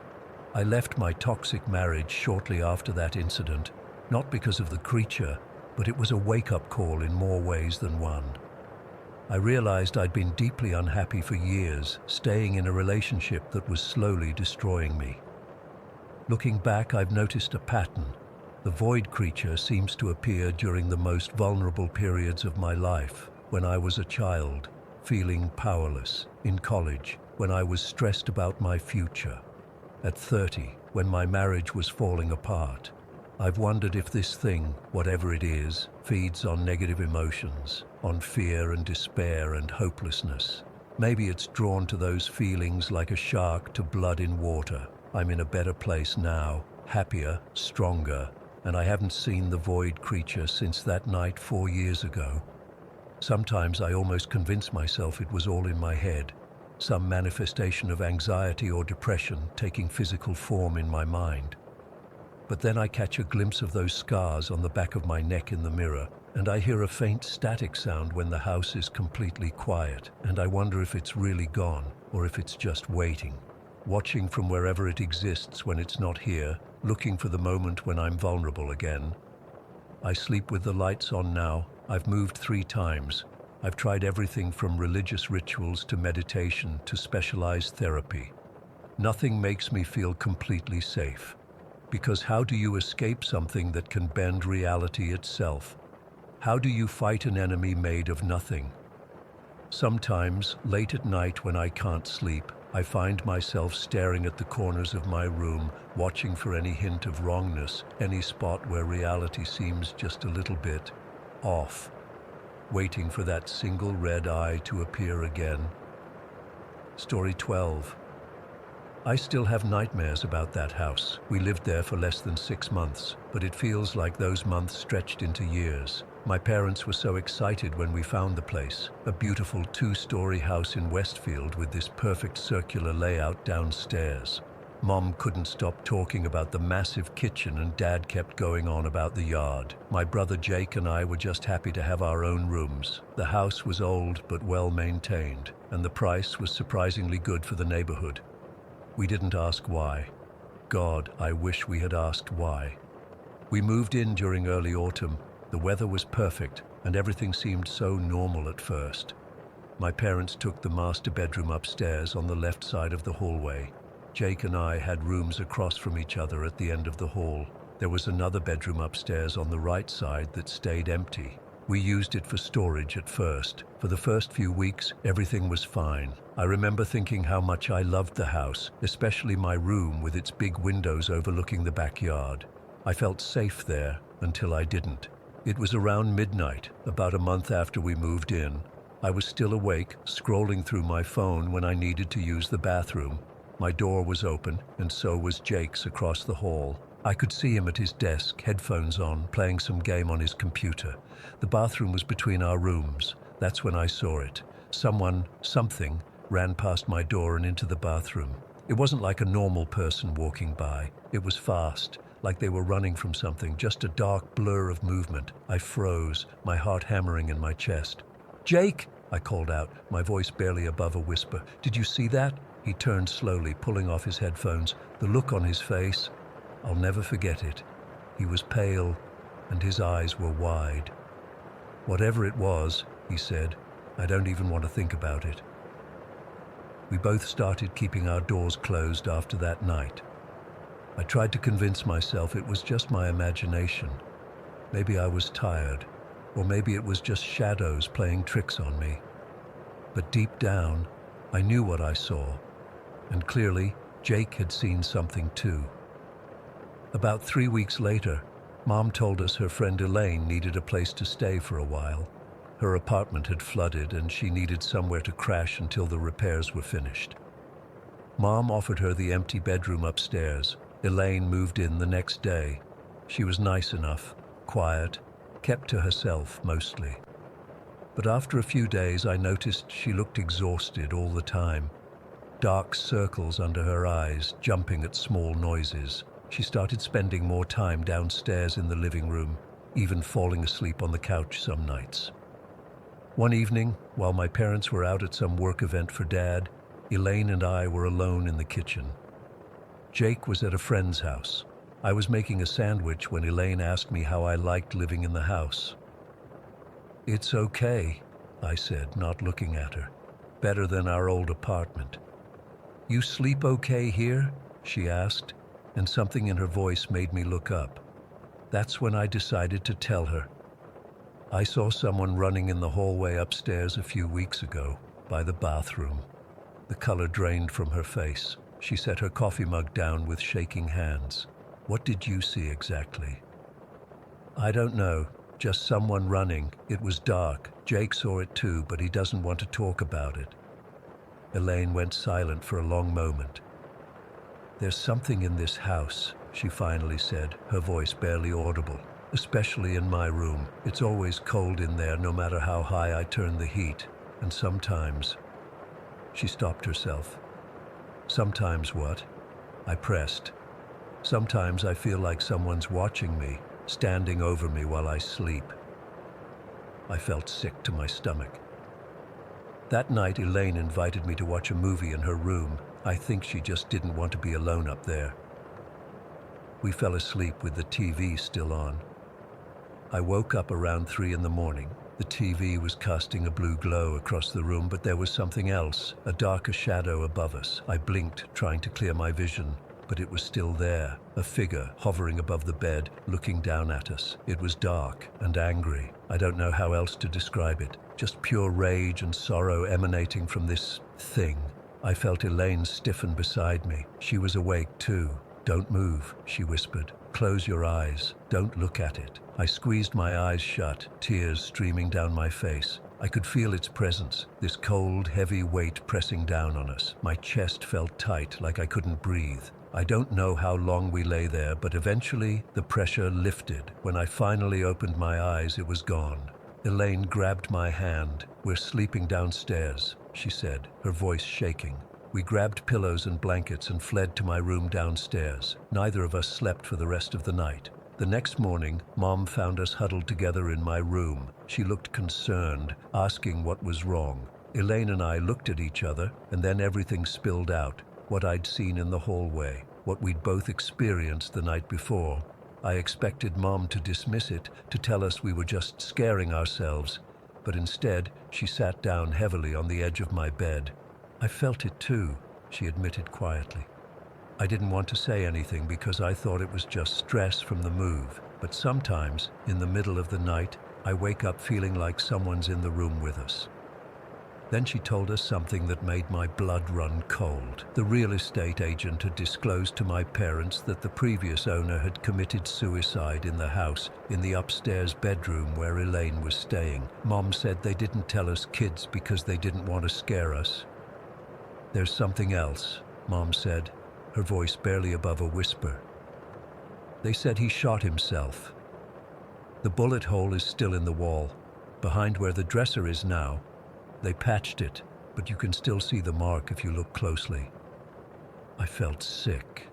I left my toxic marriage shortly after that incident, not because of the creature, but it was a wake-up call in more ways than one. I realized I'd been deeply unhappy for years, staying in a relationship that was slowly destroying me. Looking back, I've noticed a pattern. The void creature seems to appear during the most vulnerable periods of my life, when I was a child, feeling powerless, in college, when I was stressed about my future, at 30, when my marriage was falling apart. I've wondered if this thing, whatever it is, feeds on negative emotions, on fear and despair and hopelessness. Maybe it's drawn to those feelings like a shark to blood in water. I'm in a better place now, happier, stronger, and I haven't seen the void creature since that night 4 years ago. Sometimes I almost convince myself it was all in my head, some manifestation of anxiety or depression taking physical form in my mind. But then I catch a glimpse of those scars on the back of my neck in the mirror, and I hear a faint static sound when the house is completely quiet, and I wonder if it's really gone, or if it's just waiting, watching from wherever it exists when it's not here, looking for the moment when I'm vulnerable again. I sleep with the lights on now. I've moved 3 times. I've tried everything from religious rituals to meditation to specialized therapy. Nothing makes me feel completely safe. Because how do you escape something that can bend reality itself? How do you fight an enemy made of nothing? Sometimes, late at night when I can't sleep, I find myself staring at the corners of my room, watching for any hint of wrongness, any spot where reality seems just a little bit off, waiting for that single red eye to appear again. Story 12. I still have nightmares about that house. We lived there for less than 6 months, but it feels like those months stretched into years. My parents were so excited when we found the place, a beautiful 2-story house in Westfield with this perfect circular layout downstairs. Mom couldn't stop talking about the massive kitchen and Dad kept going on about the yard. My brother Jake and I were just happy to have our own rooms. The house was old but well maintained, and the price was surprisingly good for the neighborhood. We didn't ask why. God, I wish we had asked why. We moved in during early autumn. The weather was perfect, and everything seemed so normal at first. My parents took the master bedroom upstairs on the left side of the hallway. Jake and I had rooms across from each other at the end of the hall. There was another bedroom upstairs on the right side that stayed empty. We used it for storage at first. For the first few weeks, everything was fine. I remember thinking how much I loved the house, especially my room with its big windows overlooking the backyard. I felt safe there until I didn't. It was around midnight, about a month after we moved in. I was still awake, scrolling through my phone when I needed to use the bathroom. My door was open, and so was Jake's across the hall. I could see him at his desk, headphones on, playing some game on his computer. The bathroom was between our rooms. That's when I saw it. Something, ran past my door and into the bathroom. It wasn't like a normal person walking by. It was fast, like they were running from something, just a dark blur of movement. I froze, my heart hammering in my chest. "Jake!" I called out, my voice barely above a whisper. "Did you see that?" He turned slowly, pulling off his headphones. The look on his face, I'll never forget it. He was pale, and his eyes were wide. "Whatever it was," he said, "I don't even want to think about it." We both started keeping our doors closed after that night. I tried to convince myself it was just my imagination. Maybe I was tired, or maybe it was just shadows playing tricks on me. But deep down, I knew what I saw. And clearly, Jake had seen something too. About 3 weeks later, Mom told us her friend Elaine needed a place to stay for a while. Her apartment had flooded and she needed somewhere to crash until the repairs were finished. Mom offered her the empty bedroom upstairs. Elaine moved in the next day. She was nice enough, quiet, kept to herself mostly. But after a few days, I noticed she looked exhausted all the time. Dark circles under her eyes, jumping at small noises. She started spending more time downstairs in the living room, even falling asleep on the couch some nights. One evening, while my parents were out at some work event for Dad, Elaine and I were alone in the kitchen. Jake was at a friend's house. I was making a sandwich when Elaine asked me how I liked living in the house. "It's okay," I said, not looking at her. "Better than our old apartment." "You sleep okay here?" she asked, and something in her voice made me look up. That's when I decided to tell her. I saw someone running in the hallway upstairs a few weeks ago, by the bathroom. The color drained from her face. She set her coffee mug down with shaking hands. "What did you see exactly?" "I don't know, just someone running. It was dark. Jake saw it too, but he doesn't want to talk about it." Elaine went silent for a long moment. "There's something in this house," she finally said, her voice barely audible. "Especially in my room. It's always cold in there no matter how high I turn the heat. And sometimes..." She stopped herself. "Sometimes what?" I pressed. "Sometimes I feel like someone's watching me, standing over me while I sleep." I felt sick to my stomach. That night, Elaine invited me to watch a movie in her room. I think she just didn't want to be alone up there. We fell asleep with the TV still on. I woke up around 3 in the morning. The TV was casting a blue glow across the room, but there was something else, a darker shadow above us. I blinked, trying to clear my vision, but it was still there, a figure hovering above the bed, looking down at us. It was dark and angry. I don't know how else to describe it. Just pure rage and sorrow emanating from this thing. I felt Elaine stiffen beside me. She was awake too. "Don't move," she whispered. "Close your eyes. Don't look at it." I squeezed my eyes shut, tears streaming down my face. I could feel its presence, this cold, heavy weight pressing down on us. My chest felt tight, like I couldn't breathe. I don't know how long we lay there, but eventually the pressure lifted. When I finally opened my eyes, it was gone. Elaine grabbed my hand. "We're sleeping downstairs," she said, her voice shaking. We grabbed pillows and blankets and fled to my room downstairs. Neither of us slept for the rest of the night. The next morning, Mom found us huddled together in my room. She looked concerned, asking what was wrong. Elaine and I looked at each other, and then everything spilled out. What I'd seen in the hallway, what we'd both experienced the night before. I expected Mom to dismiss it, to tell us we were just scaring ourselves, but instead, she sat down heavily on the edge of my bed. I felt it too, she admitted quietly. I didn't want to say anything because I thought it was just stress from the move, but sometimes, in the middle of the night, I wake up feeling like someone's in the room with us. Then she told us something that made my blood run cold. The real estate agent had disclosed to my parents that the previous owner had committed suicide in the house, in the upstairs bedroom where Elaine was staying. Mom said they didn't tell us kids because they didn't want to scare us. There's something else, Mom said, her voice barely above a whisper. They said he shot himself. The bullet hole is still in the wall, behind where the dresser is now. They patched it, but you can still see the mark if you look closely. I felt sick.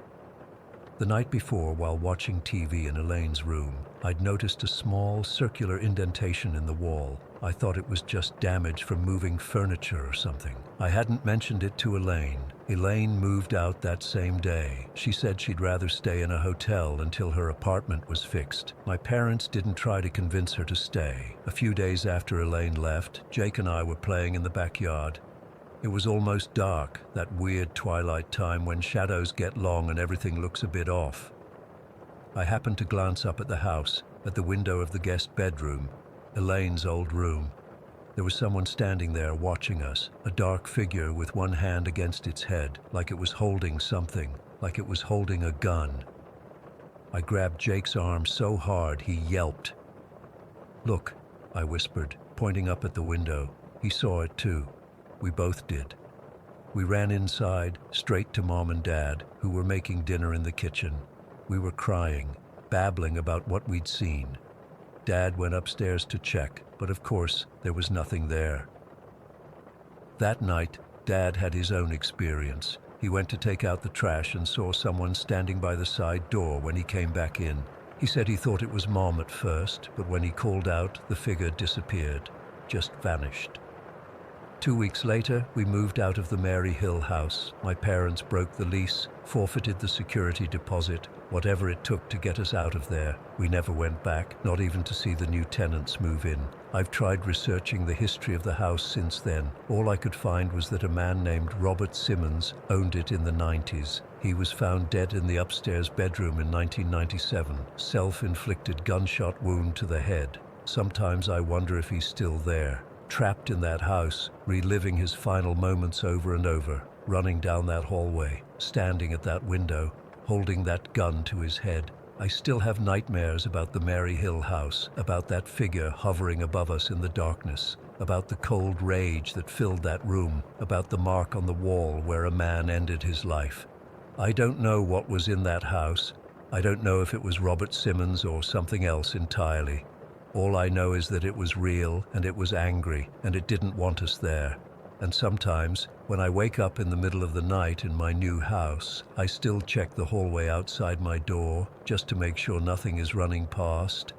The night before, while watching TV in Elaine's room, I'd noticed a small circular indentation in the wall. I thought it was just damage from moving furniture or something. I hadn't mentioned it to Elaine. Elaine moved out that same day. She said she'd rather stay in a hotel until her apartment was fixed. My parents didn't try to convince her to stay. A few days after Elaine left, Jake and I were playing in the backyard. It was almost dark, that weird twilight time when shadows get long and everything looks a bit off. I happened to glance up at the house, at the window of the guest bedroom, Elaine's old room. There was someone standing there watching us, a dark figure with one hand against its head, like it was holding something, like it was holding a gun. I grabbed Jake's arm so hard he yelped. "Look," I whispered, pointing up at the window. He saw it too. We both did. We ran inside, straight to Mom and Dad, who were making dinner in the kitchen. We were crying, babbling about what we'd seen. Dad went upstairs to check, but of course, there was nothing there. That night, Dad had his own experience. He went to take out the trash and saw someone standing by the side door when he came back in. He said he thought it was Mom at first, but when he called out, the figure disappeared, just vanished. 2 weeks later, we moved out of the Mary Hill house. My parents broke the lease, forfeited the security deposit, whatever it took to get us out of there. We never went back, not even to see the new tenants move in. I've tried researching the history of the house since then. All I could find was that a man named Robert Simmons owned it in the 90s. He was found dead in the upstairs bedroom in 1997, self-inflicted gunshot wound to the head. Sometimes I wonder if he's still there, trapped in that house, reliving his final moments over and over, running down that hallway, standing at that window, holding that gun to his head. I still have nightmares about the Mary Hill house, about that figure hovering above us in the darkness, about the cold rage that filled that room, about the mark on the wall where a man ended his life. I don't know what was in that house. I don't know if it was Robert Simmons or something else entirely. All I know is that it was real, and it was angry, and it didn't want us there. And sometimes, when I wake up in the middle of the night in my new house, I still check the hallway outside my door, just to make sure nothing is running past.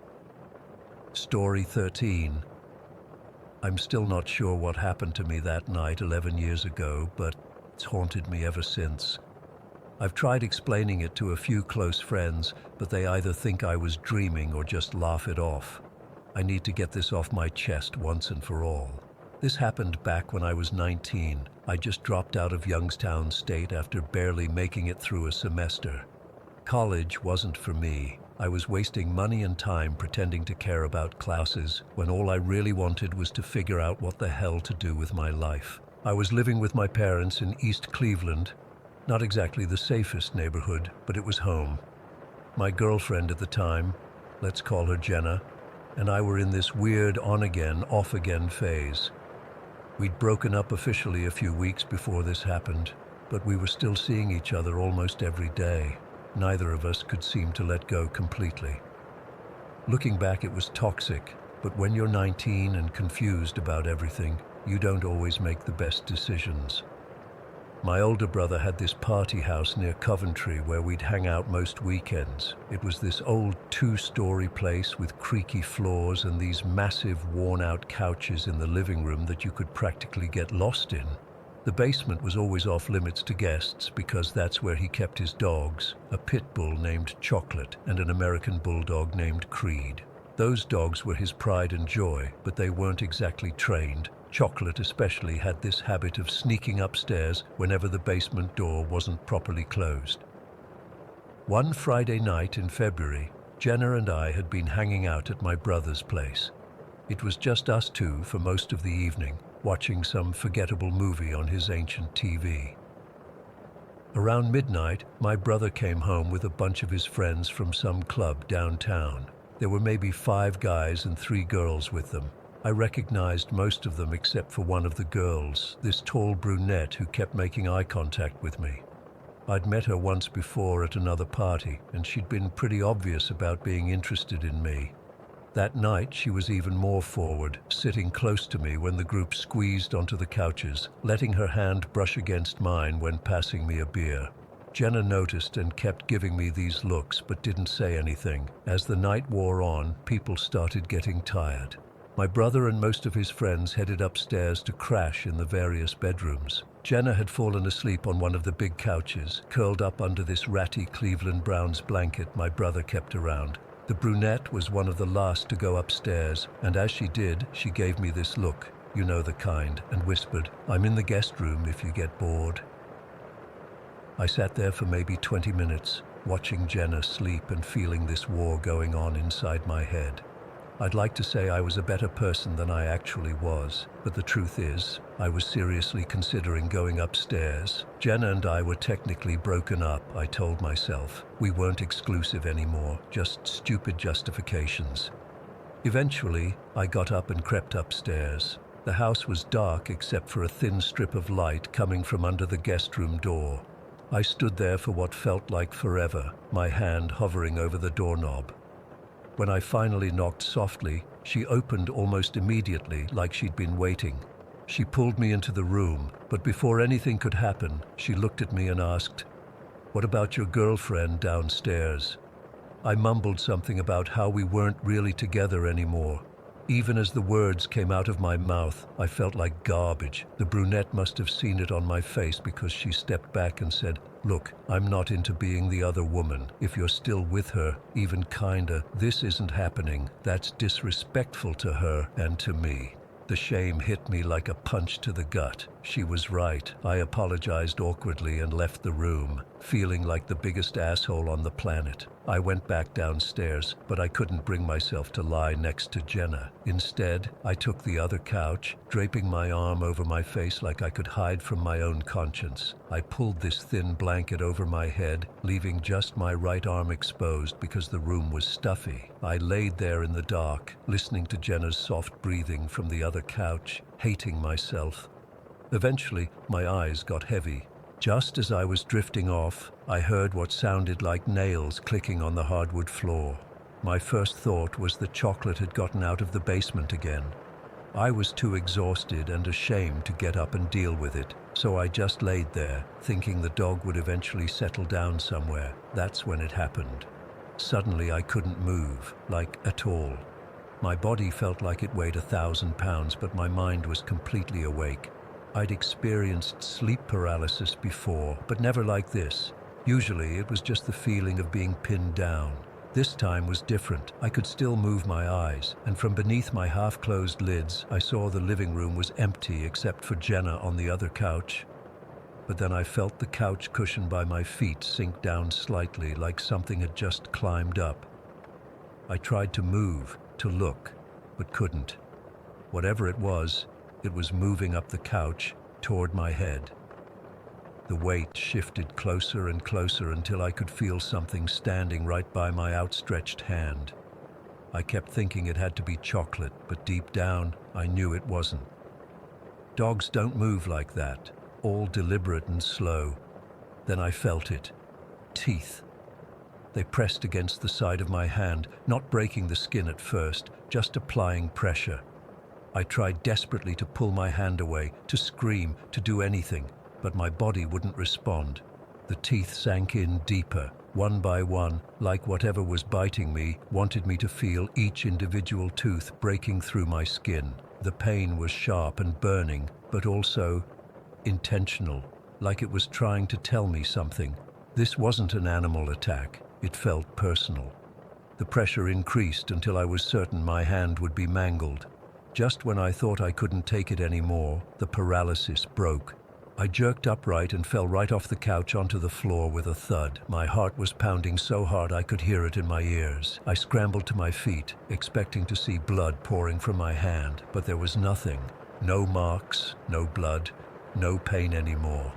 Story 13. I'm still not sure what happened to me that night 11 years ago, but it's haunted me ever since. I've tried explaining it to a few close friends, but they either think I was dreaming or just laugh it off. I need to get this off my chest once and for all. This happened back when I was 19. I just dropped out of Youngstown State after barely making it through a semester. College wasn't for me. I was wasting money and time pretending to care about classes when all I really wanted was to figure out what the hell to do with my life. I was living with my parents in East Cleveland, not exactly the safest neighborhood, but it was home. My girlfriend at the time, let's call her Jenna, and I were in this weird on-again, off-again phase. We'd broken up officially a few weeks before this happened, but we were still seeing each other almost every day. Neither of us could seem to let go completely. Looking back, it was toxic, but when you're 19 and confused about everything, you don't always make the best decisions. My older brother had this party house near Coventry where we'd hang out most weekends. It was this old two-story place with creaky floors and these massive worn-out couches in the living room that you could practically get lost in. The basement was always off limits to guests because that's where he kept his dogs, a pit bull named Chocolate and an American bulldog named Creed. Those dogs were his pride and joy, but they weren't exactly trained. Chocolate especially had this habit of sneaking upstairs whenever the basement door wasn't properly closed. One Friday night in February, Jenna and I had been hanging out at my brother's place. It was just us two for most of the evening, watching some forgettable movie on his ancient TV. Around midnight, my brother came home with a bunch of his friends from some club downtown. There were maybe 5 guys and 3 girls with them. I recognized most of them except for one of the girls, this tall brunette who kept making eye contact with me. I'd met her once before at another party, and she'd been pretty obvious about being interested in me. That night, she was even more forward, sitting close to me when the group squeezed onto the couches, letting her hand brush against mine when passing me a beer. Jenna noticed and kept giving me these looks, but didn't say anything. As the night wore on, people started getting tired. My brother and most of his friends headed upstairs to crash in the various bedrooms. Jenna had fallen asleep on one of the big couches, curled up under this ratty Cleveland Browns blanket my brother kept around. The brunette was one of the last to go upstairs, and as she did, she gave me this look, you know the kind, and whispered, "I'm in the guest room if you get bored." I sat there for maybe 20 minutes, watching Jenna sleep and feeling this war going on inside my head. I'd like to say I was a better person than I actually was, but the truth is, I was seriously considering going upstairs. Jenna and I were technically broken up, I told myself. We weren't exclusive anymore, just stupid justifications. Eventually, I got up and crept upstairs. The house was dark except for a thin strip of light coming from under the guest room door. I stood there for what felt like forever, my hand hovering over the doorknob. When I finally knocked softly, she opened almost immediately, like she'd been waiting. She pulled me into the room, but before anything could happen, she looked at me and asked, "What about your girlfriend downstairs?" I mumbled something about how we weren't really together anymore. Even as the words came out of my mouth, I felt like garbage. The brunette must have seen it on my face because she stepped back and said, "Look, I'm not into being the other woman. If you're still with her, even kinda, this isn't happening. That's disrespectful to her and to me." The shame hit me like a punch to the gut. She was right. I apologized awkwardly and left the room, feeling like the biggest asshole on the planet. I went back downstairs, but I couldn't bring myself to lie next to Jenna. Instead, I took the other couch, draping my arm over my face like I could hide from my own conscience. I pulled this thin blanket over my head, leaving just my right arm exposed because the room was stuffy. I laid there in the dark, listening to Jenna's soft breathing from the other couch, hating myself. Eventually, my eyes got heavy. Just as I was drifting off, I heard what sounded like nails clicking on the hardwood floor. My first thought was that Chocolate had gotten out of the basement again. I was too exhausted and ashamed to get up and deal with it, so I just laid there, thinking the dog would eventually settle down somewhere. That's when it happened. Suddenly I couldn't move, like at all. My body felt like it weighed 1,000 pounds, but my mind was completely awake. I'd experienced sleep paralysis before, but never like this. Usually it was just the feeling of being pinned down. This time was different. I could still move my eyes, and from beneath my half-closed lids, I saw the living room was empty except for Jenna on the other couch. But then I felt the couch cushion by my feet sink down slightly, like something had just climbed up. I tried to move, to look, but couldn't. Whatever it was moving up the couch toward my head. The weight shifted closer and closer until I could feel something standing right by my outstretched hand. I kept thinking it had to be Chocolate, but deep down, I knew it wasn't. Dogs don't move like that, all deliberate and slow. Then I felt it. Teeth. They pressed against the side of my hand, not breaking the skin at first, just applying pressure. I tried desperately to pull my hand away, to scream, to do anything. but my body wouldn't respond. The teeth sank in deeper, one by one, like whatever was biting me wanted me to feel each individual tooth breaking through my skin. The pain was sharp and burning, but also intentional, like it was trying to tell me something. This wasn't an animal attack, it felt personal. The pressure increased until I was certain my hand would be mangled. Just when I thought I couldn't take it anymore, the paralysis broke. I jerked upright and fell right off the couch onto the floor with a thud. My heart was pounding so hard I could hear it in my ears. I scrambled to my feet, expecting to see blood pouring from my hand, but there was nothing. No marks, no blood, no pain anymore.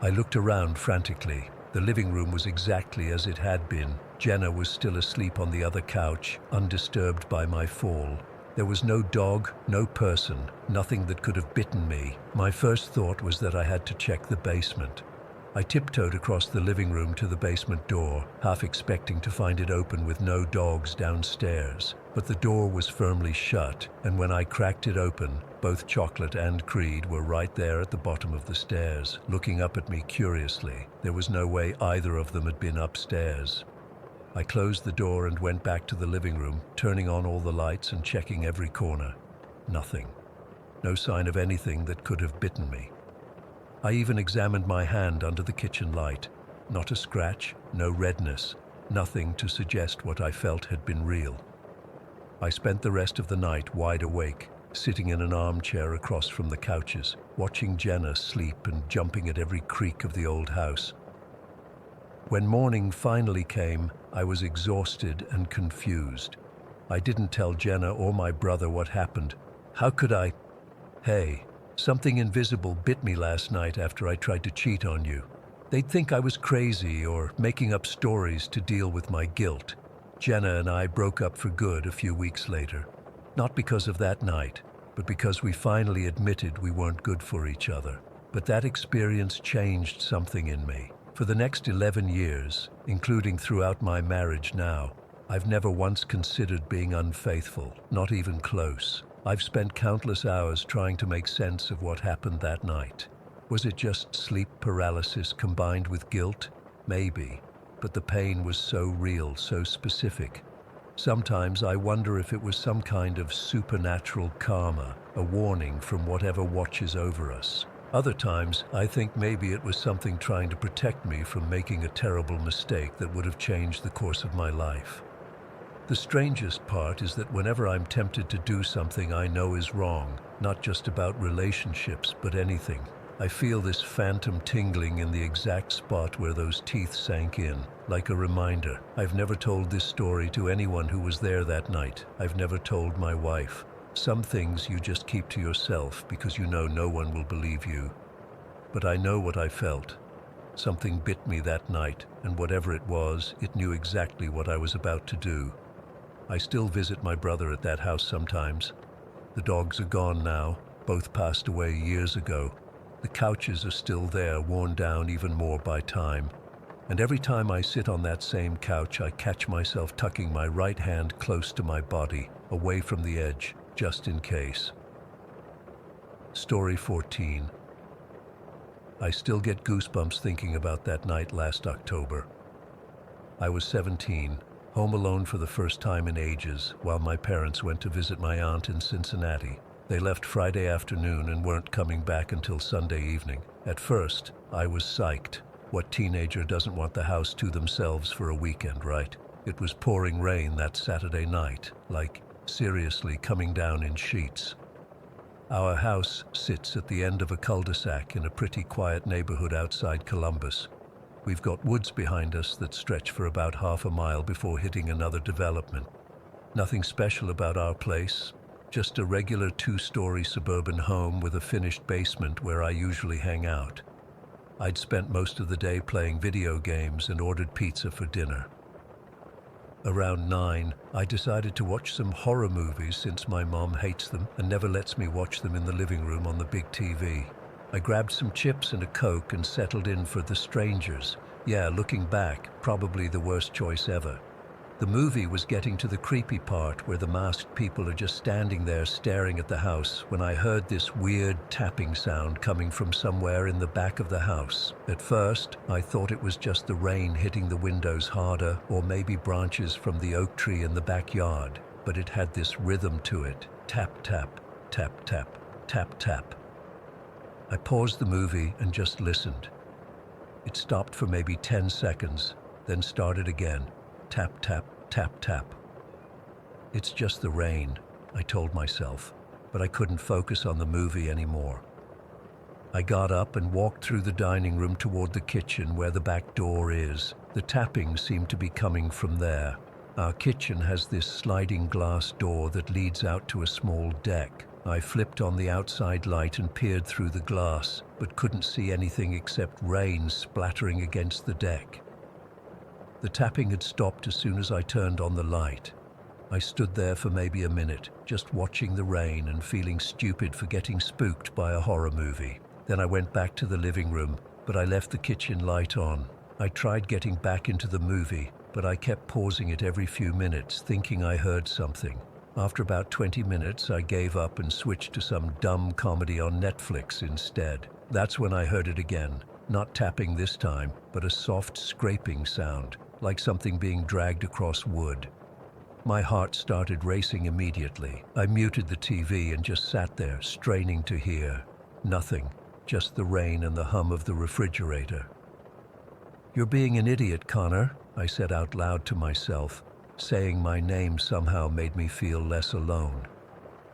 I looked around frantically. The living room was exactly as it had been. Jenna was still asleep on the other couch, undisturbed by my fall. There was no dog, no person, nothing that could have bitten me. My first thought was that I had to check the basement. I tiptoed across the living room to the basement door, half expecting to find it open with no dogs downstairs. But the door was firmly shut, and when I cracked it open, both Chocolate and Creed were right there at the bottom of the stairs, looking up at me curiously. There was no way either of them had been upstairs. I closed the door and went back to the living room, turning on all the lights and checking every corner. Nothing. No sign of anything that could have bitten me. I even examined my hand under the kitchen light. Not a scratch, no redness, nothing to suggest what I felt had been real. I spent the rest of the night wide awake, sitting in an armchair across from the couches, watching Jenna sleep and jumping at every creak of the old house. When morning finally came, I was exhausted and confused. I didn't tell Jenna or my brother what happened. How could I? Hey, something invisible bit me last night after I tried to cheat on you. They'd think I was crazy or making up stories to deal with my guilt. Jenna and I broke up for good a few weeks later. Not because of that night, but because we finally admitted we weren't good for each other. But that experience changed something in me. For the next 11 years, including throughout my marriage now, I've never once considered being unfaithful, not even close. I've spent countless hours trying to make sense of what happened that night. Was it just sleep paralysis combined with guilt? Maybe, but the pain was so real, so specific. Sometimes I wonder if it was some kind of supernatural karma, a warning from whatever watches over us. Other times, I think maybe it was something trying to protect me from making a terrible mistake that would have changed the course of my life. The strangest part is that whenever I'm tempted to do something I know is wrong, not just about relationships, but anything, I feel this phantom tingling in the exact spot where those teeth sank in, like a reminder. I've never told this story to anyone who was there that night. I've never told my wife. Some things you just keep to yourself because you know no one will believe you. But I know what I felt. Something bit me that night, and whatever it was, it knew exactly what I was about to do. I still visit my brother at that house sometimes. The dogs are gone now, both passed away years ago. The couches are still there, worn down even more by time. And every time I sit on that same couch, I catch myself tucking my right hand close to my body, away from the edge, just in case. Story 14. I still get goosebumps thinking about that night last October. I was 17, home alone for the first time in ages, while my parents went to visit my aunt in Cincinnati. They left Friday afternoon and weren't coming back until Sunday evening. At first, I was psyched. What teenager doesn't want the house to themselves for a weekend, right? It was pouring rain that Saturday night, like seriously coming down in sheets. Our house sits at the end of a cul-de-sac in a pretty quiet neighborhood outside Columbus. We've got woods behind us that stretch for about half a mile before hitting another development. Nothing special about our place, just a regular 2-story suburban home with a finished basement where I usually hang out. I'd spent most of the day playing video games and ordered pizza for dinner. Around 9, I decided to watch some horror movies since my mom hates them and never lets me watch them in the living room on the big TV. I grabbed some chips and a Coke and settled in for The Strangers. Yeah, looking back, probably the worst choice ever. The movie was getting to the creepy part where the masked people are just standing there staring at the house when I heard this weird tapping sound coming from somewhere in the back of the house. At first, I thought it was just the rain hitting the windows harder, or maybe branches from the oak tree in the backyard, but it had this rhythm to it. Tap, tap, tap, tap, tap, tap. I paused the movie and just listened. It stopped for maybe 10 seconds, then started again. Tap, tap, tap, tap. It's just the rain, I told myself, but I couldn't focus on the movie anymore. I got up and walked through the dining room toward the kitchen where the back door is. The tapping seemed to be coming from there. Our kitchen has this sliding glass door that leads out to a small deck. I flipped on the outside light and peered through the glass, but couldn't see anything except rain splattering against the deck. The tapping had stopped as soon as I turned on the light. I stood there for maybe a minute, just watching the rain and feeling stupid for getting spooked by a horror movie. Then I went back to the living room, but I left the kitchen light on. I tried getting back into the movie, but I kept pausing it every few minutes, thinking I heard something. After about 20 minutes, I gave up and switched to some dumb comedy on Netflix instead. That's when I heard it again. Not tapping this time, but a soft scraping sound, like something being dragged across wood. My heart started racing immediately. I muted the TV and just sat there, straining to hear. Nothing, just the rain and the hum of the refrigerator. "You're being an idiot, Connor," I said out loud to myself. Saying my name somehow made me feel less alone.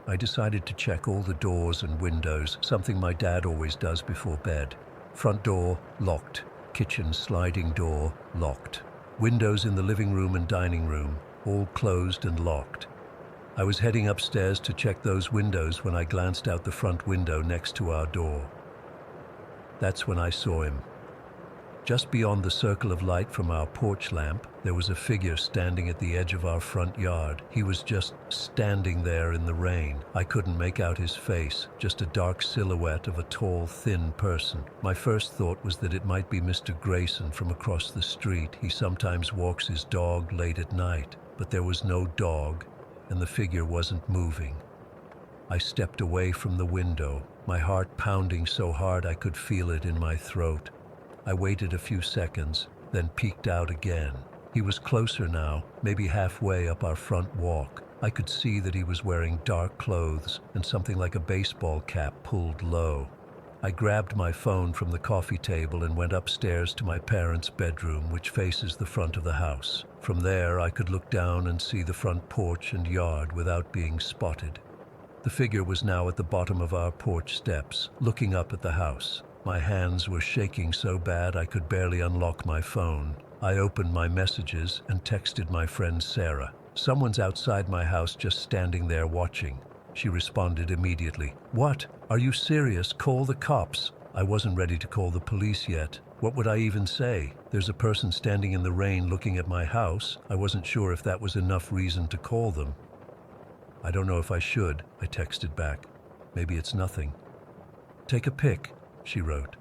I decided to check all the doors and windows, something my dad always does before bed. Front door, locked. Kitchen sliding door, locked. Windows in the living room and dining room, all closed and locked. I was heading upstairs to check those windows when I glanced out the front window next to our door. That's when I saw him. Just beyond the circle of light from our porch lamp, there was a figure standing at the edge of our front yard. He was just standing there in the rain. I couldn't make out his face, just a dark silhouette of a tall, thin person. My first thought was that it might be Mr. Grayson from across the street. He sometimes walks his dog late at night, but there was no dog, and the figure wasn't moving. I stepped away from the window, my heart pounding so hard I could feel it in my throat. I waited a few seconds, then peeked out again. He was closer now, maybe halfway up our front walk. I could see that he was wearing dark clothes and something like a baseball cap pulled low. I grabbed my phone from the coffee table and went upstairs to my parents' bedroom, which faces the front of the house. From there, I could look down and see the front porch and yard without being spotted. The figure was now at the bottom of our porch steps, looking up at the house. My hands were shaking so bad I could barely unlock my phone. I opened my messages and texted my friend Sarah. "Someone's outside my house just standing there watching." She responded immediately. "What? Are you serious? Call the cops." I wasn't ready to call the police yet. What would I even say? There's a person standing in the rain looking at my house. I wasn't sure if that was enough reason to call them. "I don't know if I should," I texted back. "Maybe it's nothing." "Take a pic," she wrote.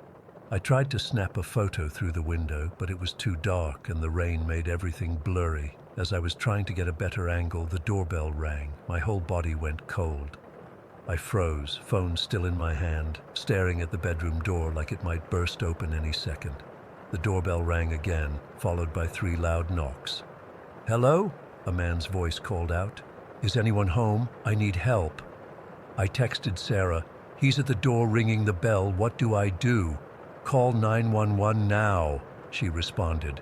I tried to snap a photo through the window, but it was too dark and the rain made everything blurry. As I was trying to get a better angle, the doorbell rang. My whole body went cold. I froze, phone still in my hand, staring at the bedroom door like it might burst open any second. The doorbell rang again, followed by 3 loud knocks. "Hello?" a man's voice called out. "Is anyone home? I need help." I texted Sarah. "He's at the door ringing the bell. What do I do?" "Call 911 now," she responded.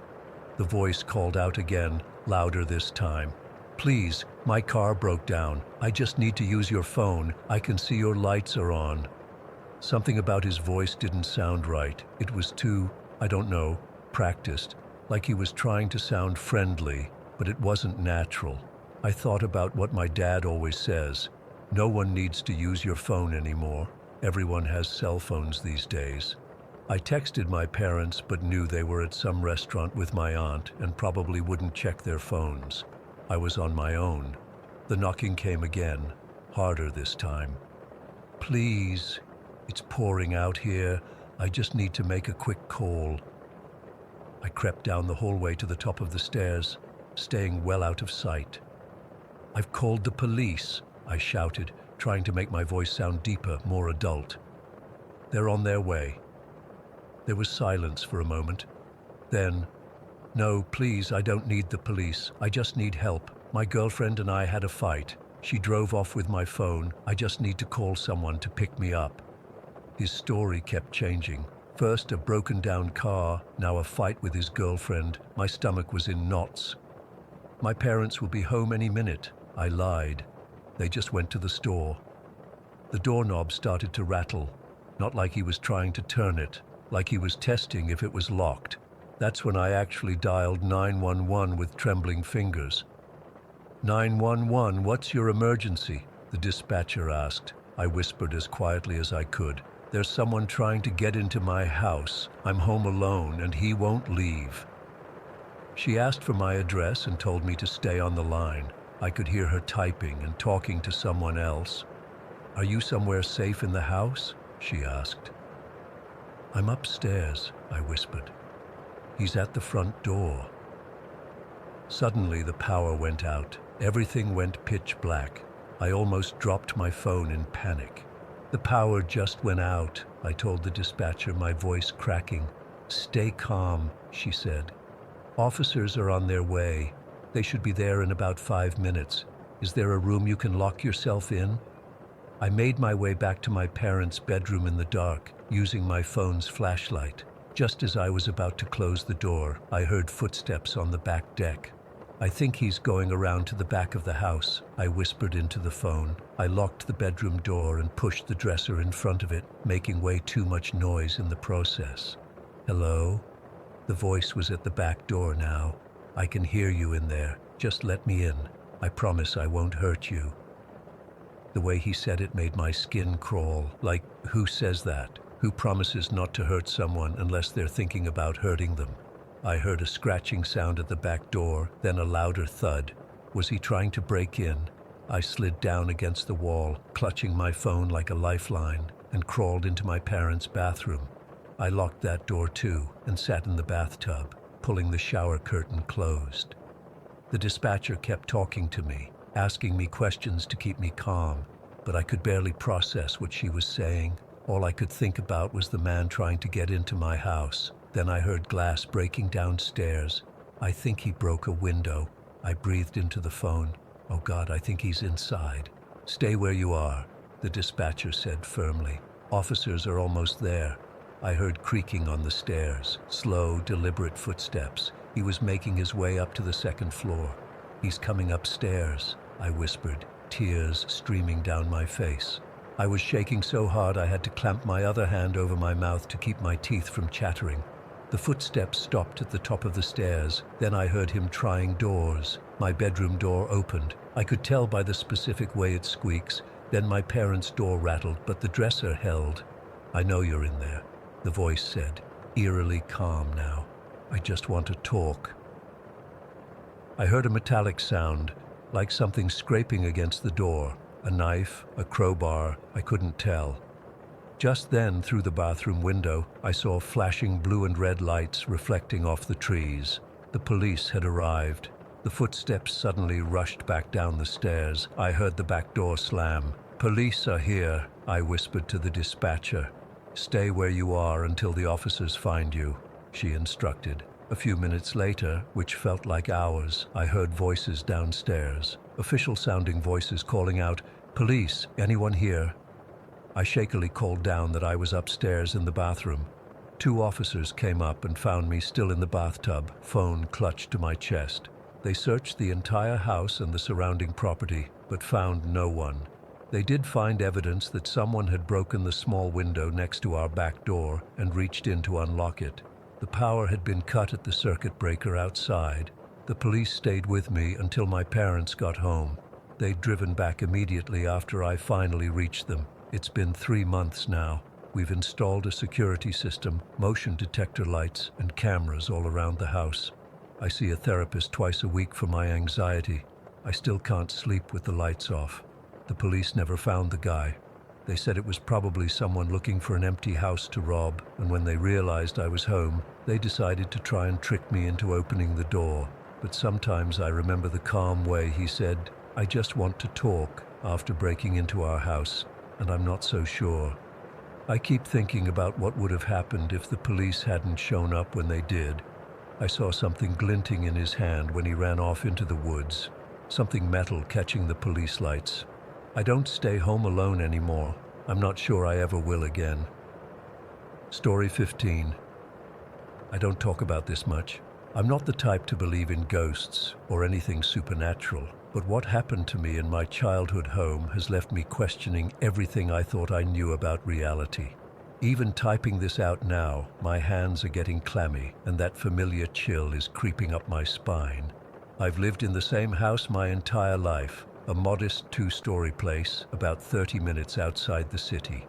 The voice called out again, louder this time. "Please, my car broke down. I just need to use your phone. I can see your lights are on." Something about his voice didn't sound right. It was too, I don't know, practiced, like he was trying to sound friendly, but it wasn't natural. I thought about what my dad always says. No one needs to use your phone anymore. Everyone has cell phones these days. I texted my parents but knew they were at some restaurant with my aunt and probably wouldn't check their phones. I was on my own. The knocking came again, harder this time. "Please, it's pouring out here. I just need to make a quick call." I crept down the hallway to the top of the stairs. staying well out of sight. "I've called the police," I shouted, trying to make my voice sound deeper, more adult. "They're on their way." There was silence for a moment. Then, "No, please, I don't need the police. I just need help. My girlfriend and I had a fight. She drove off with my phone. I just need to call someone to pick me up." His story kept changing. First a broken down car, now a fight with his girlfriend. My stomach was in knots. "My parents will be home any minute." I lied. "They just went to the store." The doorknob started to rattle, not like he was trying to turn it, like he was testing if it was locked. That's when I actually dialed 911 with trembling fingers. "911, what's your emergency?" the dispatcher asked. I whispered as quietly as I could. "There's someone trying to get into my house. I'm home alone and he won't leave." She asked for my address and told me to stay on the line. I could hear her typing and talking to someone else. "Are you somewhere safe in the house?" she asked. "I'm upstairs," I whispered. "He's at the front door." Suddenly the power went out. Everything went pitch black. I almost dropped my phone in panic. "The power just went out," I told the dispatcher, my voice cracking. "Stay calm," she said. "Officers are on their way. They should be there in about 5 minutes. Is there a room you can lock yourself in?" I made my way back to my parents' bedroom in the dark, using my phone's flashlight. Just as I was about to close the door, I heard footsteps on the back deck. "I think he's going around to the back of the house," I whispered into the phone. I locked the bedroom door and pushed the dresser in front of it, making way too much noise in the process. "Hello?" The voice was at the back door now. "I can hear you in there. Just let me in. I promise I won't hurt you." The way he said it made my skin crawl. Like, who says that? Who promises not to hurt someone unless they're thinking about hurting them? I heard a scratching sound at the back door, then a louder thud. Was he trying to break in? I slid down against the wall, clutching my phone like a lifeline, and crawled into my parents' bathroom. I locked that door too and sat in the bathtub, pulling the shower curtain closed. The dispatcher kept talking to me, asking me questions to keep me calm, but I could barely process what she was saying. All I could think about was the man trying to get into my house. Then I heard glass breaking downstairs. I think he broke a window. I breathed into the phone. "Oh God, I think he's inside." "Stay where you are," the dispatcher said firmly. "Officers are almost there." I heard creaking on the stairs, slow, deliberate footsteps. He was making his way up to the second floor. "He's coming upstairs," I whispered, tears streaming down my face. I was shaking so hard I had to clamp my other hand over my mouth to keep my teeth from chattering. The footsteps stopped at the top of the stairs. Then I heard him trying doors. My bedroom door opened. I could tell by the specific way it squeaks. Then my parents' door rattled, but the dresser held. "I know you're in there," the voice said, eerily calm now. "I just want to talk." I heard a metallic sound, like something scraping against the door. A knife, a crowbar, I couldn't tell. Just then, through the bathroom window, I saw flashing blue and red lights reflecting off the trees. The police had arrived. The footsteps suddenly rushed back down the stairs. I heard the back door slam. "Police are here," I whispered to the dispatcher. "Stay where you are until the officers find you," she instructed. A few minutes later, which felt like hours, I heard voices downstairs. Official-sounding voices calling out, "Police, anyone here?" I shakily called down that I was upstairs in the bathroom. 2 officers came up and found me still in the bathtub, phone clutched to my chest. They searched the entire house and the surrounding property, but found no one. They did find evidence that someone had broken the small window next to our back door and reached in to unlock it. The power had been cut at the circuit breaker outside. The police stayed with me until my parents got home. They'd driven back immediately after I finally reached them. It's been 3 months now. We've installed a security system, motion detector lights, and cameras all around the house. I see a therapist twice a week for my anxiety. I still can't sleep with the lights off. The police never found the guy. They said it was probably someone looking for an empty house to rob, and when they realized I was home, they decided to try and trick me into opening the door. but sometimes I remember the calm way he said, "I just want to talk," after breaking into our house, and I'm not so sure. I keep thinking about what would have happened if the police hadn't shown up when they did. I saw something glinting in his hand when he ran off into the woods, something metal catching the police lights. I don't stay home alone anymore. I'm not sure I ever will again. Story 15. I don't talk about this much. I'm not the type to believe in ghosts or anything supernatural, but what happened to me in my childhood home has left me questioning everything I thought I knew about reality. Even typing this out now, my hands are getting clammy and that familiar chill is creeping up my spine. I've lived in the same house my entire life, a modest 2-story place about 30 minutes outside the city.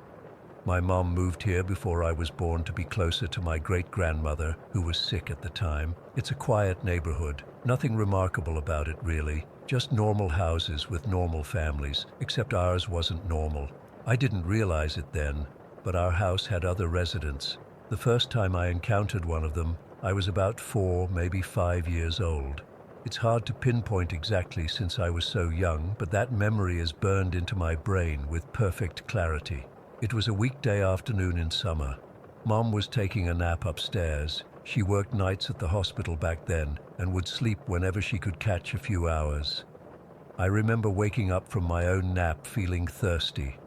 My mom moved here before I was born to be closer to my great-grandmother, who was sick at the time. It's a quiet neighborhood. Nothing remarkable about it, really. Just normal houses with normal families, except ours wasn't normal. I didn't realize it then, but our house had other residents. The first time I encountered one of them, I was about 4, maybe 5 years old. It's hard to pinpoint exactly since I was so young, but that memory is burned into my brain with perfect clarity. It was a weekday afternoon in summer. Mom was taking a nap upstairs. She worked nights at the hospital back then and would sleep whenever she could catch a few hours. I remember waking up from my own nap feeling thirsty.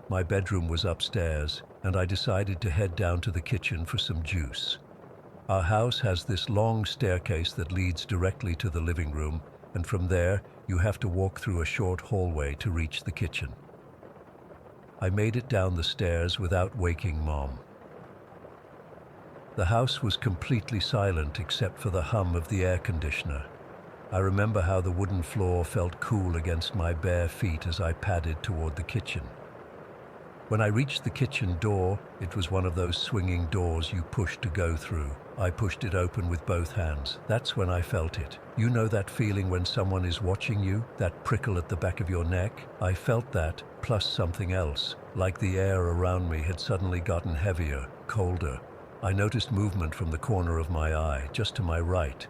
My bedroom was upstairs, and I decided to head down to the kitchen for some juice. Our house has this long staircase that leads directly to the living room, and from there you have to walk through a short hallway to reach the kitchen. I made it down the stairs without waking Mom. The house was completely silent except for the hum of the air conditioner. I remember how the wooden floor felt cool against my bare feet as I padded toward the kitchen. When I reached the kitchen door, it was one of those swinging doors you push to go through. I pushed it open with both hands. That's when I felt it. You know that feeling when someone is watching you, that prickle at the back of your neck? I felt that, plus something else, like the air around me had suddenly gotten heavier, colder. I noticed movement from the corner of my eye, just to my right.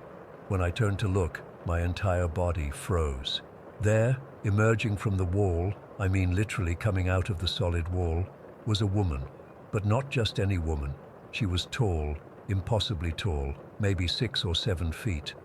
When I turned to look, my entire body froze. There, emerging from the wall, I mean literally coming out of the solid wall, was a woman. But not just any woman. She was tall, impossibly tall, maybe 6 or 7 feet.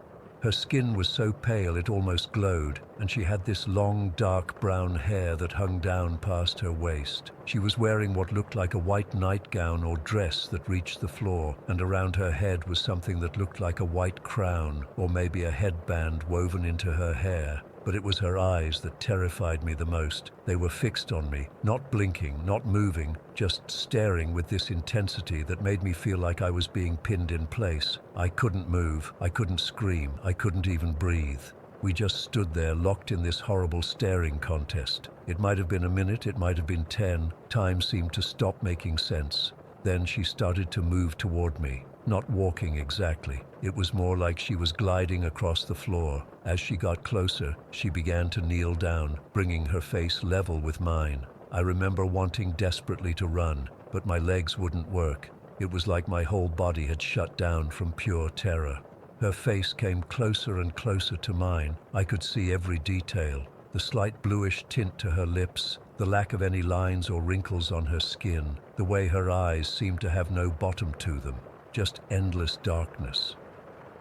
Her skin was so pale it almost glowed, and she had this long, dark brown hair that hung down past her waist. She was wearing what looked like a white nightgown or dress that reached the floor, and around her head was something that looked like a white crown, or maybe a headband woven into her hair. But it was her eyes that terrified me the most. They were fixed on me, not blinking, not moving, just staring with this intensity that made me feel like I was being pinned in place. I couldn't move, I couldn't scream, I couldn't even breathe. We just stood there locked in this horrible staring contest. It might have been a minute, it might have been 10. Time seemed to stop making sense. Then she started to move toward me. Not walking exactly. It was more like she was gliding across the floor. As she got closer, she began to kneel down, bringing her face level with mine. I remember wanting desperately to run, but my legs wouldn't work. It was like my whole body had shut down from pure terror. Her face came closer and closer to mine. I could see every detail. The slight bluish tint to her lips, the lack of any lines or wrinkles on her skin, the way her eyes seemed to have no bottom to them. Just endless darkness.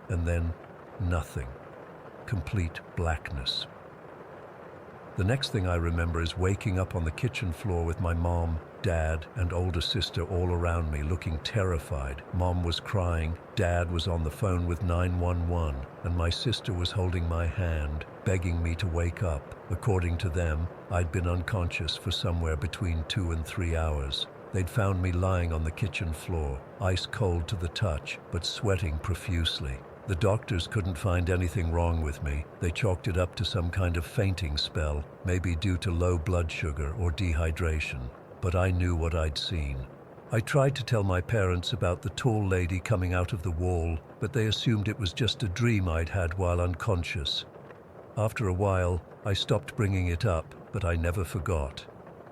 And then nothing. Complete blackness. The next thing I remember is waking up on the kitchen floor with my mom, dad, and older sister all around me looking terrified. Mom was crying, dad was on the phone with 911, and my sister was holding my hand, begging me to wake up. According to them, I'd been unconscious for somewhere between 2 and 3 hours. They'd found me lying on the kitchen floor, ice cold to the touch, but sweating profusely. The doctors couldn't find anything wrong with me. They chalked it up to some kind of fainting spell, maybe due to low blood sugar or dehydration. But I knew what I'd seen. I tried to tell my parents about the tall lady coming out of the wall, but they assumed it was just a dream I'd had while unconscious. After a while, I stopped bringing it up, but I never forgot.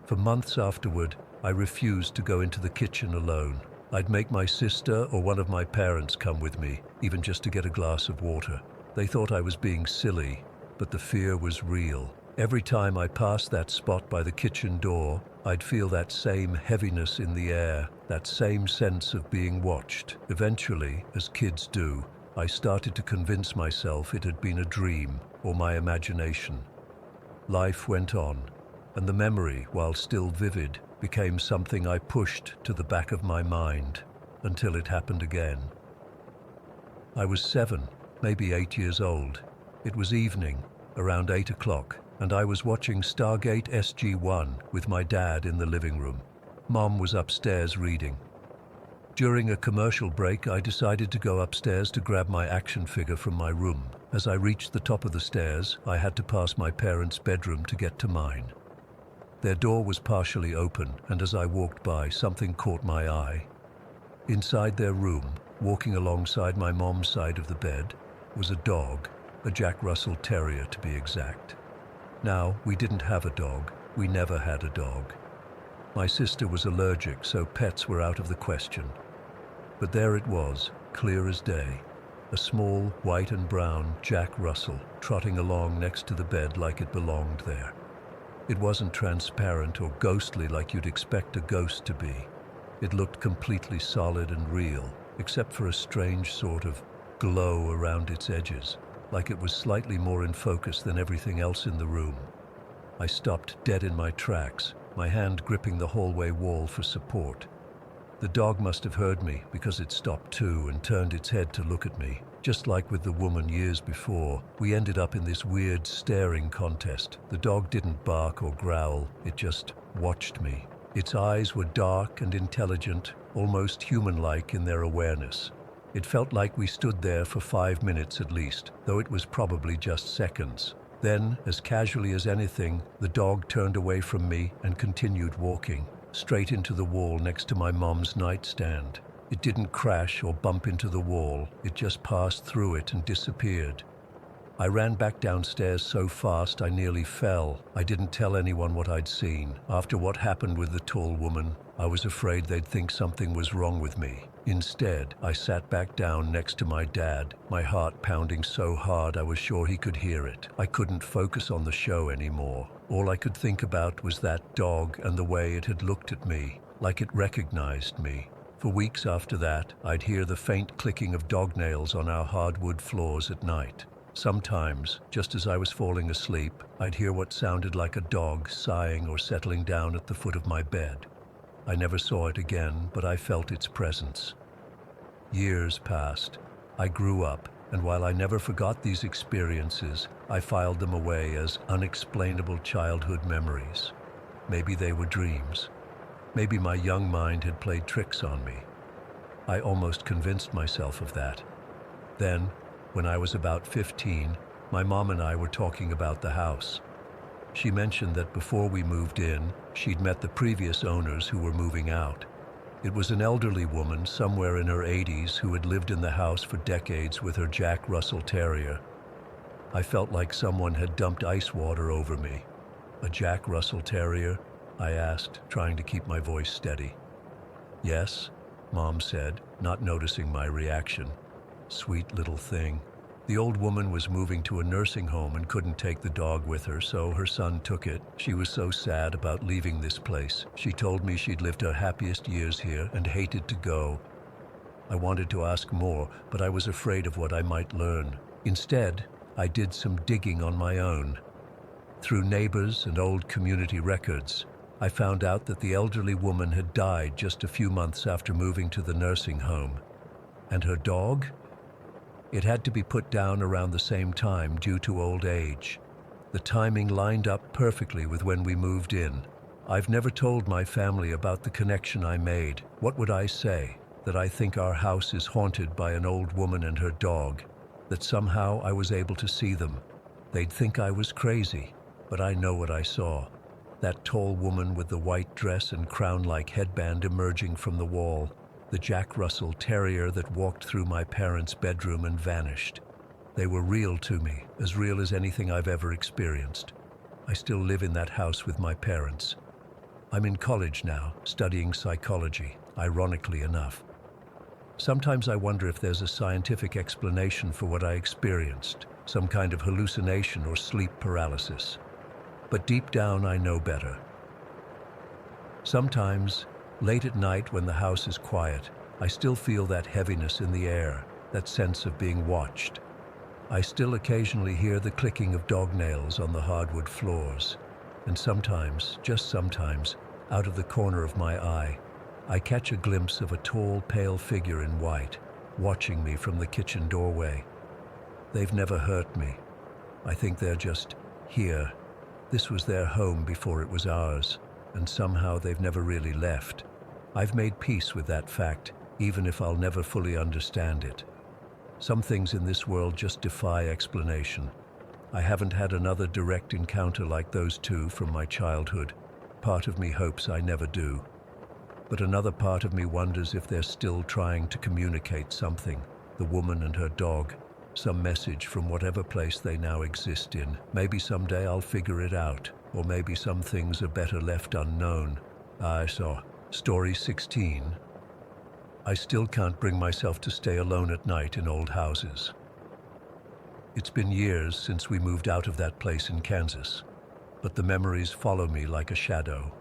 For months afterward, I refused to go into the kitchen alone. I'd make my sister or one of my parents come with me, even just to get a glass of water. They thought I was being silly, but the fear was real. Every time I passed that spot by the kitchen door, I'd feel that same heaviness in the air, that same sense of being watched. Eventually, as kids do, I started to convince myself it had been a dream or my imagination. Life went on, and the memory, while still vivid, became something I pushed to the back of my mind until it happened again. I was 7, maybe 8 years old. It was evening, around 8 o'clock, and I was watching Stargate SG-1 with my dad in the living room. Mom was upstairs reading. During a commercial break, I decided to go upstairs to grab my action figure from my room. As I reached the top of the stairs, I had to pass my parents' bedroom to get to mine. Their door was partially open, and as I walked by, something caught my eye. Inside their room, walking alongside my mom's side of the bed, was a dog, a Jack Russell Terrier to be exact. Now, we didn't have a dog. We never had a dog. My sister was allergic, so pets were out of the question. But there it was, clear as day. A small, white and brown Jack Russell trotting along next to the bed like it belonged there. It wasn't transparent or ghostly like you'd expect a ghost to be. It looked completely solid and real, except for a strange sort of glow around its edges, like it was slightly more in focus than everything else in the room. I stopped dead in my tracks, my hand gripping the hallway wall for support. The dog must have heard me because it stopped too and turned its head to look at me. Just like with the woman years before, we ended up in this weird staring contest. The dog didn't bark or growl, it just watched me. Its eyes were dark and intelligent, almost human-like in their awareness. It felt like we stood there for 5 minutes at least, though it was probably just seconds. Then, as casually as anything, the dog turned away from me and continued walking, straight into the wall next to my mom's nightstand. It didn't crash or bump into the wall, it just passed through it and disappeared. I ran back downstairs so fast I nearly fell. I didn't tell anyone what I'd seen. After what happened with the tall woman, I was afraid they'd think something was wrong with me. Instead, I sat back down next to my dad, my heart pounding so hard I was sure he could hear it. I couldn't focus on the show anymore. All I could think about was that dog and the way it had looked at me, like it recognized me. For weeks after that, I'd hear the faint clicking of dog nails on our hardwood floors at night. Sometimes, just as I was falling asleep, I'd hear what sounded like a dog sighing or settling down at the foot of my bed. I never saw it again, but I felt its presence. Years passed. I grew up, and while I never forgot these experiences, I filed them away as unexplainable childhood memories. Maybe they were dreams. Maybe my young mind had played tricks on me. I almost convinced myself of that. Then, when I was about 15, my mom and I were talking about the house. She mentioned that before we moved in, she'd met the previous owners who were moving out. It was an elderly woman somewhere in her 80s who had lived in the house for decades with her Jack Russell Terrier. I felt like someone had dumped ice water over me. A Jack Russell Terrier? I asked, trying to keep my voice steady. Yes, Mom said, not noticing my reaction. Sweet little thing. The old woman was moving to a nursing home and couldn't take the dog with her, so her son took it. She was so sad about leaving this place. She told me she'd lived her happiest years here and hated to go. I wanted to ask more, but I was afraid of what I might learn. Instead, I did some digging on my own. Through neighbors and old community records, I found out that the elderly woman had died just a few months after moving to the nursing home. And her dog? It had to be put down around the same time due to old age. The timing lined up perfectly with when we moved in. I've never told my family about the connection I made. What would I say? That I think our house is haunted by an old woman and her dog? That somehow I was able to see them? They'd think I was crazy, but I know what I saw. That tall woman with the white dress and crown-like headband emerging from the wall. The Jack Russell Terrier that walked through my parents' bedroom and vanished. They were real to me, as real as anything I've ever experienced. I still live in that house with my parents. I'm in college now, studying psychology, ironically enough. Sometimes I wonder if there's a scientific explanation for what I experienced, some kind of hallucination or sleep paralysis. But deep down, I know better. Sometimes, late at night when the house is quiet, I still feel that heaviness in the air, that sense of being watched. I still occasionally hear the clicking of dog nails on the hardwood floors. And sometimes, just sometimes, out of the corner of my eye, I catch a glimpse of a tall, pale figure in white, watching me from the kitchen doorway. They've never hurt me. I think they're just here. This was their home before it was ours, and somehow they've never really left. I've made peace with that fact, even if I'll never fully understand it. Some things in this world just defy explanation. I haven't had another direct encounter like those two from my childhood. Part of me hopes I never do. But another part of me wonders if they're still trying to communicate something, the woman and her dog, some message from whatever place they now exist in. Maybe someday I'll figure it out, or maybe some things are better left unknown. I saw Story 16. I still can't bring myself to stay alone at night in old houses. It's been years since we moved out of that place in Kansas, but the memories follow me like a shadow.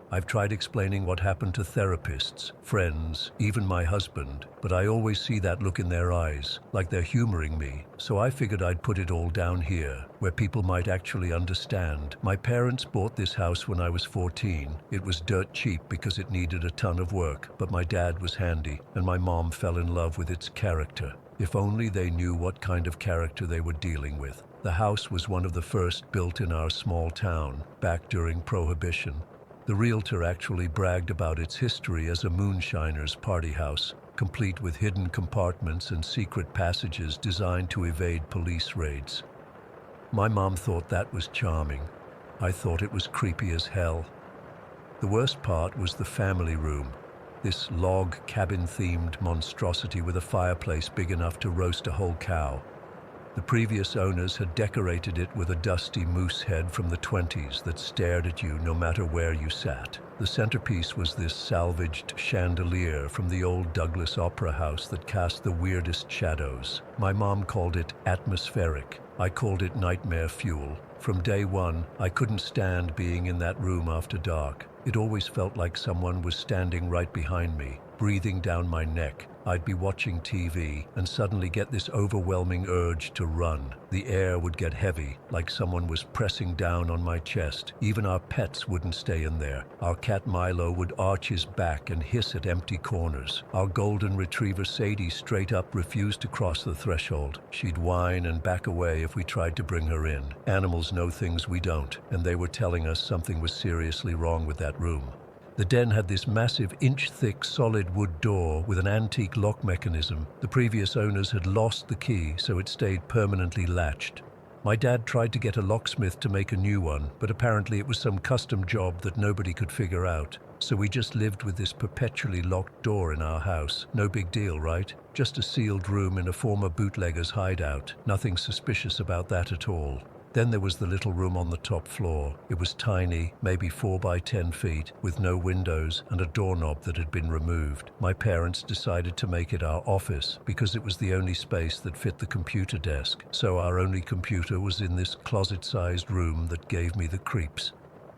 I've tried explaining what happened to therapists, friends, even my husband, but I always see that look in their eyes, like they're humoring me, so I figured I'd put it all down here, where people might actually understand. My parents bought this house when I was 14. It was dirt cheap because it needed a ton of work, but my dad was handy, and my mom fell in love with its character. If only they knew what kind of character they were dealing with. The house was one of the first built in our small town, back during Prohibition. The realtor actually bragged about its history as a moonshiner's party house, complete with hidden compartments and secret passages designed to evade police raids. My mom thought that was charming. I thought it was creepy as hell. The worst part was the family room, this log cabin-themed monstrosity with a fireplace big enough to roast a whole cow. The previous owners had decorated it with a dusty moose head from the 20s that stared at you no matter where you sat. The centerpiece was this salvaged chandelier from the old Douglas Opera House that cast the weirdest shadows. My mom called it atmospheric. I called it nightmare fuel. From day one, I couldn't stand being in that room after dark. It always felt like someone was standing right behind me, breathing down my neck. I'd be watching TV and suddenly get this overwhelming urge to run. The air would get heavy, like someone was pressing down on my chest. Even our pets wouldn't stay in there. Our cat Milo would arch his back and hiss at empty corners. Our golden retriever Sadie straight up refused to cross the threshold. She'd whine and back away if we tried to bring her in. Animals know things we don't, and they were telling us something was seriously wrong with that room. The den had this massive inch-thick solid wood door with an antique lock mechanism. The previous owners had lost the key, so it stayed permanently latched. My dad tried to get a locksmith to make a new one, but apparently it was some custom job that nobody could figure out. So we just lived with this perpetually locked door in our house. No big deal, right? Just a sealed room in a former bootlegger's hideout. Nothing suspicious about that at all. Then there was the little room on the top floor. It was tiny, maybe 4 by 10 feet, with no windows and a doorknob that had been removed. My parents decided to make it our office because it was the only space that fit the computer desk. So our only computer was in this closet-sized room that gave me the creeps.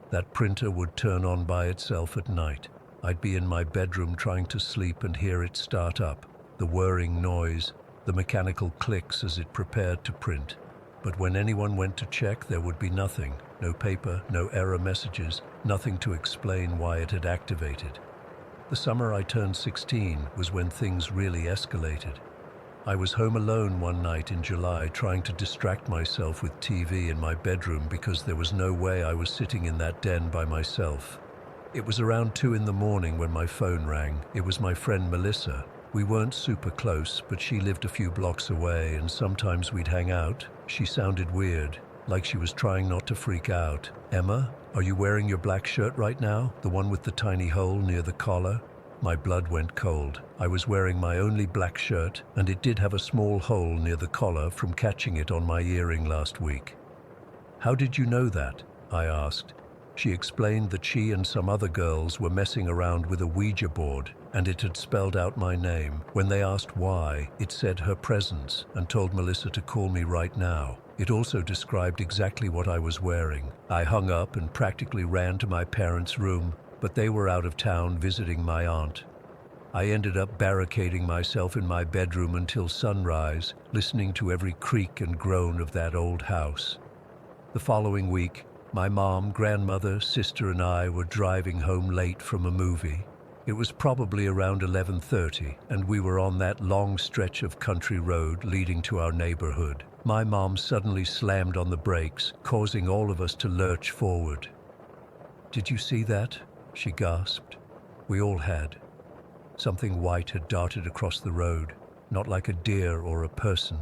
That printer would turn on by itself at night. I'd be in my bedroom trying to sleep and hear it start up. The whirring noise, the mechanical clicks as it prepared to print. But when anyone went to check, there would be nothing. No paper, no error messages, nothing to explain why it had activated. The summer I turned 16 was when things really escalated. I was home alone one night in July trying to distract myself with TV in my bedroom because there was no way I was sitting in that den by myself. It was around 2 in the morning when my phone rang. It was my friend Melissa. We weren't super close, but she lived a few blocks away and sometimes we'd hang out. She sounded weird, like she was trying not to freak out. "Emma, are you wearing your black shirt right now? The one with the tiny hole near the collar?" My blood went cold. I was wearing my only black shirt, and it did have a small hole near the collar from catching it on my earring last week. "How did you know that?" I asked. She explained that she and some other girls were messing around with a Ouija board. and it had spelled out my name. When they asked why, it said her presence and told Melissa to call me right now. It also described exactly what I was wearing. I hung up and practically ran to my parents' room, but they were out of town visiting my aunt. I ended up barricading myself in my bedroom until sunrise, listening to every creak and groan of that old house. The following week, my mom, grandmother, sister, and I were driving home late from a movie. It was probably around 11:30, and we were on that long stretch of country road leading to our neighborhood. My mom suddenly slammed on the brakes, causing all of us to lurch forward. "Did you see that?" she gasped. We all had. Something white had darted across the road, not like a deer or a person.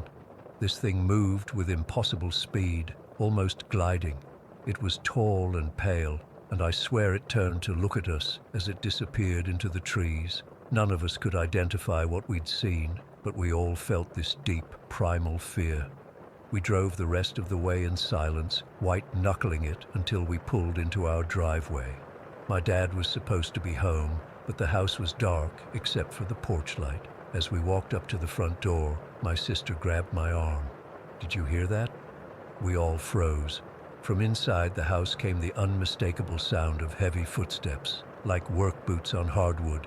This thing moved with impossible speed, almost gliding. It was tall and pale, and I swear it turned to look at us as it disappeared into the trees. None of us could identify what we'd seen, but we all felt this deep, primal fear. We drove the rest of the way in silence, white-knuckling it until we pulled into our driveway. My dad was supposed to be home, but the house was dark except for the porch light. As we walked up to the front door, my sister grabbed my arm. "Did you hear that?" We all froze. From inside the house came the unmistakable sound of heavy footsteps, like work boots on hardwood.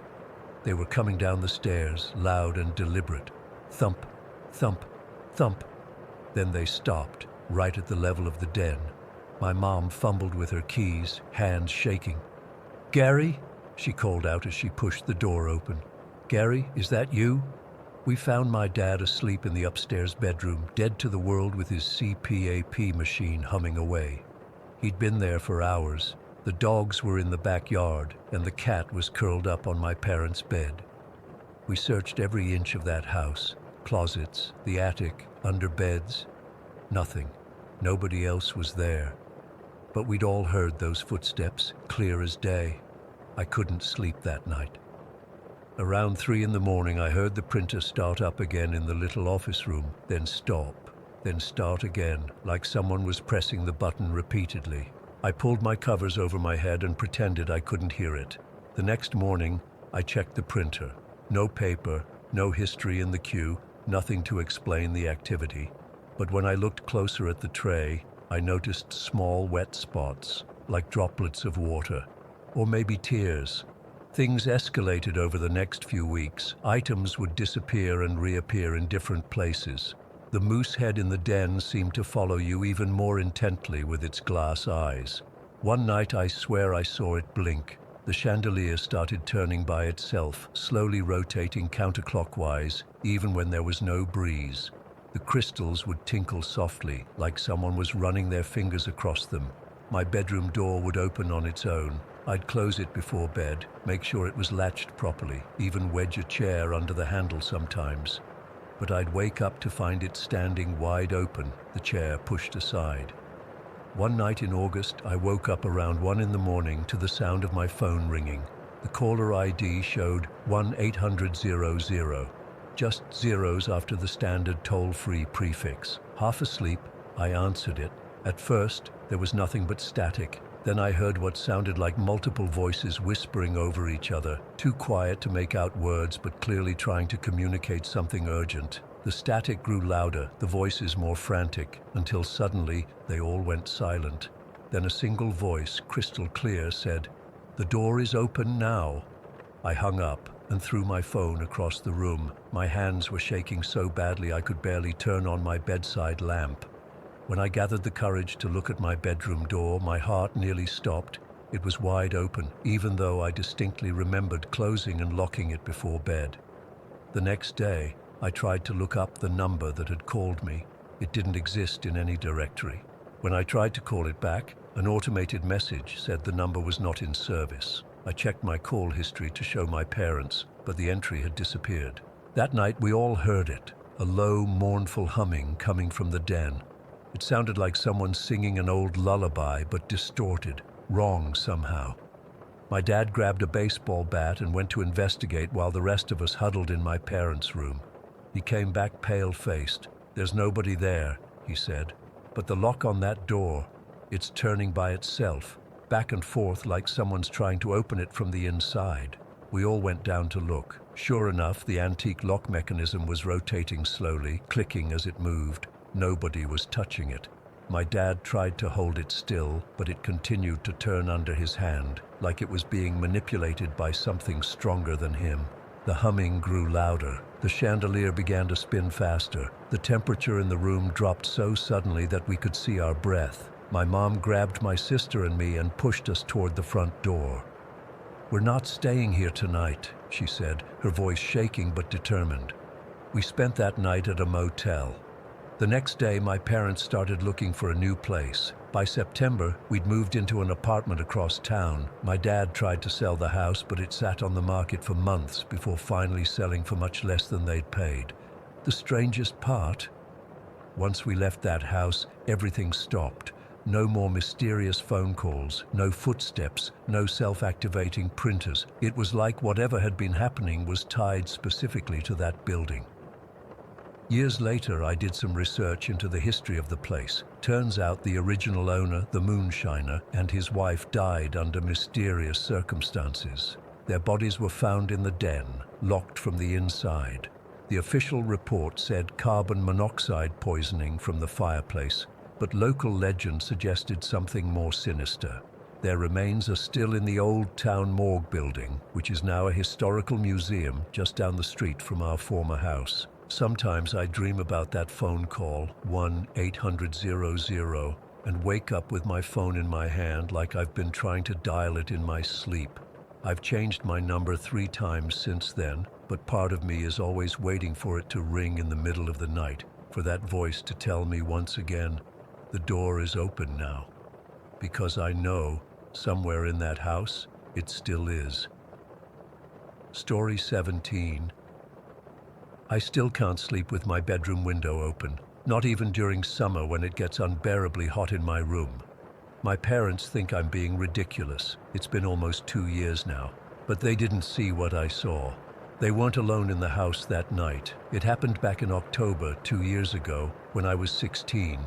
They were coming down the stairs, loud and deliberate. Thump, thump, thump. Then they stopped, right at the level of the den. My mom fumbled with her keys, hands shaking. "Gary?" she called out as she pushed the door open. "Gary, is that you?" We found my dad asleep in the upstairs bedroom, dead to the world with his CPAP machine humming away. He'd been there for hours. The dogs were in the backyard, and the cat was curled up on my parents' bed. We searched every inch of that house, closets, the attic, under beds. Nothing. Nobody else was there. But we'd all heard those footsteps, clear as day. I couldn't sleep that night. Around 3 in the morning, I heard the printer start up again in the little office room, then stop, then start again, like someone was pressing the button repeatedly. I pulled my covers over my head and pretended I couldn't hear it. The next morning, I checked the printer. No paper, no history in the queue, nothing to explain the activity. But when I looked closer at the tray, I noticed small wet spots, like droplets of water, or maybe tears. Things escalated over the next few weeks. Items would disappear and reappear in different places. The moose head in the den seemed to follow you even more intently with its glass eyes. One night I swear I saw it blink. The chandelier started turning by itself, slowly rotating counterclockwise, even when there was no breeze. The crystals would tinkle softly, like someone was running their fingers across them. My bedroom door would open on its own. I'd close it before bed, make sure it was latched properly, even wedge a chair under the handle sometimes. But I'd wake up to find it standing wide open, the chair pushed aside. One night in August, I woke up around 1 in the morning to the sound of my phone ringing. The caller ID showed 1-800-00, just zeros after the standard toll-free prefix. Half asleep, I answered it. At first, there was nothing but static. Then I heard what sounded like multiple voices whispering over each other, too quiet to make out words but clearly trying to communicate something urgent. The static grew louder, the voices more frantic, until suddenly they all went silent. Then a single voice, crystal clear, said, "The door is open now." I hung up and threw my phone across the room. My hands were shaking so badly I could barely turn on my bedside lamp. When I gathered the courage to look at my bedroom door, my heart nearly stopped. It was wide open, even though I distinctly remembered closing and locking it before bed. The next day, I tried to look up the number that had called me. It didn't exist in any directory. When I tried to call it back, an automated message said the number was not in service. I checked my call history to show my parents, but the entry had disappeared. That night, we all heard it, a low, mournful humming coming from the den. It sounded like someone singing an old lullaby, but distorted, wrong somehow. My dad grabbed a baseball bat and went to investigate while the rest of us huddled in my parents' room. He came back pale-faced. "There's nobody there," he said. "But the lock on that door, it's turning by itself, back and forth like someone's trying to open it from the inside." We all went down to look. Sure enough, the antique lock mechanism was rotating slowly, clicking as it moved. Nobody was touching it. My dad tried to hold it still, but it continued to turn under his hand, like it was being manipulated by something stronger than him. The humming grew louder. The chandelier began to spin faster. The temperature in the room dropped so suddenly that we could see our breath. My mom grabbed my sister and me and pushed us toward the front door. "We're not staying here tonight," she said, her voice shaking but determined. We spent that night at a motel. The next day, my parents started looking for a new place. By September, we'd moved into an apartment across town. My dad tried to sell the house, but it sat on the market for months before finally selling for much less than they'd paid. The strangest part? Once we left that house, everything stopped. No more mysterious phone calls, no footsteps, no self-activating printers. It was like whatever had been happening was tied specifically to that building. Years later, I did some research into the history of the place. Turns out the original owner, the moonshiner, and his wife died under mysterious circumstances. Their bodies were found in the den, locked from the inside. The official report said carbon monoxide poisoning from the fireplace, but local legend suggested something more sinister. Their remains are still in the old town morgue building, which is now a historical museum just down the street from our former house. Sometimes I dream about that phone call, 1-800-00, and wake up with my phone in my hand like I've been trying to dial it in my sleep. I've changed my number 3 times since then, but part of me is always waiting for it to ring in the middle of the night, for that voice to tell me once again, the door is open now. Because I know, somewhere in that house, it still is. Story 17. I still can't sleep with my bedroom window open, not even during summer when it gets unbearably hot in my room. My parents think I'm being ridiculous. It's been almost 2 years now, but they didn't see what I saw. They weren't alone in the house that night. It happened back in October 2 years ago when I was 16.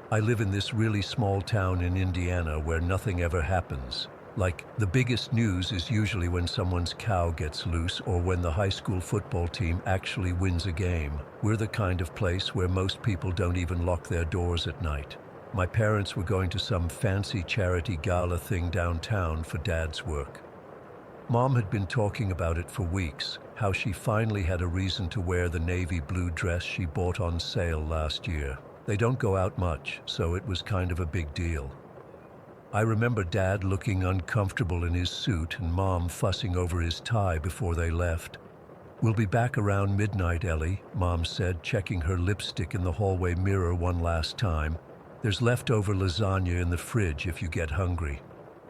I live in this really small town in Indiana where nothing ever happens. Like, the biggest news is usually when someone's cow gets loose or when the high school football team actually wins a game. We're the kind of place where most people don't even lock their doors at night. My parents were going to some fancy charity gala thing downtown for Dad's work. Mom had been talking about it for weeks, how she finally had a reason to wear the navy blue dress she bought on sale last year. They don't go out much, so it was kind of a big deal. I remember Dad looking uncomfortable in his suit and Mom fussing over his tie before they left. "We'll be back around midnight, Ellie," Mom said, checking her lipstick in the hallway mirror one last time. "There's leftover lasagna in the fridge if you get hungry.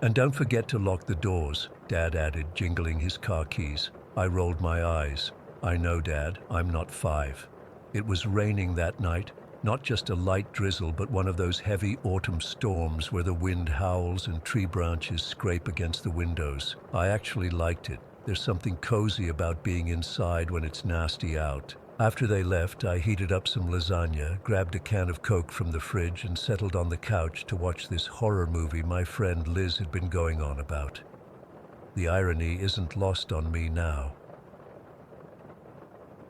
And don't forget to lock the doors," Dad added, jingling his car keys. I rolled my eyes. "I know, Dad, I'm not 5. It was raining that night. Not just a light drizzle, but one of those heavy autumn storms where the wind howls and tree branches scrape against the windows. I actually liked it. There's something cozy about being inside when it's nasty out. After they left, I heated up some lasagna, grabbed a can of Coke from the fridge, and settled on the couch to watch this horror movie my friend Liz had been going on about. The irony isn't lost on me now.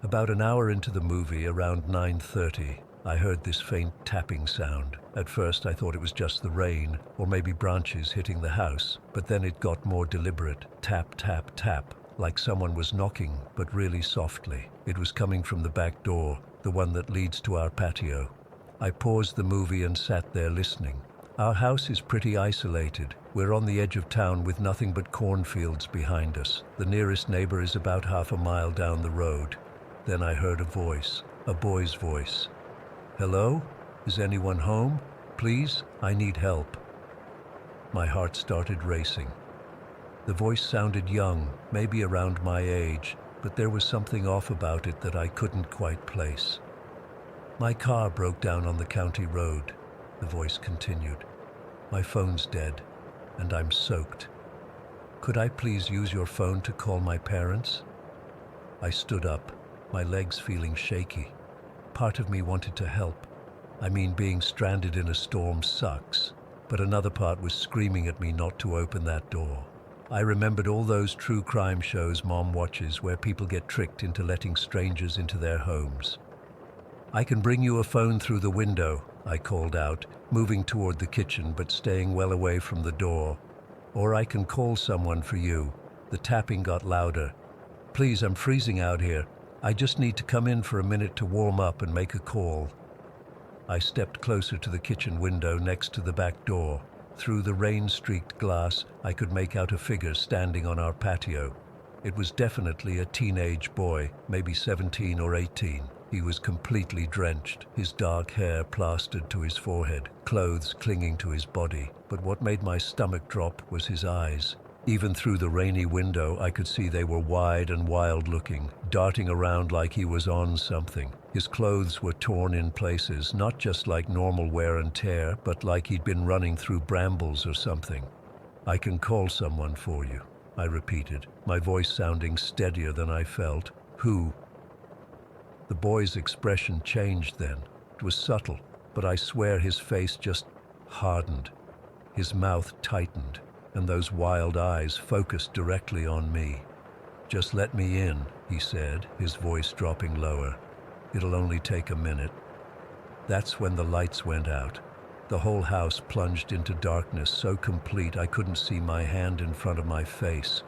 About an hour into the movie, around 9:30, I heard this faint tapping sound. At first I thought it was just the rain, or maybe branches hitting the house, but then it got more deliberate. Tap, tap, tap, like someone was knocking, but really softly. It was coming from the back door, the one that leads to our patio. I paused the movie and sat there listening. Our house is pretty isolated. We're on the edge of town with nothing but cornfields behind us. The nearest neighbor is about half a mile down the road. Then I heard a voice, a boy's voice. "Hello? Is anyone home? Please, I need help." My heart started racing. The voice sounded young, maybe around my age, but there was something off about it that I couldn't quite place. "My car broke down on the county road," the voice continued. "My phone's dead, and I'm soaked. Could I please use your phone to call my parents?" I stood up, my legs feeling shaky. Part of me wanted to help. I mean, being stranded in a storm sucks, but another part was screaming at me not to open that door. I remembered all those true crime shows Mom watches where people get tricked into letting strangers into their homes. "I can bring you a phone through the window," I called out, moving toward the kitchen but staying well away from the door. "Or I can call someone for you." The tapping got louder. "Please, I'm freezing out here. I just need to come in for a minute to warm up and make a call." I stepped closer to the kitchen window next to the back door. Through the rain-streaked glass, I could make out a figure standing on our patio. It was definitely a teenage boy, maybe 17 or 18. He was completely drenched, his dark hair plastered to his forehead, clothes clinging to his body. But what made my stomach drop was his eyes. Even through the rainy window, I could see they were wide and wild-looking, darting around like he was on something. His clothes were torn in places, not just like normal wear and tear, but like he'd been running through brambles or something. "I can call someone for you," I repeated, my voice sounding steadier than I felt. "Who?" The boy's expression changed then. It was subtle, but I swear his face just hardened. His mouth tightened, and those wild eyes focused directly on me. "Just let me in," he said, his voice dropping lower. "It'll only take a minute." That's when the lights went out. The whole house plunged into darkness so complete I couldn't see my hand in front of my face.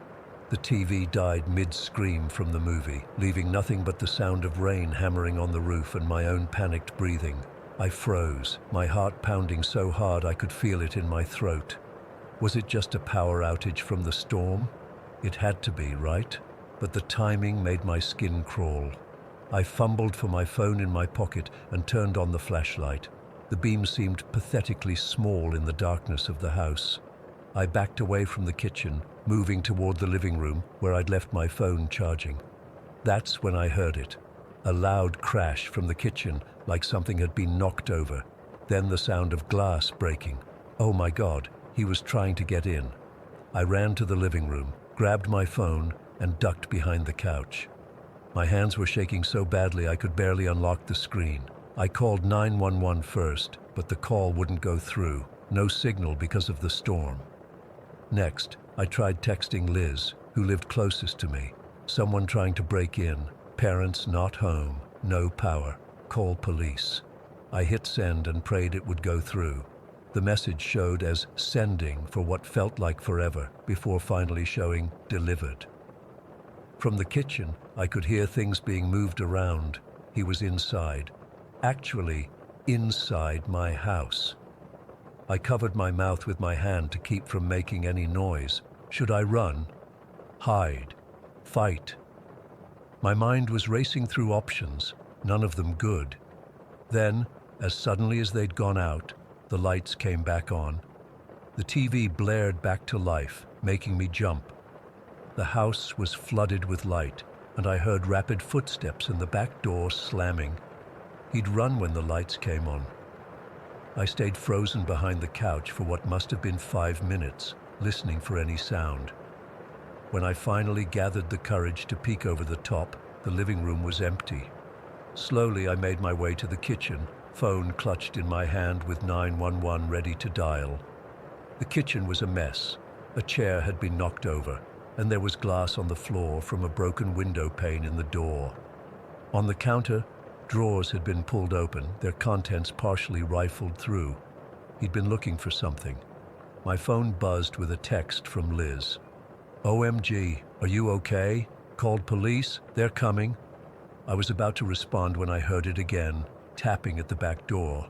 The TV died mid-scream from the movie, leaving nothing but the sound of rain hammering on the roof and my own panicked breathing. I froze, my heart pounding so hard I could feel it in my throat. Was it just a power outage from the storm? It had to be, right? But the timing made my skin crawl. I fumbled for my phone in my pocket and turned on the flashlight. The beam seemed pathetically small in the darkness of the house. I backed away from the kitchen, moving toward the living room where I'd left my phone charging. That's when I heard it. A loud crash from the kitchen, like something had been knocked over. Then the sound of glass breaking. Oh my God, he was trying to get in. I ran to the living room, grabbed my phone, and ducked behind the couch. My hands were shaking so badly I could barely unlock the screen. I called 911 first, but the call wouldn't go through. No signal because of the storm. Next, I tried texting Liz, who lived closest to me. Someone trying to break in. Parents not home. No power. Call police. I hit send and prayed it would go through. The message showed as sending for what felt like forever, before finally showing delivered. From the kitchen, I could hear things being moved around. He was inside. Actually, inside my house. I covered my mouth with my hand to keep from making any noise. Should I run? Hide? Fight? My mind was racing through options, none of them good. Then, as suddenly as they'd gone out, the lights came back on. The TV blared back to life, making me jump. The house was flooded with light, and I heard rapid footsteps and the back door slamming. He'd run when the lights came on. I stayed frozen behind the couch for what must have been 5 minutes, listening for any sound. When I finally gathered the courage to peek over the top, the living room was empty. Slowly, I made my way to the kitchen, phone clutched in my hand with 911 ready to dial. The kitchen was a mess. A chair had been knocked over, and there was glass on the floor from a broken window pane in the door. On the counter, drawers had been pulled open, their contents partially rifled through. He'd been looking for something. My phone buzzed with a text from Liz. "OMG, are you okay? Called police? They're coming." I was about to respond when I heard it again, tapping at the back door.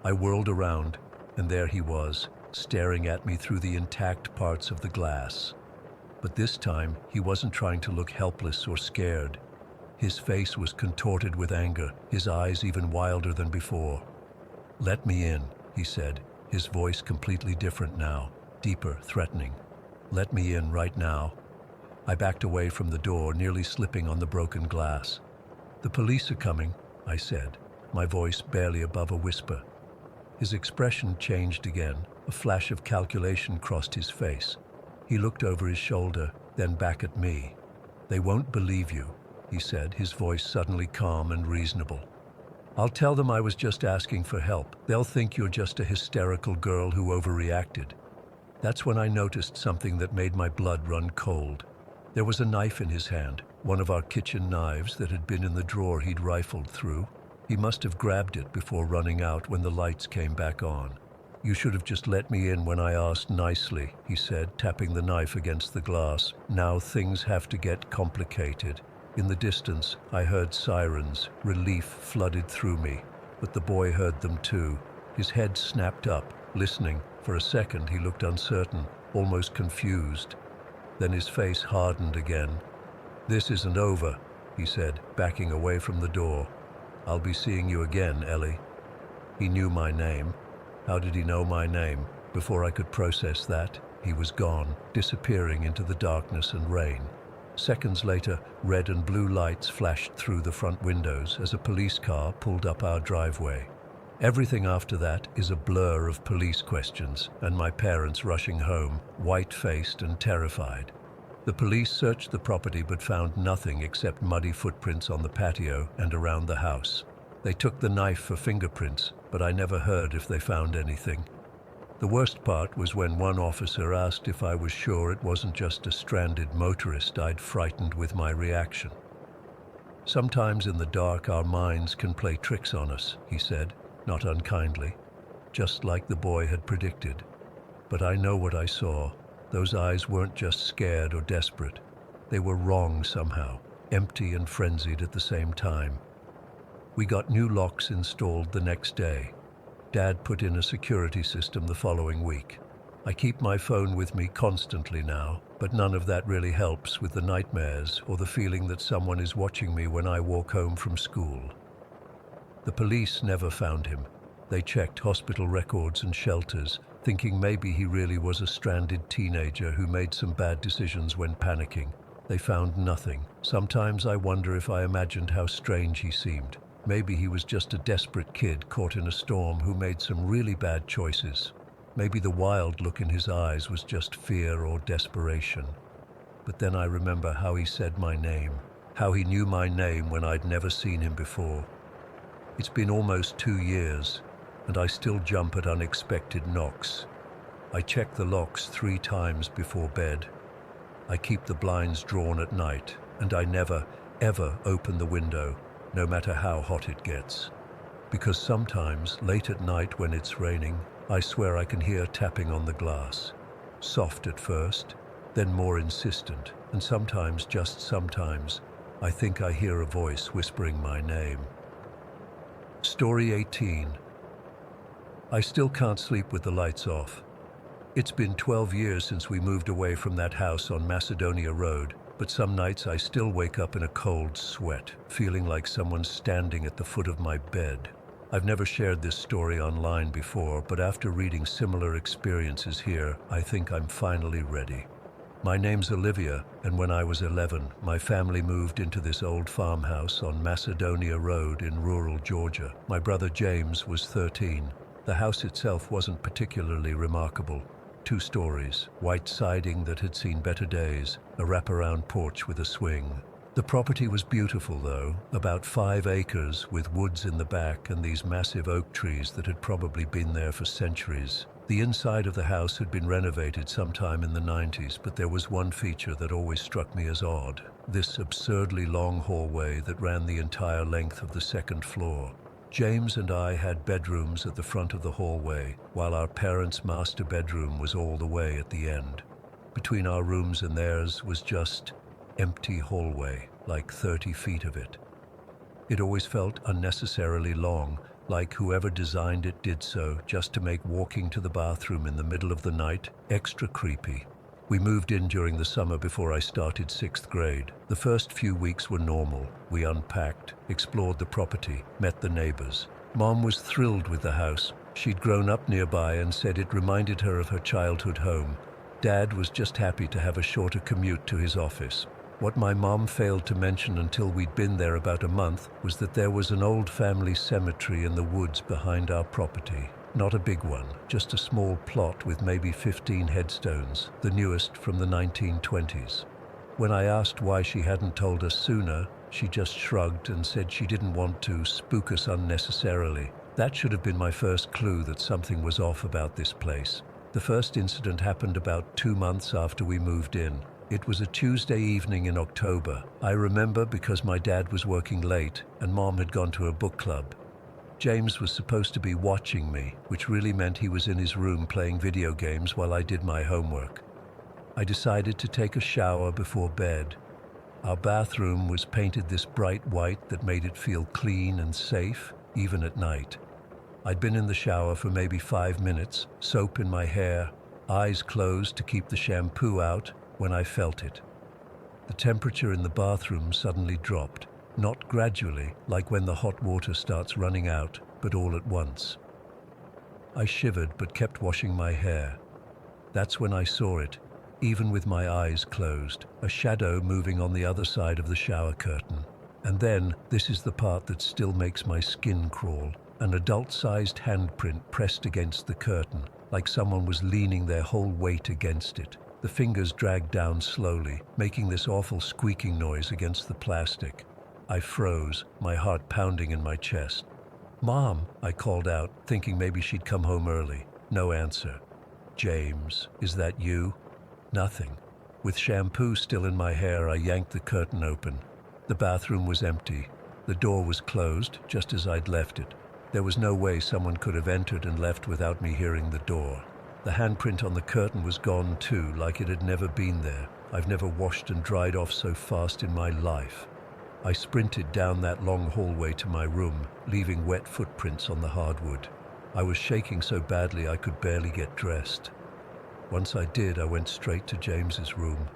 I whirled around, and there he was, staring at me through the intact parts of the glass. But this time, he wasn't trying to look helpless or scared. His face was contorted with anger, his eyes even wilder than before. "Let me in," he said, his voice completely different now, deeper, threatening. "Let me in right now." I backed away from the door, nearly slipping on the broken glass. "The police are coming," I said, my voice barely above a whisper. His expression changed again. A flash of calculation crossed his face. He looked over his shoulder, then back at me. "They won't believe you," he said, his voice suddenly calm and reasonable. "I'll tell them I was just asking for help. They'll think you're just a hysterical girl who overreacted." That's when I noticed something that made my blood run cold. There was a knife in his hand, one of our kitchen knives that had been in the drawer he'd rifled through. He must have grabbed it before running out when the lights came back on. "You should have just let me in when I asked nicely," he said, tapping the knife against the glass. "Now things have to get complicated." In the distance, I heard sirens. Relief flooded through me, but the boy heard them too. His head snapped up, listening. For a second, he looked uncertain, almost confused. Then his face hardened again. "This isn't over," he said, backing away from the door. "I'll be seeing you again, Ellie." He knew my name. How did he know my name? Before I could process that, he was gone, disappearing into the darkness and rain. Seconds later, red and blue lights flashed through the front windows as a police car pulled up our driveway. Everything after that is a blur of police questions and my parents rushing home, white-faced and terrified. The police searched the property but found nothing except muddy footprints on the patio and around the house. They took the knife for fingerprints, but I never heard if they found anything. The worst part was when one officer asked if I was sure it wasn't just a stranded motorist I'd frightened with my reaction. "Sometimes in the dark our minds can play tricks on us," he said, not unkindly, just like the boy had predicted. But I know what I saw. Those eyes weren't just scared or desperate. They were wrong somehow, empty and frenzied at the same time. We got new locks installed the next day. Dad put in a security system the following week. I keep my phone with me constantly now, but none of that really helps with the nightmares or the feeling that someone is watching me when I walk home from school. The police never found him. They checked hospital records and shelters, thinking maybe he really was a stranded teenager who made some bad decisions when panicking. They found nothing. Sometimes I wonder if I imagined how strange he seemed. Maybe he was just a desperate kid caught in a storm who made some really bad choices. Maybe the wild look in his eyes was just fear or desperation. But then I remember how he said my name, how he knew my name when I'd never seen him before. It's been almost 2 years, and I still jump at unexpected knocks. I check the locks 3 times before bed. I keep the blinds drawn at night, and I never, ever open the window, no matter how hot it gets. Because sometimes, late at night when it's raining, I swear I can hear tapping on the glass. Soft at first, then more insistent, and sometimes, just sometimes, I think I hear a voice whispering my name. Story 18. I still can't sleep with the lights off. It's been 12 years since we moved away from that house on Macedonia Road, but some nights I still wake up in a cold sweat, feeling like someone's standing at the foot of my bed. I've never shared this story online before, but after reading similar experiences here, I think I'm finally ready. My name's Olivia, and when I was 11, my family moved into this old farmhouse on Macedonia Road in rural Georgia. My brother James was 13. The house itself wasn't particularly remarkable. 2 stories, white siding that had seen better days, a wraparound porch with a swing. The property was beautiful though, about 5 acres with woods in the back and these massive oak trees that had probably been there for centuries. The inside of the house had been renovated sometime in the 90s, but there was one feature that always struck me as odd. This absurdly long hallway that ran the entire length of the 2nd floor. James and I had bedrooms at the front of the hallway, while our parents' master bedroom was all the way at the end. Between our rooms and theirs was just empty hallway, like 30 feet of it. It always felt unnecessarily long, like whoever designed it did so just to make walking to the bathroom in the middle of the night extra creepy. We moved in during the summer before I started 6th grade. The first few weeks were normal. We unpacked, explored the property, met the neighbors. Mom was thrilled with the house. She'd grown up nearby and said it reminded her of her childhood home. Dad was just happy to have a shorter commute to his office. What my mom failed to mention until we'd been there about a month was that there was an old family cemetery in the woods behind our property. Not a big one, just a small plot with maybe 15 headstones, the newest from the 1920s. When I asked why she hadn't told us sooner, she just shrugged and said she didn't want to spook us unnecessarily. That should have been my first clue that something was off about this place. The first incident happened about 2 months after we moved in. It was a Tuesday evening in October. I remember because my dad was working late and Mom had gone to a book club. James was supposed to be watching me, which really meant he was in his room playing video games while I did my homework. I decided to take a shower before bed. Our bathroom was painted this bright white that made it feel clean and safe, even at night. I'd been in the shower for maybe 5 minutes, soap in my hair, eyes closed to keep the shampoo out, when I felt it. The temperature in the bathroom suddenly dropped, not gradually, like when the hot water starts running out, but all at once. I shivered but kept washing my hair. That's when I saw it, even with my eyes closed, a shadow moving on the other side of the shower curtain. And then, this is the part that still makes my skin crawl, an adult-sized handprint pressed against the curtain, like someone was leaning their whole weight against it. The fingers dragged down slowly, making this awful squeaking noise against the plastic. I froze, my heart pounding in my chest. "Mom," I called out, thinking maybe she'd come home early. No answer. "James, is that you?" Nothing. With shampoo still in my hair, I yanked the curtain open. The bathroom was empty. The door was closed, just as I'd left it. There was no way someone could have entered and left without me hearing the door. The handprint on the curtain was gone too, like it had never been there. I've never washed and dried off so fast in my life. I sprinted down that long hallway to my room, leaving wet footprints on the hardwood. I was shaking so badly I could barely get dressed. Once I did, I went straight to James's room.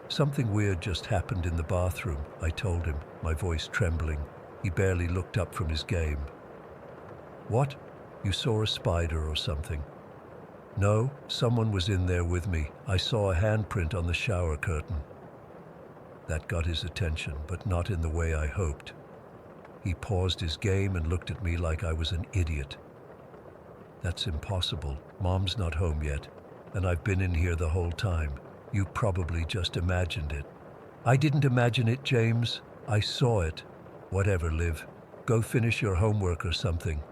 "Something weird just happened in the bathroom," I told him, my voice trembling. He barely looked up from his game. "What? You saw a spider or something?" "No, someone was in there with me. I saw a handprint on the shower curtain." That got his attention, but not in the way I hoped. He paused his game and looked at me like I was an idiot. "That's impossible. Mom's not home yet, and I've been in here the whole time. You probably just imagined it." "I didn't imagine it, James. I saw it." "Whatever, Liv. Go finish your homework or something."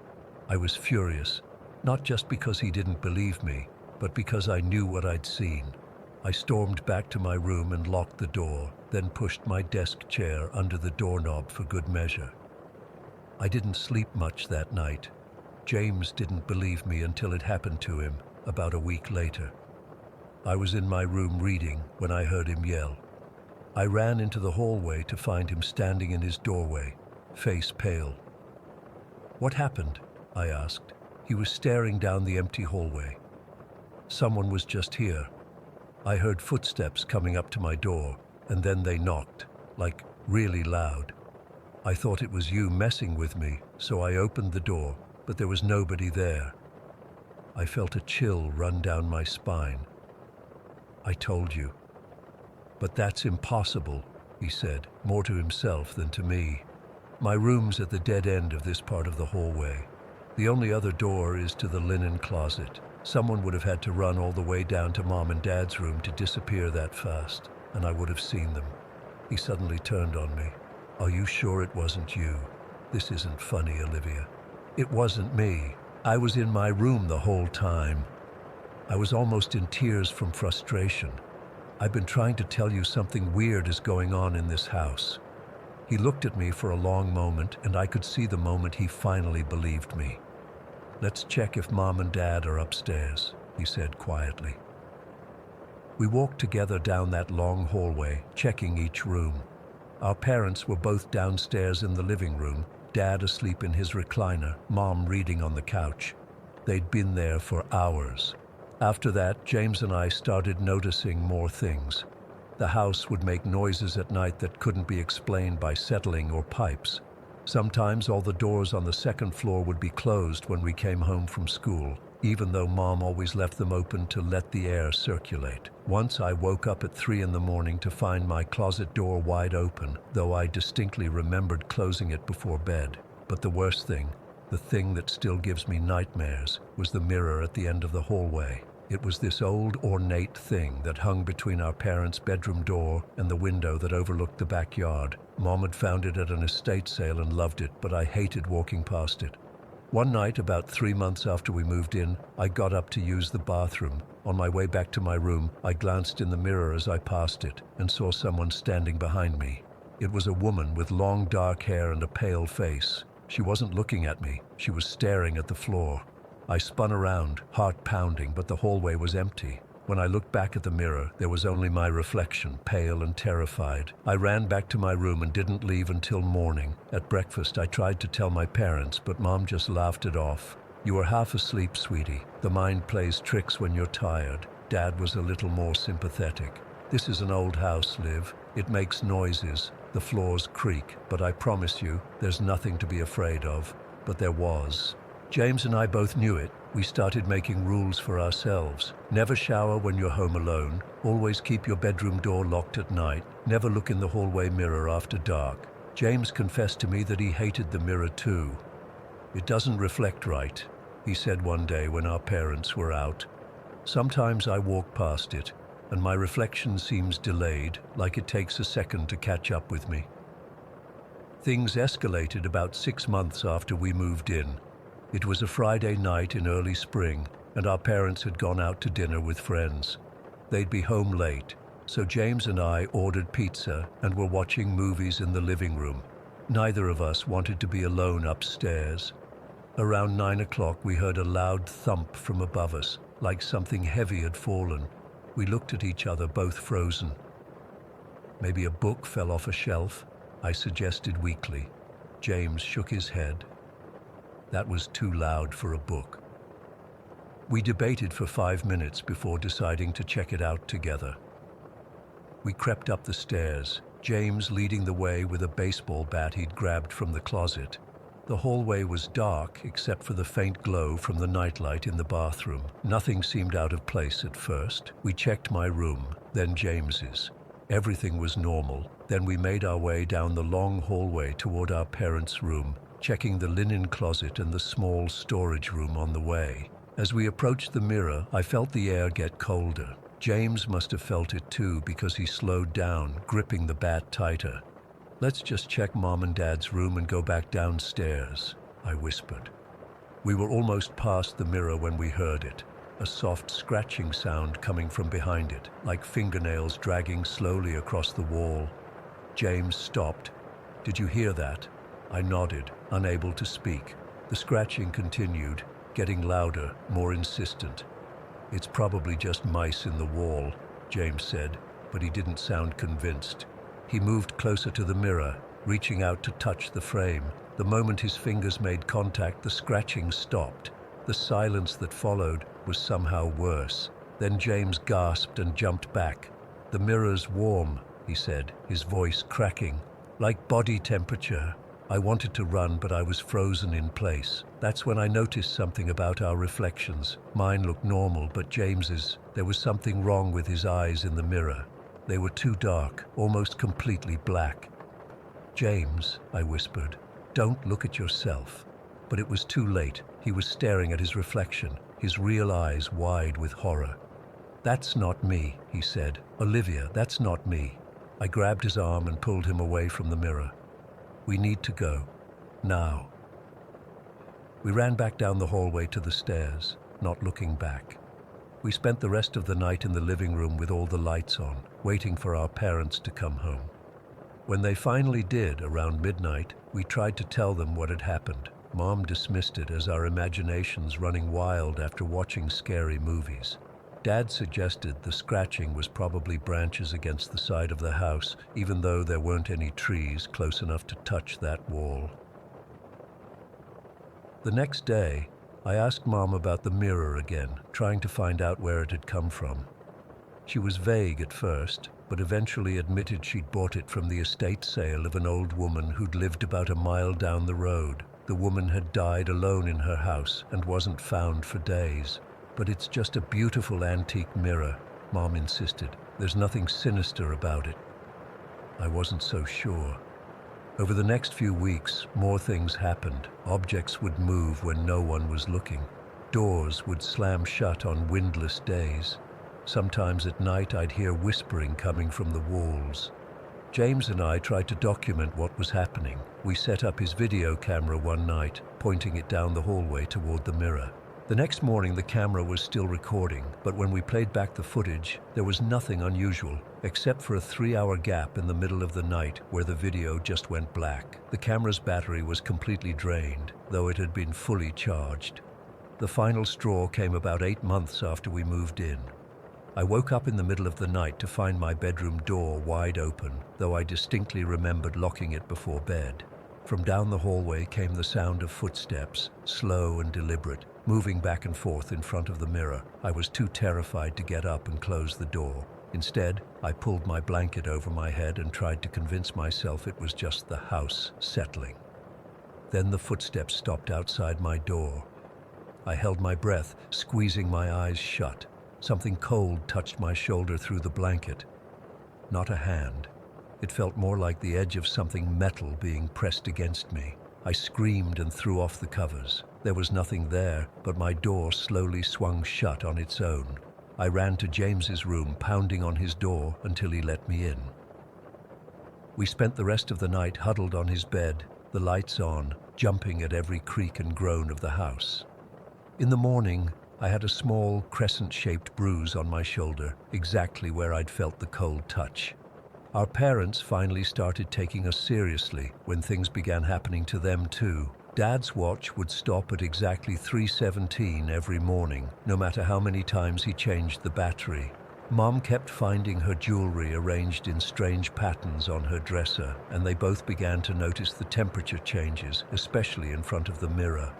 I was furious, not just because he didn't believe me, but because I knew what I'd seen. I stormed back to my room and locked the door, then pushed my desk chair under the doorknob for good measure. I didn't sleep much that night. James didn't believe me until it happened to him, about a week later. I was in my room reading when I heard him yell. I ran into the hallway to find him standing in his doorway, face pale. "What happened?" I asked. He was staring down the empty hallway. "Someone was just here. I heard footsteps coming up to my door, and then they knocked, like really loud. I thought it was you messing with me, so I opened the door, but there was nobody there." I felt a chill run down my spine. "I told you." "But that's impossible," he said, more to himself than to me. "My room's at the dead end of this part of the hallway. The only other door is to the linen closet. Someone would have had to run all the way down to Mom and Dad's room to disappear that fast, and I would have seen them." He suddenly turned on me. "Are you sure it wasn't you? This isn't funny, Olivia." "It wasn't me. I was in my room the whole time." I was almost in tears from frustration. "I've been trying to tell you something weird is going on in this house." He looked at me for a long moment, and I could see the moment he finally believed me. "Let's check if Mom and Dad are upstairs," he said quietly. We walked together down that long hallway, checking each room. Our parents were both downstairs in the living room, Dad asleep in his recliner, Mom reading on the couch. They'd been there for hours. After that, James and I started noticing more things. The house would make noises at night that couldn't be explained by settling or pipes. Sometimes all the doors on the second floor would be closed when we came home from school, even though Mom always left them open to let the air circulate. Once I woke up at 3 in the morning to find my closet door wide open, though I distinctly remembered closing it before bed. But the worst thing, the thing that still gives me nightmares, was the mirror at the end of the hallway. It was this old, ornate thing that hung between our parents' bedroom door and the window that overlooked the backyard. Mom had found it at an estate sale and loved it, but I hated walking past it. One night, about 3 months after we moved in, I got up to use the bathroom. On my way back to my room, I glanced in the mirror as I passed it and saw someone standing behind me. It was a woman with long dark hair and a pale face. She wasn't looking at me, she was staring at the floor. I spun around, heart pounding, but the hallway was empty. When I looked back at the mirror, there was only my reflection, pale and terrified. I ran back to my room and didn't leave until morning. At breakfast, I tried to tell my parents, but Mom just laughed it off. "You were half asleep, sweetie. The mind plays tricks when you're tired." Dad was a little more sympathetic. "This is an old house, Liv. It makes noises. The floors creak, but I promise you, there's nothing to be afraid of." But there was. James and I both knew it. We started making rules for ourselves. Never shower when you're home alone. Always keep your bedroom door locked at night. Never look in the hallway mirror after dark. James confessed to me that he hated the mirror too. "It doesn't reflect right," he said one day when our parents were out. "Sometimes I walk past it, and my reflection seems delayed, like it takes a second to catch up with me." Things escalated about 6 months after we moved in. It was a Friday night in early spring, and our parents had gone out to dinner with friends. They'd be home late, so James and I ordered pizza and were watching movies in the living room. Neither of us wanted to be alone upstairs. Around 9 o'clock, we heard a loud thump from above us, like something heavy had fallen. We looked at each other, both frozen. "Maybe a book fell off a shelf," I suggested weakly. James shook his head. That was too loud for a book. We debated for 5 minutes before deciding to check it out together. We crept up the stairs, James leading the way with a baseball bat he'd grabbed from the closet. The hallway was dark except for the faint glow from the nightlight in the bathroom. Nothing seemed out of place at first. We checked my room, then James's. Everything was normal. Then we made our way down the long hallway toward our parents' room, checking the linen closet and the small storage room on the way. As we approached the mirror, I felt the air get colder. James must have felt it too because he slowed down, gripping the bat tighter. "Let's just check Mom and Dad's room and go back downstairs," I whispered. We were almost past the mirror when we heard it, a soft scratching sound coming from behind it, like fingernails dragging slowly across the wall. James stopped. "Did you hear that?" I nodded, unable to speak. The scratching continued, getting louder, more insistent. "It's probably just mice in the wall," James said, but he didn't sound convinced. He moved closer to the mirror, reaching out to touch the frame. The moment his fingers made contact, the scratching stopped. The silence that followed was somehow worse. Then James gasped and jumped back. "The mirror's warm," he said, his voice cracking. "Like body temperature." I wanted to run, but I was frozen in place. That's when I noticed something about our reflections. Mine looked normal, but James's, there was something wrong with his eyes in the mirror. They were too dark, almost completely black. "James," I whispered, "don't look at yourself." But it was too late. He was staring at his reflection, his real eyes wide with horror. "That's not me," he said. "Olivia, that's not me." I grabbed his arm and pulled him away from the mirror. "We need to go. Now." We ran back down the hallway to the stairs, not looking back. We spent the rest of the night in the living room with all the lights on, waiting for our parents to come home. When they finally did, around midnight, we tried to tell them what had happened. Mom dismissed it as our imaginations running wild after watching scary movies. Dad suggested the scratching was probably branches against the side of the house, even though there weren't any trees close enough to touch that wall. The next day, I asked Mom about the mirror again, trying to find out where it had come from. She was vague at first, but eventually admitted she'd bought it from the estate sale of an old woman who'd lived about a mile down the road. The woman had died alone in her house and wasn't found for days. "But it's just a beautiful antique mirror," Mom insisted. "There's nothing sinister about it." I wasn't so sure. Over the next few weeks, more things happened. Objects would move when no one was looking. Doors would slam shut on windless days. Sometimes at night I'd hear whispering coming from the walls. James and I tried to document what was happening. We set up his video camera one night, pointing it down the hallway toward the mirror. The next morning the camera was still recording, but when we played back the footage, there was nothing unusual, except for a 3-hour gap in the middle of the night where the video just went black. The camera's battery was completely drained, though it had been fully charged. The final straw came about 8 months after we moved in. I woke up in the middle of the night to find my bedroom door wide open, though I distinctly remembered locking it before bed. From down the hallway came the sound of footsteps, slow and deliberate, moving back and forth in front of the mirror. I was too terrified to get up and close the door. Instead, I pulled my blanket over my head and tried to convince myself it was just the house settling. Then the footsteps stopped outside my door. I held my breath, squeezing my eyes shut. Something cold touched my shoulder through the blanket. Not a hand. It felt more like the edge of something metal being pressed against me. I screamed and threw off the covers. There was nothing there, but my door slowly swung shut on its own. I ran to James's room, pounding on his door until he let me in. We spent the rest of the night huddled on his bed, the lights on, jumping at every creak and groan of the house. In the morning, I had a small, crescent-shaped bruise on my shoulder, exactly where I'd felt the cold touch. Our parents finally started taking us seriously when things began happening to them too. Dad's watch would stop at exactly 3:17 every morning, no matter how many times he changed the battery. Mom kept finding her jewelry arranged in strange patterns on her dresser, and they both began to notice the temperature changes, especially in front of the mirror.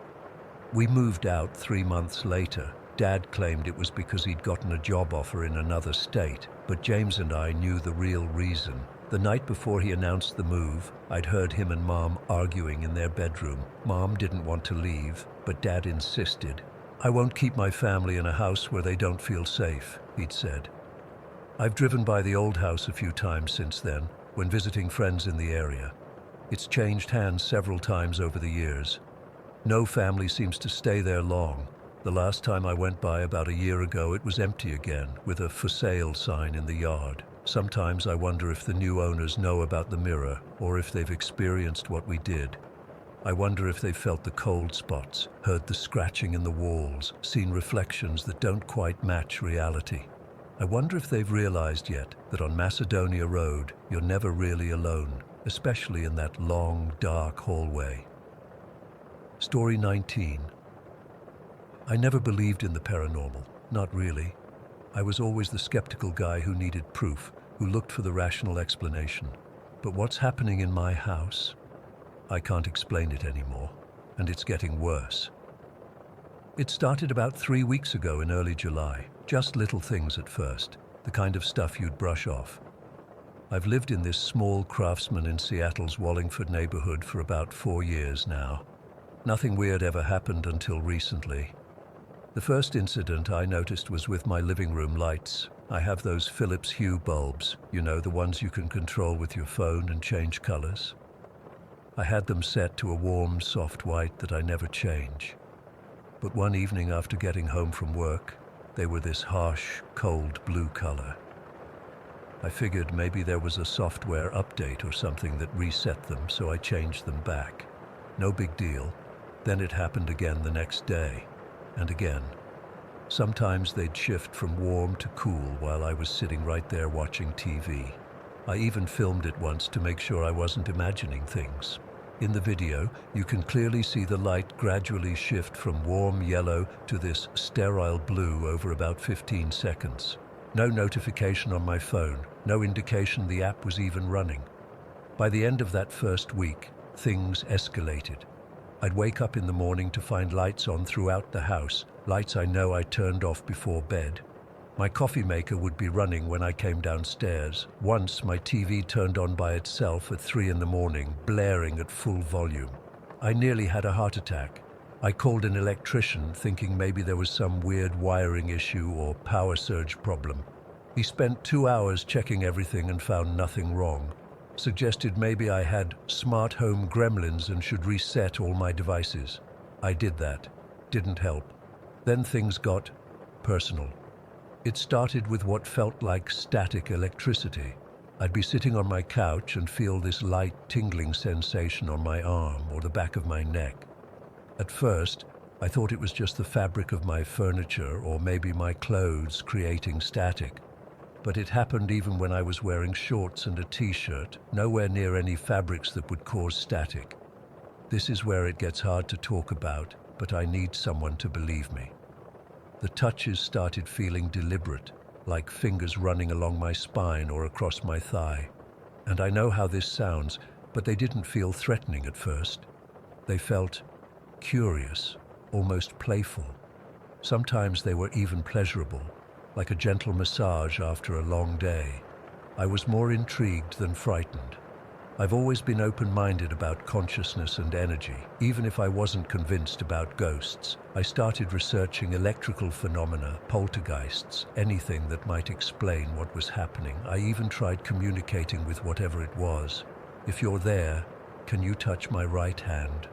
We moved out 3 months later. Dad claimed it was because he'd gotten a job offer in another state, but James and I knew the real reason. The night before he announced the move, I'd heard him and Mom arguing in their bedroom. Mom didn't want to leave, but Dad insisted. "I won't keep my family in a house where they don't feel safe," he'd said. I've driven by the old house a few times since then, when visiting friends in the area. It's changed hands several times over the years. No family seems to stay there long. The last time I went by about a year ago, it was empty again, with a "for sale" sign in the yard. Sometimes I wonder if the new owners know about the mirror, or if they've experienced what we did. I wonder if they've felt the cold spots, heard the scratching in the walls, seen reflections that don't quite match reality. I wonder if they've realized yet that on Macedonia Road, you're never really alone, especially in that long, dark hallway. Story 19. I never believed in the paranormal, not really. I was always the skeptical guy who needed proof, who looked for the rational explanation. But what's happening in my house? I can't explain it anymore, and it's getting worse. It started about 3 weeks ago in early July, just little things at first, the kind of stuff you'd brush off. I've lived in this small craftsman in Seattle's Wallingford neighborhood for about 4 years now. Nothing weird ever happened until recently. The first incident I noticed was with my living room lights. I have those Philips Hue bulbs, you know, the ones you can control with your phone and change colors. I had them set to a warm, soft white that I never change. But one evening after getting home from work, they were this harsh, cold blue color. I figured maybe there was a software update or something that reset them, so I changed them back. No big deal. Then it happened again the next day, and again. Sometimes they'd shift from warm to cool while I was sitting right there watching TV. I even filmed it once to make sure I wasn't imagining things. In the video, you can clearly see the light gradually shift from warm yellow to this sterile blue over about 15 seconds. No notification on my phone, no indication the app was even running. By the end of that first week, things escalated. I'd wake up in the morning to find lights on throughout the house, lights I know I turned off before bed. My coffee maker would be running when I came downstairs. Once, my TV turned on by itself at 3 in the morning, blaring at full volume. I nearly had a heart attack. I called an electrician, thinking maybe there was some weird wiring issue or power surge problem. He spent 2 hours checking everything and found nothing wrong. Suggested maybe I had smart home gremlins and should reset all my devices. I did that. Didn't help. Then things got personal. It started with what felt like static electricity. I'd be sitting on my couch and feel this light tingling sensation on my arm or the back of my neck. At first, I thought it was just the fabric of my furniture or maybe my clothes creating static. But it happened even when I was wearing shorts and a t-shirt, nowhere near any fabrics that would cause static. This is where it gets hard to talk about, but I need someone to believe me. The touches started feeling deliberate, like fingers running along my spine or across my thigh. And I know how this sounds, but they didn't feel threatening at first. They felt curious, almost playful. Sometimes they were even pleasurable, like a gentle massage after a long day. I was more intrigued than frightened. I've always been open-minded about consciousness and energy. Even if I wasn't convinced about ghosts, I started researching electrical phenomena, poltergeists, anything that might explain what was happening. I even tried communicating with whatever it was. If you're there, can you touch my right hand?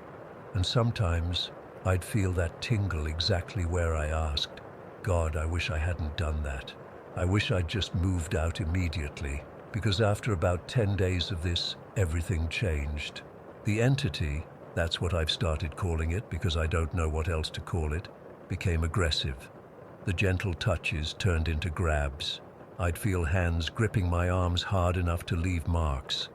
And sometimes I'd feel that tingle exactly where I asked. God, I wish I hadn't done that. I wish I'd just moved out immediately, because after about 10 days of this, everything changed. The entity, that's what I've started calling it because I don't know what else to call it, became aggressive. The gentle touches turned into grabs. I'd feel hands gripping my arms hard enough to leave marks.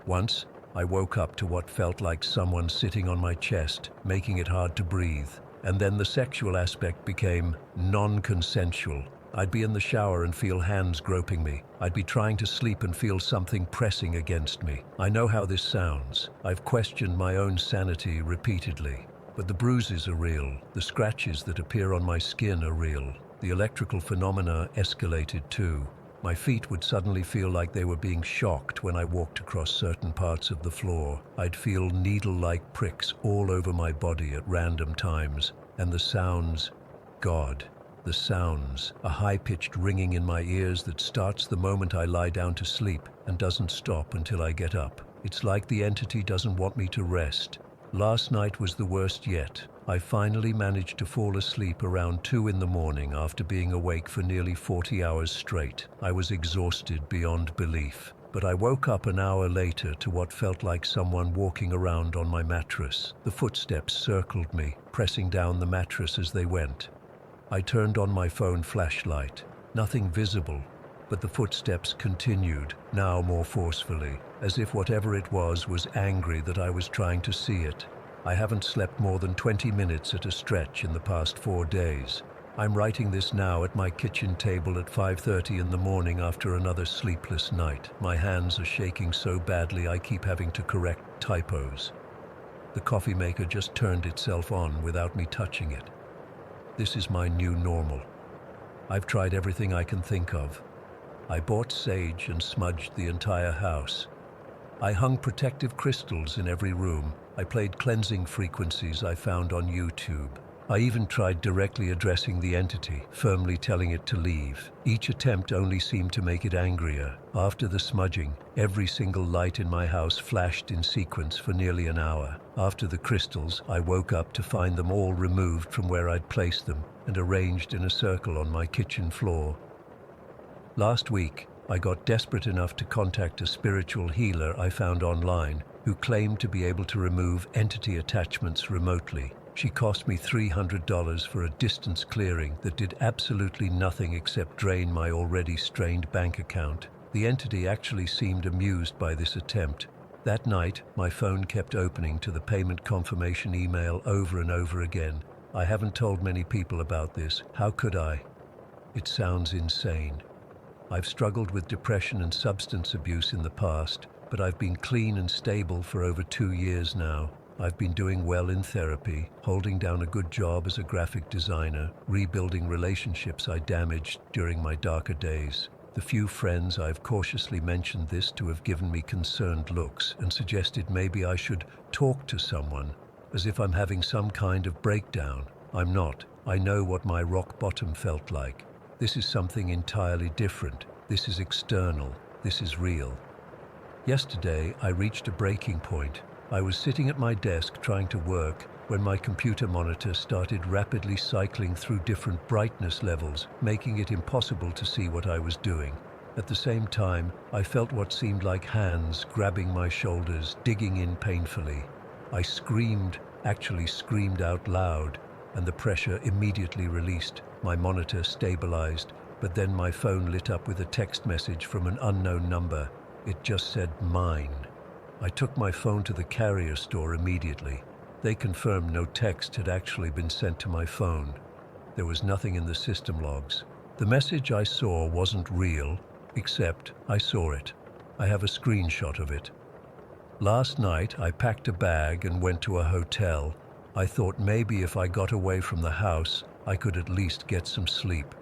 Once, I woke up to what felt like someone sitting on my chest, making it hard to breathe. And then the sexual aspect became non-consensual. I'd be in the shower and feel hands groping me. I'd be trying to sleep and feel something pressing against me. I know how this sounds. I've questioned my own sanity repeatedly. But the bruises are real. The scratches that appear on my skin are real. The electrical phenomena escalated too. My feet would suddenly feel like they were being shocked when I walked across certain parts of the floor. I'd feel needle-like pricks all over my body at random times. And the sounds, God. The sounds, a high-pitched ringing in my ears that starts the moment I lie down to sleep and doesn't stop until I get up. It's like the entity doesn't want me to rest. Last night was the worst yet. I finally managed to fall asleep around 2 in the morning after being awake for nearly 40 hours straight. I was exhausted beyond belief. But I woke up an hour later to what felt like someone walking around on my mattress. The footsteps circled me, pressing down the mattress as they went. I turned on my phone flashlight. Nothing visible, but the footsteps continued, now more forcefully, as if whatever it was angry that I was trying to see it. I haven't slept more than 20 minutes at a stretch in the past 4 days. I'm writing this now at my kitchen table at 5:30 in the morning after another sleepless night. My hands are shaking so badly I keep having to correct typos. The coffee maker just turned itself on without me touching it. This is my new normal. I've tried everything I can think of. I bought sage and smudged the entire house. I hung protective crystals in every room. I played cleansing frequencies I found on YouTube. I even tried directly addressing the entity, firmly telling it to leave. Each attempt only seemed to make it angrier. After the smudging, every single light in my house flashed in sequence for nearly an hour. After the crystals, I woke up to find them all removed from where I'd placed them and arranged in a circle on my kitchen floor. Last week, I got desperate enough to contact a spiritual healer I found online who claimed to be able to remove entity attachments remotely. She cost me $300 for a distance clearing that did absolutely nothing except drain my already strained bank account. The entity actually seemed amused by this attempt. That night, my phone kept opening to the payment confirmation email over and over again. I haven't told many people about this. How could I? It sounds insane. I've struggled with depression and substance abuse in the past, but I've been clean and stable for over 2 years now. I've been doing well in therapy, holding down a good job as a graphic designer, rebuilding relationships I damaged during my darker days. The few friends I've cautiously mentioned this to have given me concerned looks and suggested maybe I should talk to someone, as if I'm having some kind of breakdown. I'm not. I know what my rock bottom felt like. This is something entirely different. This is external. This is real. Yesterday, I reached a breaking point. I was sitting at my desk trying to work when my computer monitor started rapidly cycling through different brightness levels, making it impossible to see what I was doing. At the same time, I felt what seemed like hands grabbing my shoulders, digging in painfully. I screamed, actually screamed out loud, and the pressure immediately released. My monitor stabilized, but then my phone lit up with a text message from an unknown number. It just said, "Mine." I took my phone to the carrier store immediately. They confirmed no text had actually been sent to my phone. There was nothing in the system logs. The message I saw wasn't real, except I saw it. I have a screenshot of it. Last night, I packed a bag and went to a hotel. I thought maybe if I got away from the house, I could at least get some sleep.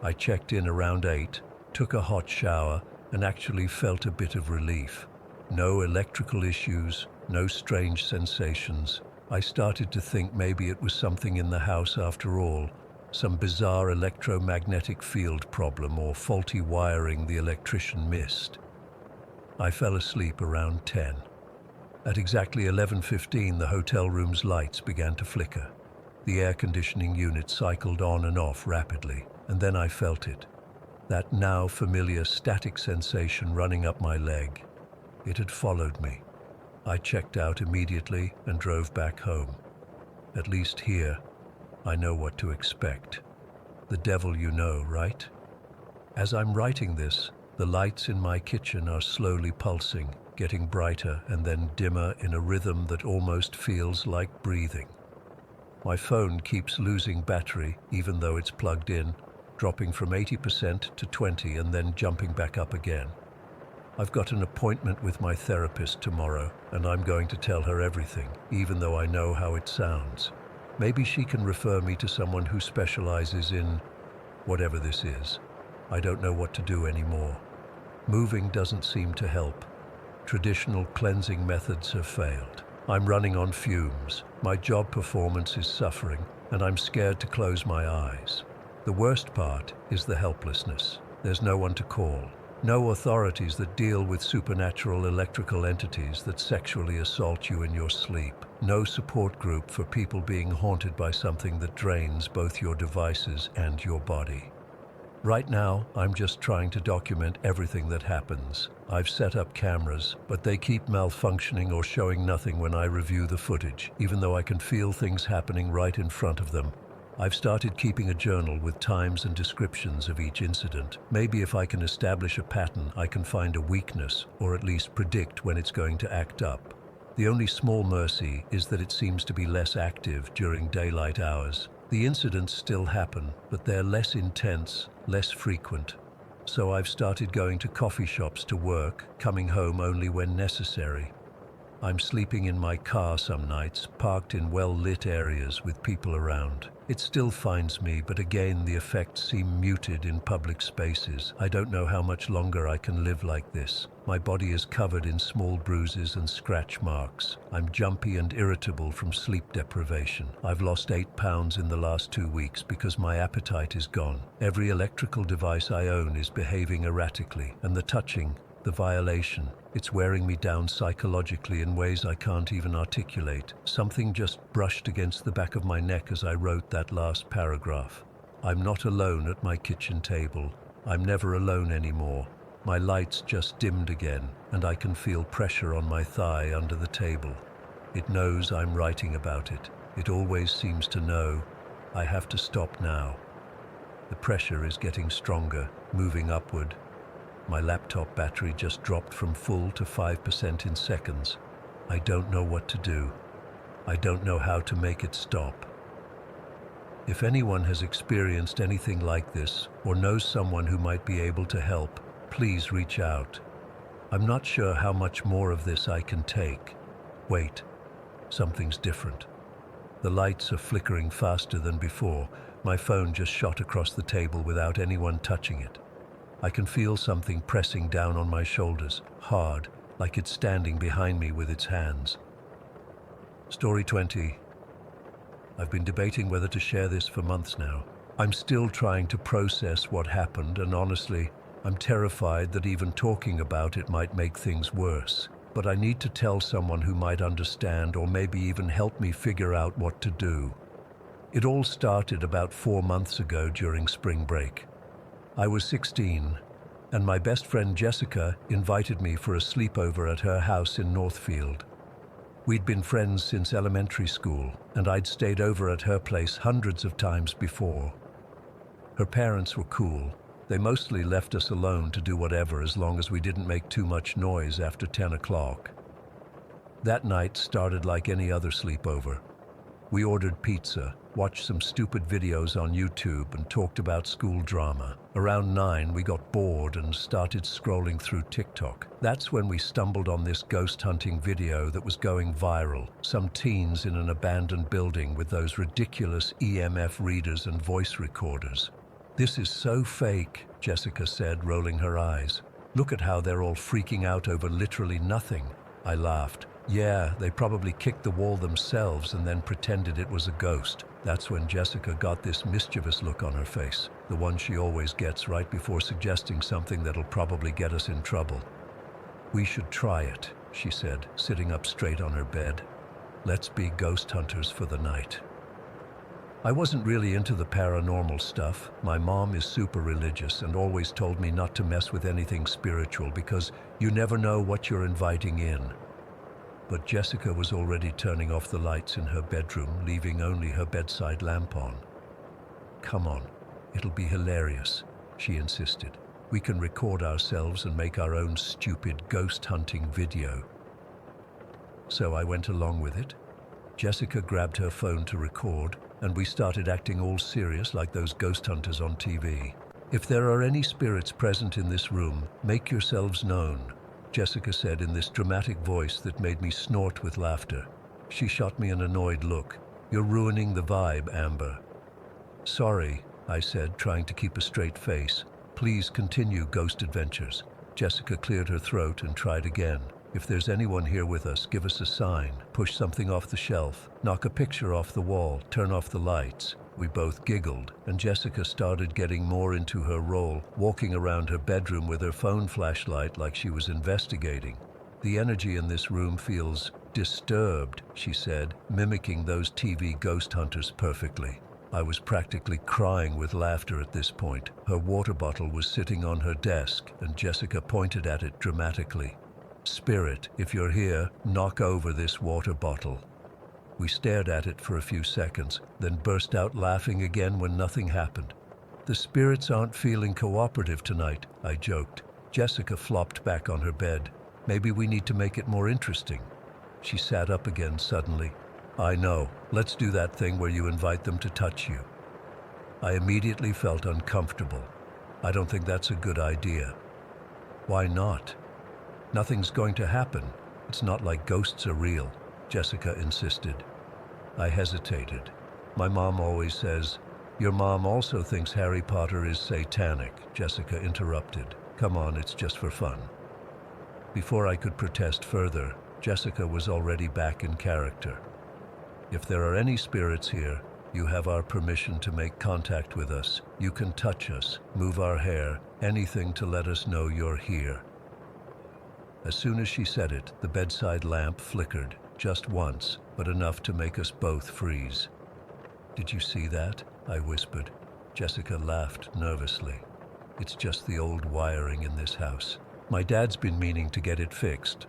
I checked in around 8, took a hot shower, and actually felt a bit of relief. No electrical issues, no strange sensations. I started to think maybe it was something in the house after all, some bizarre electromagnetic field problem or faulty wiring the electrician missed. I fell asleep around 10. At exactly 11:15, the hotel room's lights began to flicker. The air conditioning unit cycled on and off rapidly, and then I felt it. That now familiar static sensation running up my leg. It had followed me. I checked out immediately and drove back home. At least here, I know what to expect. The devil you know, right? As I'm writing this, the lights in my kitchen are slowly pulsing, getting brighter and then dimmer in a rhythm that almost feels like breathing. My phone keeps losing battery even though it's plugged in, dropping from 80% to 20 and then jumping back up again. I've got an appointment with my therapist tomorrow, and I'm going to tell her everything, even though I know how it sounds. Maybe she can refer me to someone who specializes in whatever this is. I don't know what to do anymore. Moving doesn't seem to help. Traditional cleansing methods have failed. I'm running on fumes. My job performance is suffering, and I'm scared to close my eyes. The worst part is the helplessness. There's no one to call. No authorities that deal with supernatural electrical entities that sexually assault you in your sleep. No support group for people being haunted by something that drains both your devices and your body. Right now, I'm just trying to document everything that happens. I've set up cameras, but they keep malfunctioning or showing nothing when I review the footage, even though I can feel things happening right in front of them. I've started keeping a journal with times and descriptions of each incident. Maybe if I can establish a pattern, I can find a weakness, or at least predict when it's going to act up. The only small mercy is that it seems to be less active during daylight hours. The incidents still happen, but they're less intense, less frequent. So I've started going to coffee shops to work, coming home only when necessary. I'm sleeping in my car some nights, parked in well-lit areas with people around. It still finds me, but again the effects seem muted in public spaces. I don't know how much longer I can live like this. My body is covered in small bruises and scratch marks. I'm jumpy and irritable from sleep deprivation. I've lost 8 pounds in the last 2 weeks because my appetite is gone. Every electrical device I own is behaving erratically, and the touching, the violation, it's wearing me down psychologically in ways I can't even articulate. Something just brushed against the back of my neck as I wrote that last paragraph. I'm not alone at my kitchen table. I'm never alone anymore. My lights just dimmed again, and I can feel pressure on my thigh under the table. It knows I'm writing about it. It always seems to know. I have to stop now. The pressure is getting stronger, moving upward. My laptop battery just dropped from full to 5% in seconds. I don't know what to do. I don't know how to make it stop. If anyone has experienced anything like this or knows someone who might be able to help, please reach out. I'm not sure how much more of this I can take. Wait, something's different. The lights are flickering faster than before. My phone just shot across the table without anyone touching it. I can feel something pressing down on my shoulders, hard, like it's standing behind me with its hands. Story 20. I've been debating whether to share this for months now. I'm still trying to process what happened, and honestly, I'm terrified that even talking about it might make things worse. But I need to tell someone who might understand or maybe even help me figure out what to do. It all started about 4 months ago during spring break. I was 16. And my best friend Jessica invited me for a sleepover at her house in Northfield. We'd been friends since elementary school, and I'd stayed over at her place hundreds of times before. Her parents were cool. They mostly left us alone to do whatever as long as we didn't make too much noise after 10 o'clock. That night started like any other sleepover. We ordered pizza, watched some stupid videos on YouTube, and talked about school drama. Around 9, we got bored and started scrolling through TikTok. That's when we stumbled on this ghost hunting video that was going viral. Some teens in an abandoned building with those ridiculous EMF readers and voice recorders. "This is so fake," Jessica said, rolling her eyes. "Look at how they're all freaking out over literally nothing." I laughed. "Yeah, they probably kicked the wall themselves and then pretended it was a ghost." That's when Jessica got this mischievous look on her face, the one she always gets right before suggesting something that'll probably get us in trouble. "We should try it," she said, sitting up straight on her bed. "Let's be ghost hunters for the night." I wasn't really into the paranormal stuff. My mom is super religious and always told me not to mess with anything spiritual because you never know what you're inviting in. But Jessica was already turning off the lights in her bedroom, leaving only her bedside lamp on. "Come on, it'll be hilarious," she insisted. "We can record ourselves and make our own stupid ghost hunting video." So I went along with it. Jessica grabbed her phone to record, and we started acting all serious like those ghost hunters on TV. "If there are any spirits present in this room, make yourselves known," Jessica said in this dramatic voice that made me snort with laughter. She shot me an annoyed look. "You're ruining the vibe, Amber." "Sorry," I said, trying to keep a straight face. "Please continue ghost adventures." Jessica cleared her throat and tried again. "If there's anyone here with us, give us a sign. Push something off the shelf. Knock a picture off the wall. Turn off the lights." We both giggled, and Jessica started getting more into her role, walking around her bedroom with her phone flashlight like she was investigating. "The energy in this room feels disturbed," she said, mimicking those TV ghost hunters perfectly. I was practically crying with laughter at this point. Her water bottle was sitting on her desk, and Jessica pointed at it dramatically. "Spirit, if you're here, knock over this water bottle." We stared at it for a few seconds, then burst out laughing again when nothing happened. "The spirits aren't feeling cooperative tonight," I joked. Jessica flopped back on her bed. "Maybe we need to make it more interesting." She sat up again suddenly. "I know. Let's do that thing where you invite them to touch you." I immediately felt uncomfortable. "I don't think that's a good idea." "Why not?" "Nothing's going to happen. It's not like ghosts are real," Jessica insisted. I hesitated. "My mom always says." "Your mom also thinks Harry Potter is satanic," Jessica interrupted. "Come on, it's just for fun." Before I could protest further, Jessica was already back in character. "If there are any spirits here, you have our permission to make contact with us. You can touch us, move our hair, anything to let us know you're here." As soon as she said it, the bedside lamp flickered, just once, but enough to make us both freeze. "Did you see that?" I whispered. Jessica laughed nervously. "It's just the old wiring in this house. My dad's been meaning to get it fixed."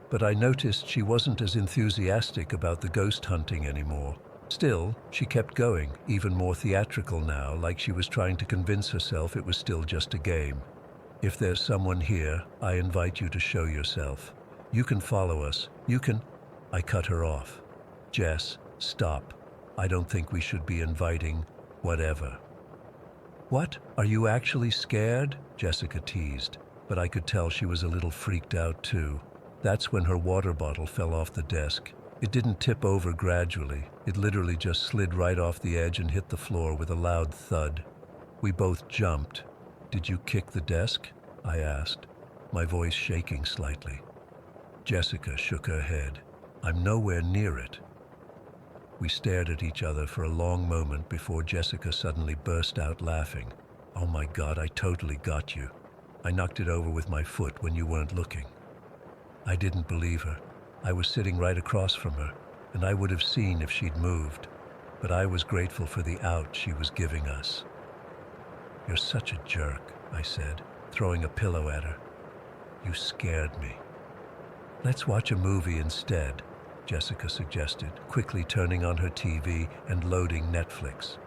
But I noticed she wasn't as enthusiastic about the ghost hunting anymore. Still, she kept going, even more theatrical now, like she was trying to convince herself it was still just a game. "If there's someone here, I invite you to show yourself. You can follow us. You can—" I cut her off. "Jess, stop. I don't think we should be inviting whatever." "What? Are you actually scared?" Jessica teased, but I could tell she was a little freaked out too. That's when her water bottle fell off the desk. It didn't tip over gradually. It literally just slid right off the edge and hit the floor with a loud thud. We both jumped. "Did you kick the desk?" I asked, my voice shaking slightly. Jessica shook her head. "I'm nowhere near it." We stared at each other for a long moment before Jessica suddenly burst out laughing. "Oh my God, I totally got you. I knocked it over with my foot when you weren't looking." I didn't believe her. I was sitting right across from her, and I would have seen if she'd moved, but I was grateful for the out she was giving us. "You're such a jerk," I said. throwing a pillow at her. "You scared me." "Let's watch a movie instead," Jessica suggested, quickly turning on her TV and loading Netflix.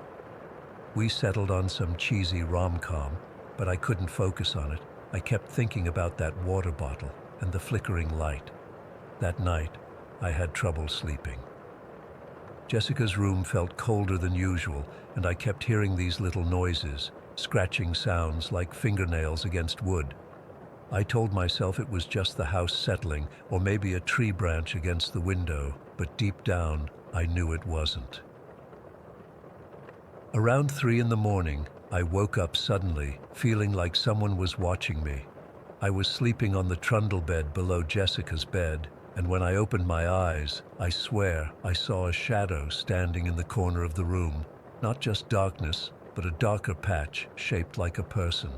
We settled on some cheesy rom-com, but I couldn't focus on it. I kept thinking about that water bottle and the flickering light. That night, I had trouble sleeping. Jessica's room felt colder than usual, and I kept hearing these little noises, scratching sounds like fingernails against wood. I told myself it was just the house settling, or maybe a tree branch against the window, but deep down, I knew it wasn't. Around 3 in the morning, I woke up suddenly, feeling like someone was watching me. I was sleeping on the trundle bed below Jessica's bed, and when I opened my eyes, I swear I saw a shadow standing in the corner of the room. Not just darkness, but a darker patch shaped like a person.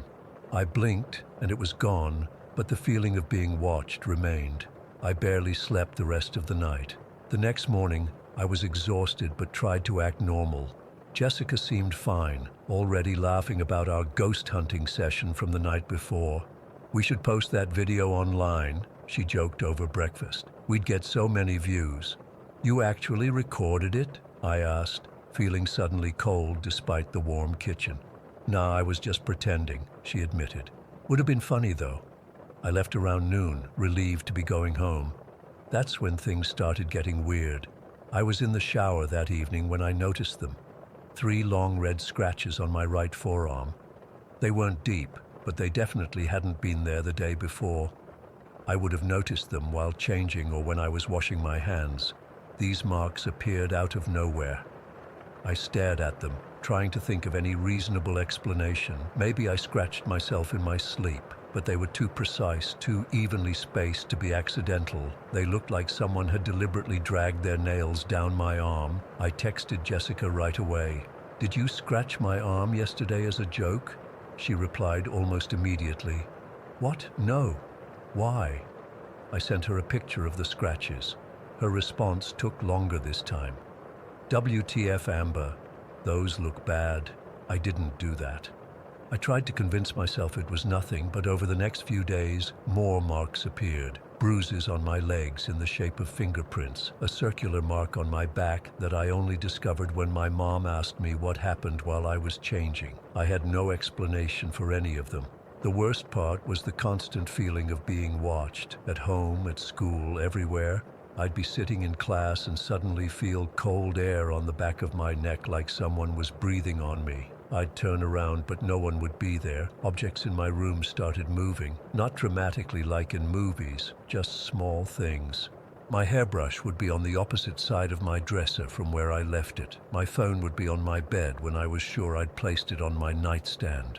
I blinked, and it was gone, but the feeling of being watched remained. I barely slept the rest of the night. The next morning, I was exhausted but tried to act normal. Jessica seemed fine, already laughing about our ghost hunting session from the night before. "We should post that video online," she joked over breakfast. "We'd get so many views." "You actually recorded it?" I asked, feeling suddenly cold despite the warm kitchen. "Nah, I was just pretending," she admitted. "Would have been funny though." I left around noon, relieved to be going home. That's when things started getting weird. I was in the shower that evening when I noticed them. 3 long red scratches on my right forearm. They weren't deep, but they definitely hadn't been there the day before. I would have noticed them while changing or when I was washing my hands. These marks appeared out of nowhere. I stared at them, trying to think of any reasonable explanation. Maybe I scratched myself in my sleep, but they were too precise, too evenly spaced to be accidental. They looked like someone had deliberately dragged their nails down my arm. I texted Jessica right away. "Did you scratch my arm yesterday as a joke?" She replied almost immediately. "What? No. Why?" I sent her a picture of the scratches. Her response took longer this time. "WTF, Amber. Those look bad. I didn't do that." I tried to convince myself it was nothing, but over the next few days, more marks appeared. Bruises on my legs in the shape of fingerprints, a circular mark on my back that I only discovered when my mom asked me what happened while I was changing. I had no explanation for any of them. The worst part was the constant feeling of being watched. At home, at school, everywhere. I'd be sitting in class and suddenly feel cold air on the back of my neck like someone was breathing on me. I'd turn around, but no one would be there. Objects in my room started moving, not dramatically like in movies, just small things. My hairbrush would be on the opposite side of my dresser from where I left it. My phone would be on my bed when I was sure I'd placed it on my nightstand.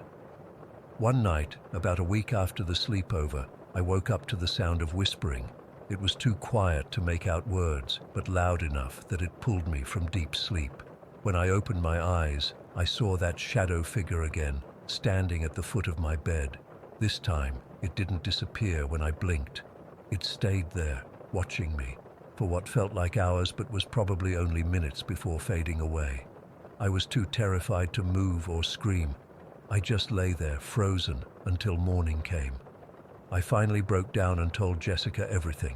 One night, about a week after the sleepover, I woke up to the sound of whispering. It was too quiet to make out words, but loud enough that it pulled me from deep sleep. When I opened my eyes, I saw that shadow figure again, standing at the foot of my bed. This time, it didn't disappear when I blinked. It stayed there, watching me, for what felt like hours but was probably only minutes before fading away. I was too terrified to move or scream. I just lay there, frozen, until morning came. I finally broke down and told Jessica everything.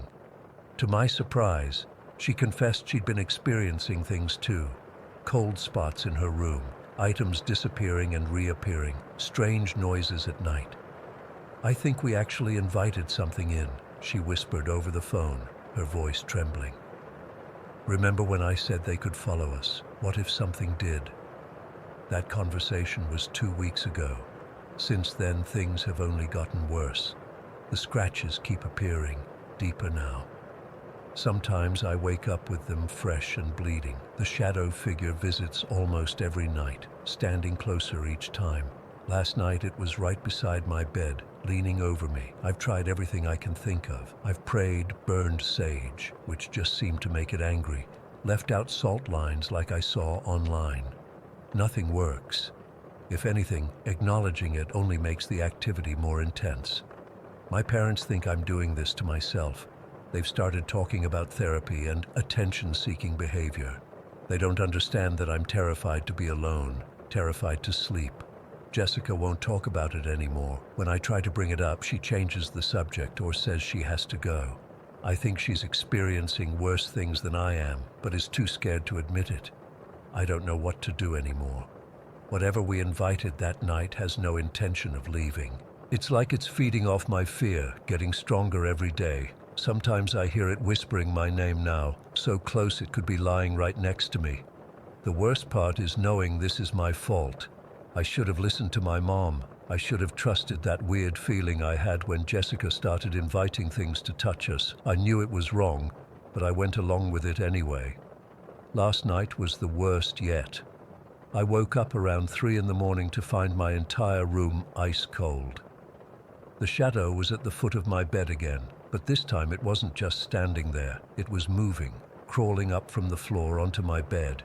To my surprise, she confessed she'd been experiencing things too. Cold spots in her room, items disappearing and reappearing, strange noises at night. "I think we actually invited something in," she whispered over the phone, her voice trembling. "Remember when I said they could follow us? What if something did?" That conversation was 2 weeks ago. Since then, things have only gotten worse. The scratches keep appearing, deeper now. Sometimes I wake up with them fresh and bleeding. The shadow figure visits almost every night, standing closer each time. Last night it was right beside my bed, leaning over me. I've tried everything I can think of. I've prayed, burned sage, which just seemed to make it angry, left out salt lines like I saw online. Nothing works. If anything, acknowledging it only makes the activity more intense. My parents think I'm doing this to myself. They've started talking about therapy and attention-seeking behavior. They don't understand that I'm terrified to be alone, terrified to sleep. Jessica won't talk about it anymore. When I try to bring it up, she changes the subject or says she has to go. I think she's experiencing worse things than I am, but is too scared to admit it. I don't know what to do anymore. Whatever we invited that night has no intention of leaving. It's like it's feeding off my fear, getting stronger every day. Sometimes I hear it whispering my name now, so close it could be lying right next to me. The worst part is knowing this is my fault. I should have listened to my mom. I should have trusted that weird feeling I had when Jessica started inviting things to touch us. I knew it was wrong, but I went along with it anyway. Last night was the worst yet. I woke up around 3 in the morning to find my entire room ice cold. The shadow was at the foot of my bed again, but this time it wasn't just standing there. It was moving, crawling up from the floor onto my bed.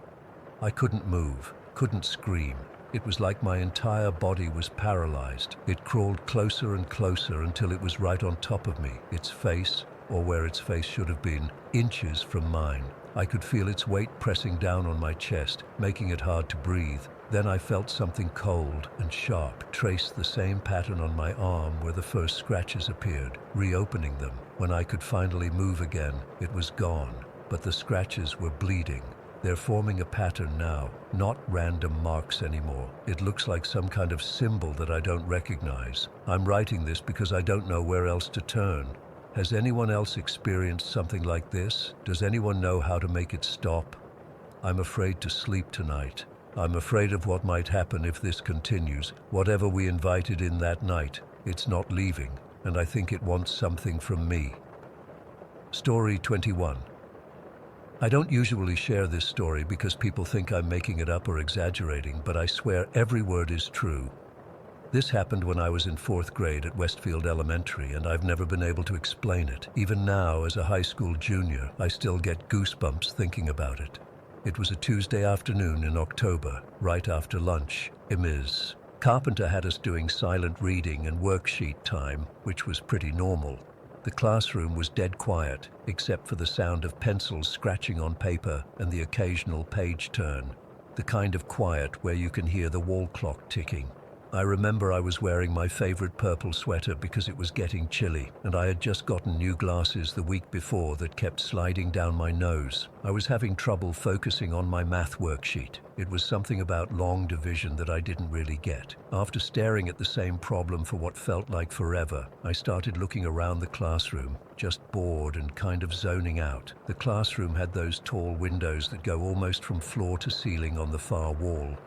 I couldn't move, couldn't scream. It was like my entire body was paralyzed. It crawled closer and closer until it was right on top of me, its face, or where its face should have been, inches from mine. I could feel its weight pressing down on my chest, making it hard to breathe. Then I felt something cold and sharp trace the same pattern on my arm where the first scratches appeared, reopening them. When I could finally move again, it was gone, but the scratches were bleeding. They're forming a pattern now, not random marks anymore. It looks like some kind of symbol that I don't recognize. I'm writing this because I don't know where else to turn. Has anyone else experienced something like this? Does anyone know how to make it stop? I'm afraid to sleep tonight. I'm afraid of what might happen if this continues. Whatever we invited in that night, it's not leaving, and I think it wants something from me. Story 21. I don't usually share this story because people think I'm making it up or exaggerating, but I swear every word is true. This happened when I was in 4th grade at Westfield Elementary, and I've never been able to explain it. Even now, as a high school junior, I still get goosebumps thinking about it. It was a Tuesday afternoon in October, right after lunch. Ms. Carpenter had us doing silent reading and worksheet time, which was pretty normal. The classroom was dead quiet, except for the sound of pencils scratching on paper and the occasional page turn. The kind of quiet where you can hear the wall clock ticking. I remember I was wearing my favorite purple sweater because it was getting chilly, and I had just gotten new glasses the week before that kept sliding down my nose. I was having trouble focusing on my math worksheet. It was something about long division that I didn't really get. After staring at the same problem for what felt like forever, I started looking around the classroom, just bored and kind of zoning out. The classroom had those tall windows that go almost from floor to ceiling on the far wall.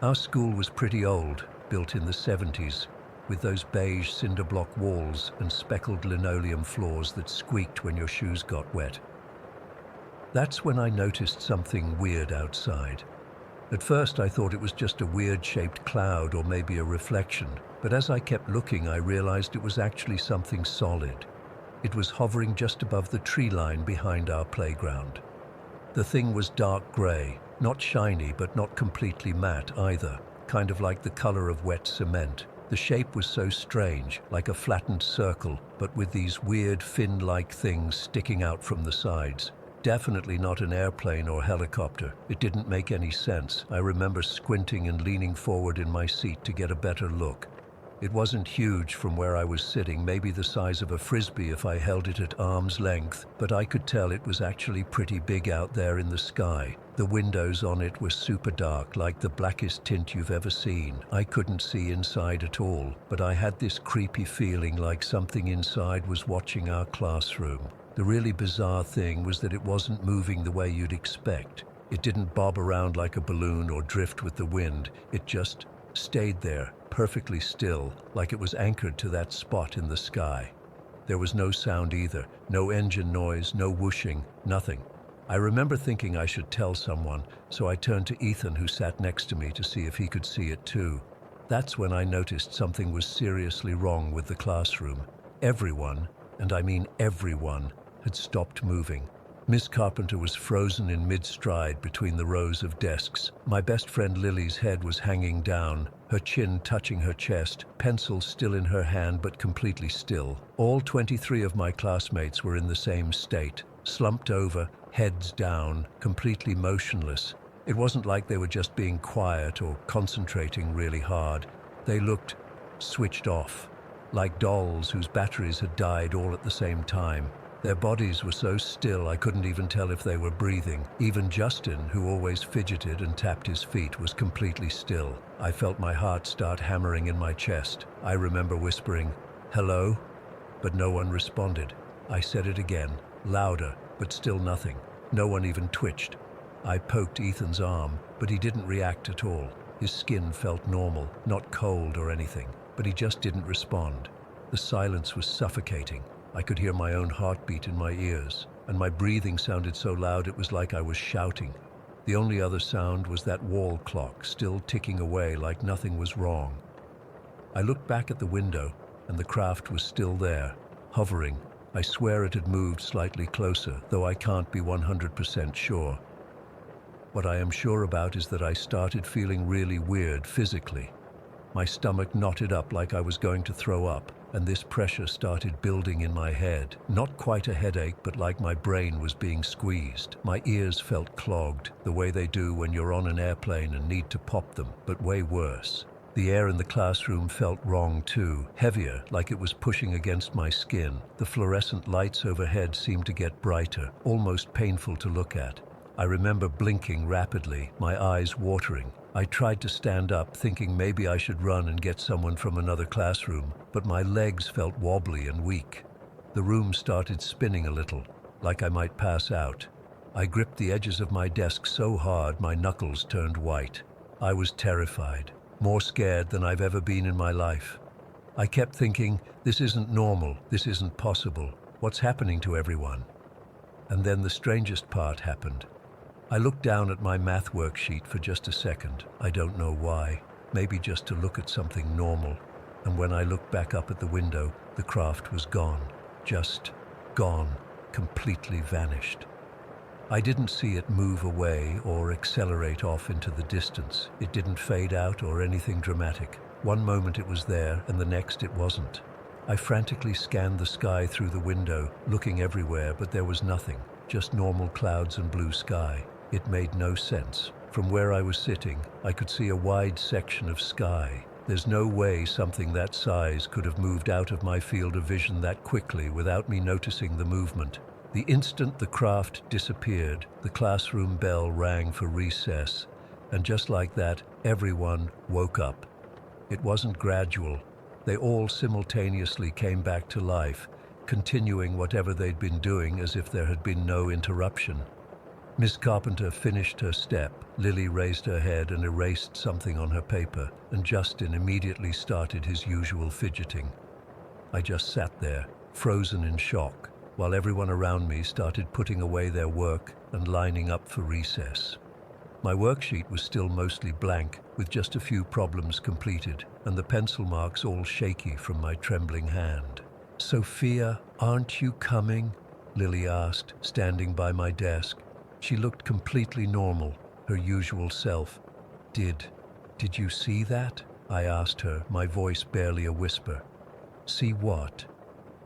Our school was pretty old, built in the 70s, with those beige cinder block walls and speckled linoleum floors that squeaked when your shoes got wet. That's when I noticed something weird outside. At first I thought it was just a weird-shaped cloud or maybe a reflection, but as I kept looking I realized it was actually something solid. It was hovering just above the tree line behind our playground. The thing was dark gray, not shiny but not completely matte either, kind of like the color of wet cement. The shape was so strange, like a flattened circle, but with these weird fin-like things sticking out from the sides. Definitely not an airplane or helicopter. It didn't make any sense. I remember squinting and leaning forward in my seat to get a better look. It wasn't huge from where I was sitting, maybe the size of a frisbee if I held it at arm's length, but I could tell it was actually pretty big out there in the sky. The windows on it were super dark, like the blackest tint you've ever seen. I couldn't see inside at all, but I had this creepy feeling like something inside was watching our classroom. The really bizarre thing was that it wasn't moving the way you'd expect. It didn't bob around like a balloon or drift with the wind. It just stayed there, perfectly still, like it was anchored to that spot in the sky. There was no sound either, no engine noise, no whooshing, nothing. I remember thinking I should tell someone, so I turned to Ethan, who sat next to me, to see if he could see it too. That's when I noticed something was seriously wrong with the classroom. Everyone, and I mean everyone, had stopped moving. Miss Carpenter was frozen in mid-stride between the rows of desks. My best friend Lily's head was hanging down, her chin touching her chest, pencil still in her hand but completely still. All 23 of my classmates were in the same state, slumped over, heads down, completely motionless. It wasn't like they were just being quiet or concentrating really hard. They looked switched off, like dolls whose batteries had died all at the same time. Their bodies were so still I couldn't even tell if they were breathing. Even Justin, who always fidgeted and tapped his feet, was completely still. I felt my heart start hammering in my chest. I remember whispering, "Hello?" But no one responded. I said it again, louder, but still nothing. No one even twitched. I poked Ethan's arm, but he didn't react at all. His skin felt normal, not cold or anything, but he just didn't respond. The silence was suffocating. I could hear my own heartbeat in my ears, and my breathing sounded so loud it was like I was shouting. The only other sound was that wall clock, still ticking away like nothing was wrong. I looked back at the window, and the craft was still there, hovering. I swear it had moved slightly closer, though I can't be 100% sure. What I am sure about is that I started feeling really weird physically. My stomach knotted up like I was going to throw up, and this pressure started building in my head. Not quite a headache, but like my brain was being squeezed. My ears felt clogged, the way they do when you're on an airplane and need to pop them, but way worse. The air in the classroom felt wrong too, heavier, like it was pushing against my skin. The fluorescent lights overhead seemed to get brighter, almost painful to look at. I remember blinking rapidly, my eyes watering. I tried to stand up, thinking maybe I should run and get someone from another classroom, but my legs felt wobbly and weak. The room started spinning a little, like I might pass out. I gripped the edges of my desk so hard my knuckles turned white. I was terrified, more scared than I've ever been in my life. I kept thinking, this isn't normal, this isn't possible. What's happening to everyone? And then the strangest part happened. I looked down at my math worksheet for just a second. I don't know why, maybe just to look at something normal. And when I looked back up at the window, the craft was gone. Just gone, completely vanished. I didn't see it move away or accelerate off into the distance. It didn't fade out or anything dramatic. One moment it was there, and the next it wasn't. I frantically scanned the sky through the window, looking everywhere, but there was nothing. Just normal clouds and blue sky. It made no sense. From where I was sitting, I could see a wide section of sky. There's no way something that size could have moved out of my field of vision that quickly without me noticing the movement. The instant the craft disappeared, the classroom bell rang for recess, and just like that, everyone woke up. It wasn't gradual. They all simultaneously came back to life, continuing whatever they'd been doing as if there had been no interruption. Miss Carpenter finished her step. Lily raised her head and erased something on her paper, and Justin immediately started his usual fidgeting. I just sat there, frozen in shock, while everyone around me started putting away their work and lining up for recess. My worksheet was still mostly blank, with just a few problems completed, and the pencil marks all shaky from my trembling hand. "Sophia, aren't you coming?" Lily asked, standing by my desk. She looked completely normal, her usual self. Did you see that?" I asked her, my voice barely a whisper. "See what?"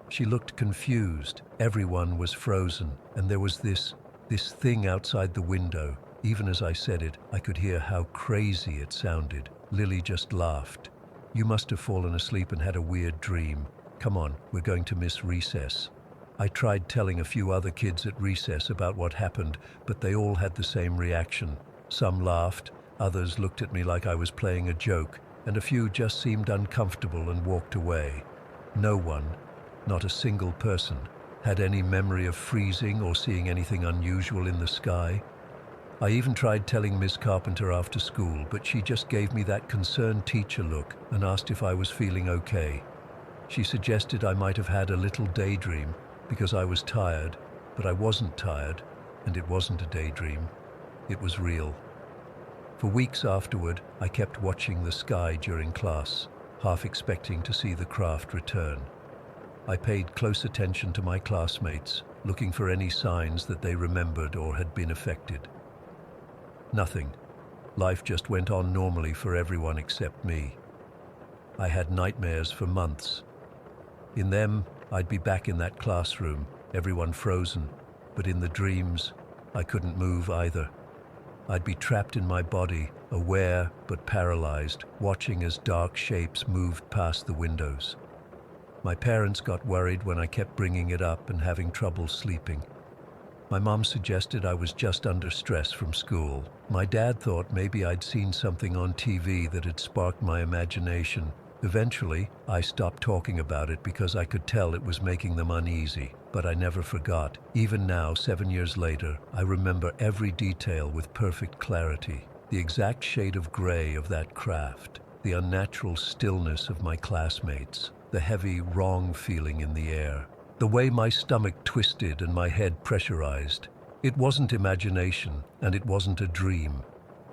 She looked confused. Everyone was frozen, and there was this thing outside the window. Even as I said it, I could hear how crazy it sounded. Lily just laughed. "You must have fallen asleep and had a weird dream. Come on, we're going to miss recess." I tried telling a few other kids at recess about what happened, but they all had the same reaction. Some laughed, others looked at me like I was playing a joke, and a few just seemed uncomfortable and walked away. No one, not a single person, had any memory of freezing or seeing anything unusual in the sky. I even tried telling Miss Carpenter after school, but she just gave me that concerned teacher look and asked if I was feeling okay. She suggested I might have had a little daydream because I was tired, but I wasn't tired, and it wasn't a daydream. It was real. For weeks afterward, I kept watching the sky during class, half expecting to see the craft return. I paid close attention to my classmates, looking for any signs that they remembered or had been affected. Nothing. Life just went on normally for everyone except me. I had nightmares for months. In them, I'd be back in that classroom, everyone frozen, but in the dreams, I couldn't move either. I'd be trapped in my body, aware but paralyzed, watching as dark shapes moved past the windows. My parents got worried when I kept bringing it up and having trouble sleeping. My mom suggested I was just under stress from school. My dad thought maybe I'd seen something on TV that had sparked my imagination. Eventually, I stopped talking about it because I could tell it was making them uneasy. But I never forgot. Even now, 7 years later, I remember every detail with perfect clarity. The exact shade of gray of that craft, the unnatural stillness of my classmates, the heavy, wrong feeling in the air, the way my stomach twisted and my head pressurized. It wasn't imagination, and it wasn't a dream.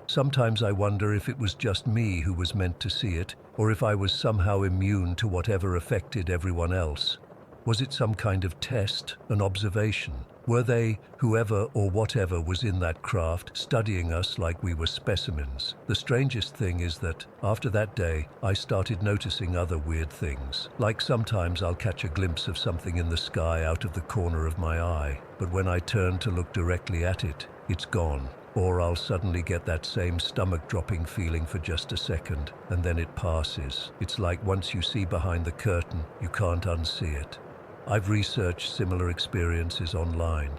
Sometimes I wonder if it was just me who was meant to see it, or if I was somehow immune to whatever affected everyone else. Was it some kind of test, an observation? Were they, whoever or whatever was in that craft, studying us like we were specimens? The strangest thing is that, after that day, I started noticing other weird things. Like sometimes I'll catch a glimpse of something in the sky out of the corner of my eye, but when I turn to look directly at it, it's gone. Or I'll suddenly get that same stomach-dropping feeling for just a second, and then it passes. It's like once you see behind the curtain, you can't unsee it. I've researched similar experiences online.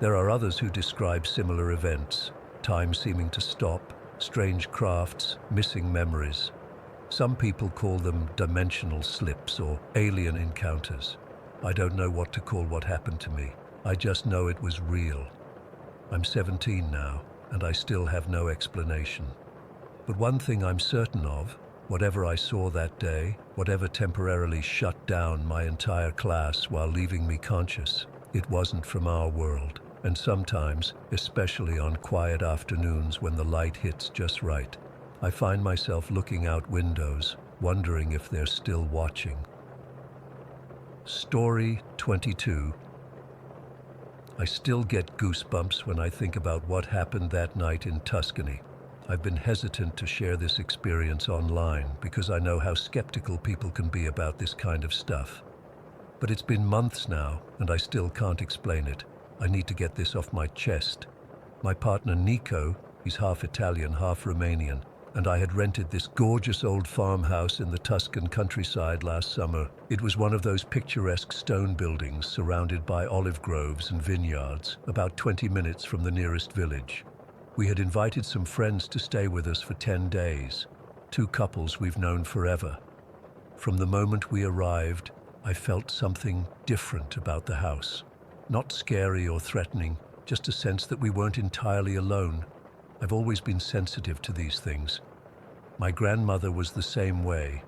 There are others who describe similar events, time seeming to stop, strange crafts, missing memories. Some people call them dimensional slips or alien encounters. I don't know what to call what happened to me. I just know it was real. I'm 17 now, and I still have no explanation. But one thing I'm certain of, whatever I saw that day, whatever temporarily shut down my entire class while leaving me conscious, it wasn't from our world. And sometimes, especially on quiet afternoons when the light hits just right, I find myself looking out windows, wondering if they're still watching. Story 22. I still get goosebumps when I think about what happened that night in Tuscany. I've been hesitant to share this experience online because I know how skeptical people can be about this kind of stuff. But it's been months now, and I still can't explain it. I need to get this off my chest. My partner Nico, he's half Italian, half Romanian, and I had rented this gorgeous old farmhouse in the Tuscan countryside last summer. It was one of those picturesque stone buildings surrounded by olive groves and vineyards, about 20 minutes from the nearest village. We had invited some friends to stay with us for 10 days, two couples we've known forever. From the moment we arrived, I felt something different about the house. Not scary or threatening, just a sense that we weren't entirely alone. I've always been sensitive to these things. My grandmother was the same way.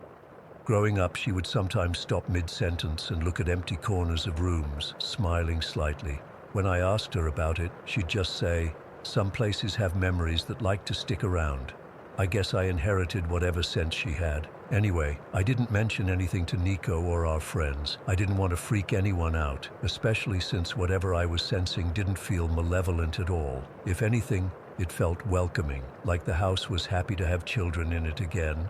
Growing up, she would sometimes stop mid-sentence and look at empty corners of rooms, smiling slightly. When I asked her about it, she'd just say, "Some places have memories that like to stick around." I guess I inherited whatever sense she had. Anyway, I didn't mention anything to Nico or our friends. I didn't want to freak anyone out, especially since whatever I was sensing didn't feel malevolent at all. If anything, it felt welcoming, like the house was happy to have children in it again.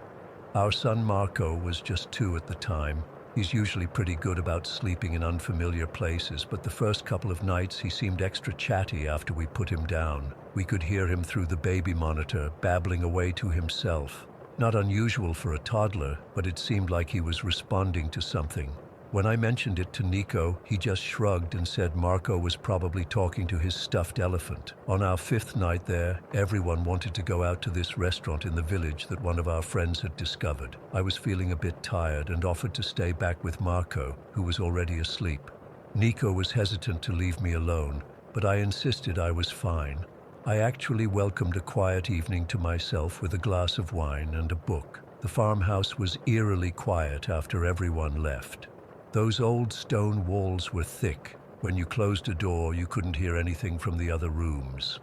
Our son Marco was just 2 at the time. He's usually pretty good about sleeping in unfamiliar places, but the first couple of nights he seemed extra chatty after we put him down. We could hear him through the baby monitor, babbling away to himself. Not unusual for a toddler, but it seemed like he was responding to something. When I mentioned it to Nico, he just shrugged and said Marco was probably talking to his stuffed elephant. On our 5th night there, everyone wanted to go out to this restaurant in the village that one of our friends had discovered. I was feeling a bit tired and offered to stay back with Marco, who was already asleep. Nico was hesitant to leave me alone, but I insisted I was fine. I actually welcomed a quiet evening to myself with a glass of wine and a book. The farmhouse was eerily quiet after everyone left. Those old stone walls were thick. When you closed a door, you couldn't hear anything from the other rooms.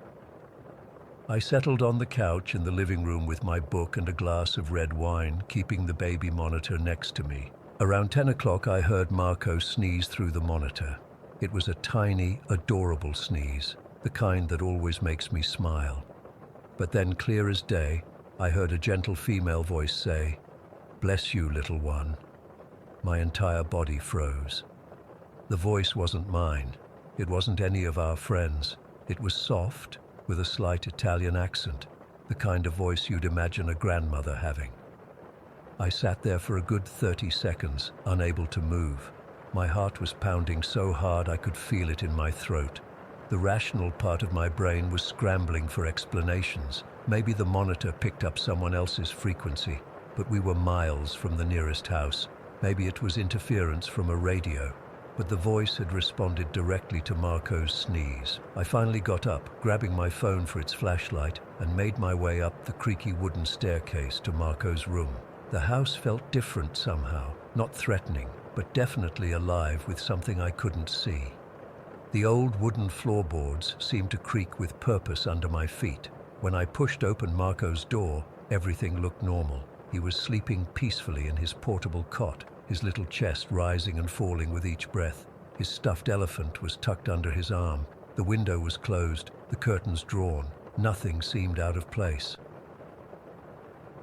I settled on the couch in the living room with my book and a glass of red wine, keeping the baby monitor next to me. Around 10 o'clock, I heard Marco sneeze through the monitor. It was a tiny, adorable sneeze, the kind that always makes me smile. But then, clear as day, I heard a gentle female voice say, "Bless you, little one." My entire body froze. The voice wasn't mine. It wasn't any of our friends. It was soft, with a slight Italian accent, the kind of voice you'd imagine a grandmother having. I sat there for a good 30 seconds, unable to move. My heart was pounding so hard I could feel it in my throat. The rational part of my brain was scrambling for explanations. Maybe the monitor picked up someone else's frequency, but we were miles from the nearest house. Maybe it was interference from a radio, but the voice had responded directly to Marco's sneeze. I finally got up, grabbing my phone for its flashlight, and made my way up the creaky wooden staircase to Marco's room. The house felt different somehow, not threatening, but definitely alive with something I couldn't see. The old wooden floorboards seemed to creak with purpose under my feet. When I pushed open Marco's door, everything looked normal. He was sleeping peacefully in his portable cot, his little chest rising and falling with each breath. His stuffed elephant was tucked under his arm. The window was closed, the curtains drawn. Nothing seemed out of place.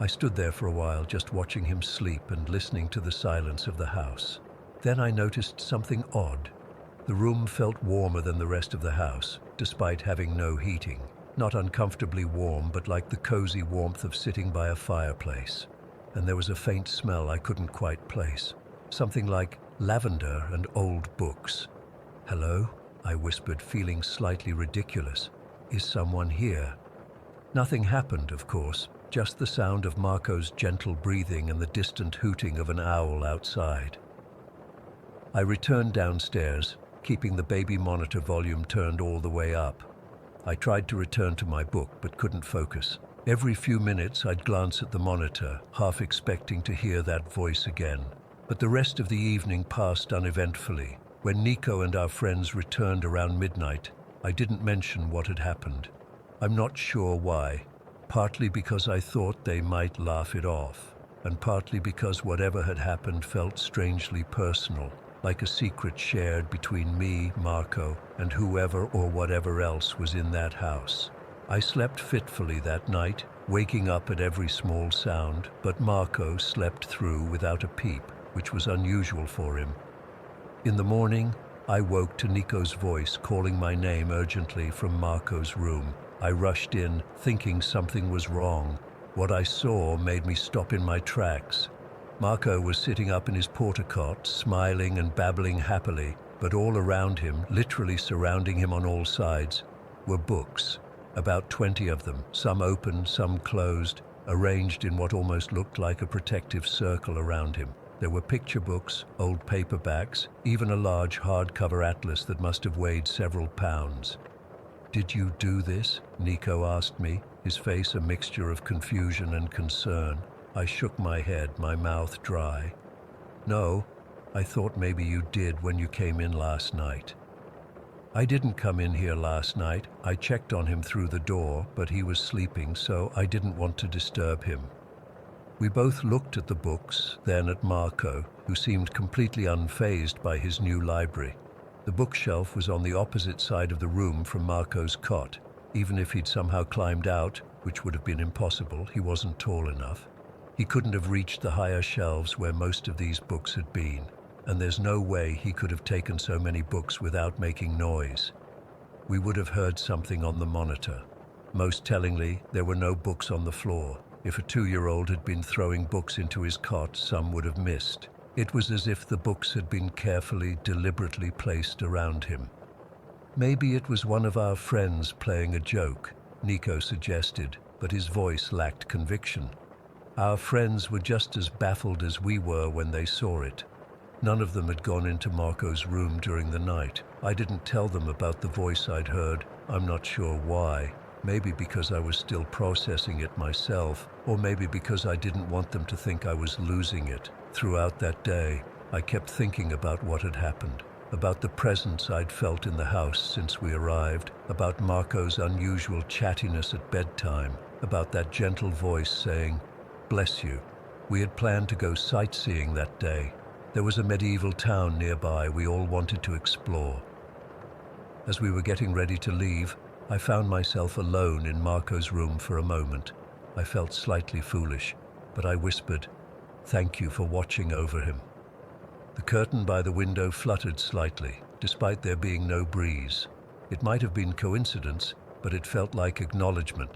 I stood there for a while, just watching him sleep and listening to the silence of the house. Then I noticed something odd. The room felt warmer than the rest of the house, despite having no heating. Not uncomfortably warm, but like the cozy warmth of sitting by a fireplace. And there was a faint smell I couldn't quite place. Something like lavender and old books. "Hello?" I whispered, feeling slightly ridiculous. "Is someone here?" Nothing happened, of course, just the sound of Marco's gentle breathing and the distant hooting of an owl outside. I returned downstairs, keeping the baby monitor volume turned all the way up. I tried to return to my book, but couldn't focus. Every few minutes I'd glance at the monitor, half expecting to hear that voice again. But the rest of the evening passed uneventfully. When Nico and our friends returned around midnight, I didn't mention what had happened. I'm not sure why. Partly because I thought they might laugh it off, and partly because whatever had happened felt strangely personal, like a secret shared between me, Marco, and whoever or whatever else was in that house. I slept fitfully that night, waking up at every small sound, but Marco slept through without a peep, which was unusual for him. In the morning, I woke to Nico's voice calling my name urgently from Marco's room. I rushed in, thinking something was wrong. What I saw made me stop in my tracks. Marco was sitting up in his porta-cot, smiling and babbling happily, but all around him, literally surrounding him on all sides, were books. About 20 of them, some open, some closed, arranged in what almost looked like a protective circle around him. There were picture books, old paperbacks, even a large hardcover atlas that must have weighed several pounds. "Did you do this?" Nico asked me, his face a mixture of confusion and concern. I shook my head, my mouth dry. "No, I thought maybe you did when you came in last night." "I didn't come in here last night. I checked on him through the door, but he was sleeping, so I didn't want to disturb him." We both looked at the books, then at Marco, who seemed completely unfazed by his new library. The bookshelf was on the opposite side of the room from Marco's cot. Even if he'd somehow climbed out, which would have been impossible, he wasn't tall enough. He couldn't have reached the higher shelves where most of these books had been, and there's no way he could have taken so many books without making noise. We would have heard something on the monitor. Most tellingly, there were no books on the floor. If a 2-year-old had been throwing books into his cot, some would have missed. It was as if the books had been carefully, deliberately placed around him. "Maybe it was one of our friends playing a joke," Nico suggested, but his voice lacked conviction. Our friends were just as baffled as we were when they saw it. None of them had gone into Marco's room during the night. I didn't tell them about the voice I'd heard. I'm not sure why. Maybe because I was still processing it myself, or maybe because I didn't want them to think I was losing it. Throughout that day, I kept thinking about what had happened, about the presence I'd felt in the house since we arrived, about Marco's unusual chattiness at bedtime, about that gentle voice saying, "Bless you." We had planned to go sightseeing that day. There was a medieval town nearby we all wanted to explore. As we were getting ready to leave, I found myself alone in Marco's room for a moment. I felt slightly foolish, but I whispered, "Thank you for watching over him." The curtain by the window fluttered slightly, despite there being no breeze. It might have been coincidence, but it felt like acknowledgement.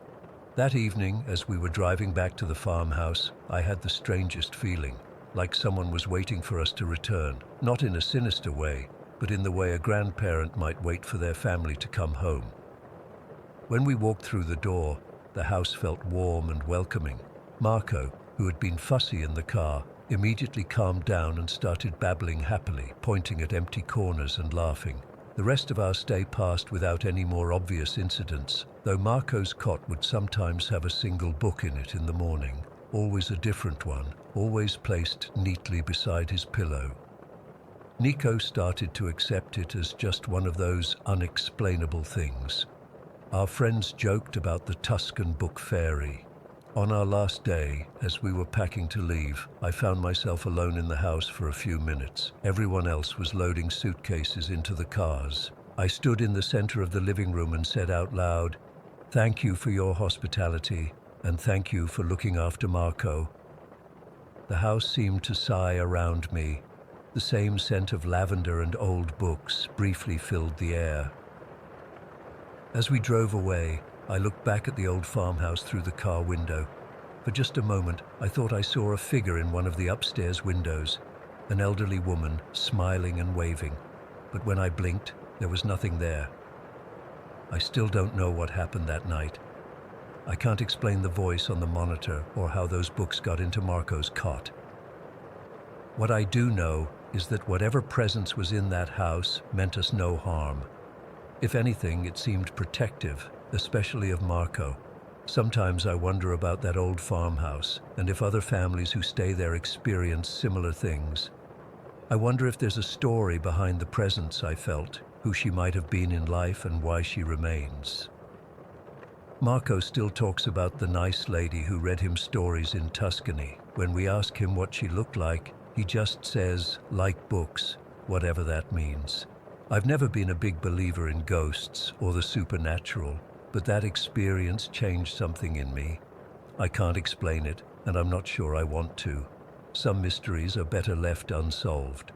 That evening, as we were driving back to the farmhouse, I had the strangest feeling, like someone was waiting for us to return, not in a sinister way, but in the way a grandparent might wait for their family to come home. When we walked through the door, the house felt warm and welcoming. Marco, who had been fussy in the car, immediately calmed down and started babbling happily, pointing at empty corners and laughing. The rest of our stay passed without any more obvious incidents, though Marco's cot would sometimes have a single book in it in the morning, always a different one, always placed neatly beside his pillow. Nico started to accept it as just one of those unexplainable things. Our friends joked about the Tuscan book fairy. On our last day, as we were packing to leave, I found myself alone in the house for a few minutes. Everyone else was loading suitcases into the cars. I stood in the center of the living room and said out loud, "Thank you for your hospitality, and thank you for looking after Marco." The house seemed to sigh around me. The same scent of lavender and old books briefly filled the air. As we drove away, I looked back at the old farmhouse through the car window. For just a moment, I thought I saw a figure in one of the upstairs windows, an elderly woman, smiling and waving. But when I blinked, there was nothing there. I still don't know what happened that night. I can't explain the voice on the monitor or how those books got into Marco's cot. What I do know is that whatever presence was in that house meant us no harm. If anything, it seemed protective, especially of Marco. Sometimes I wonder about that old farmhouse and if other families who stay there experience similar things. I wonder if there's a story behind the presence I felt, who she might have been in life and why she remains. Marco still talks about the nice lady who read him stories in Tuscany. When we ask him what she looked like, he just says, "Like books," whatever that means. I've never been a big believer in ghosts or the supernatural, but that experience changed something in me. I can't explain it, and I'm not sure I want to. Some mysteries are better left unsolved.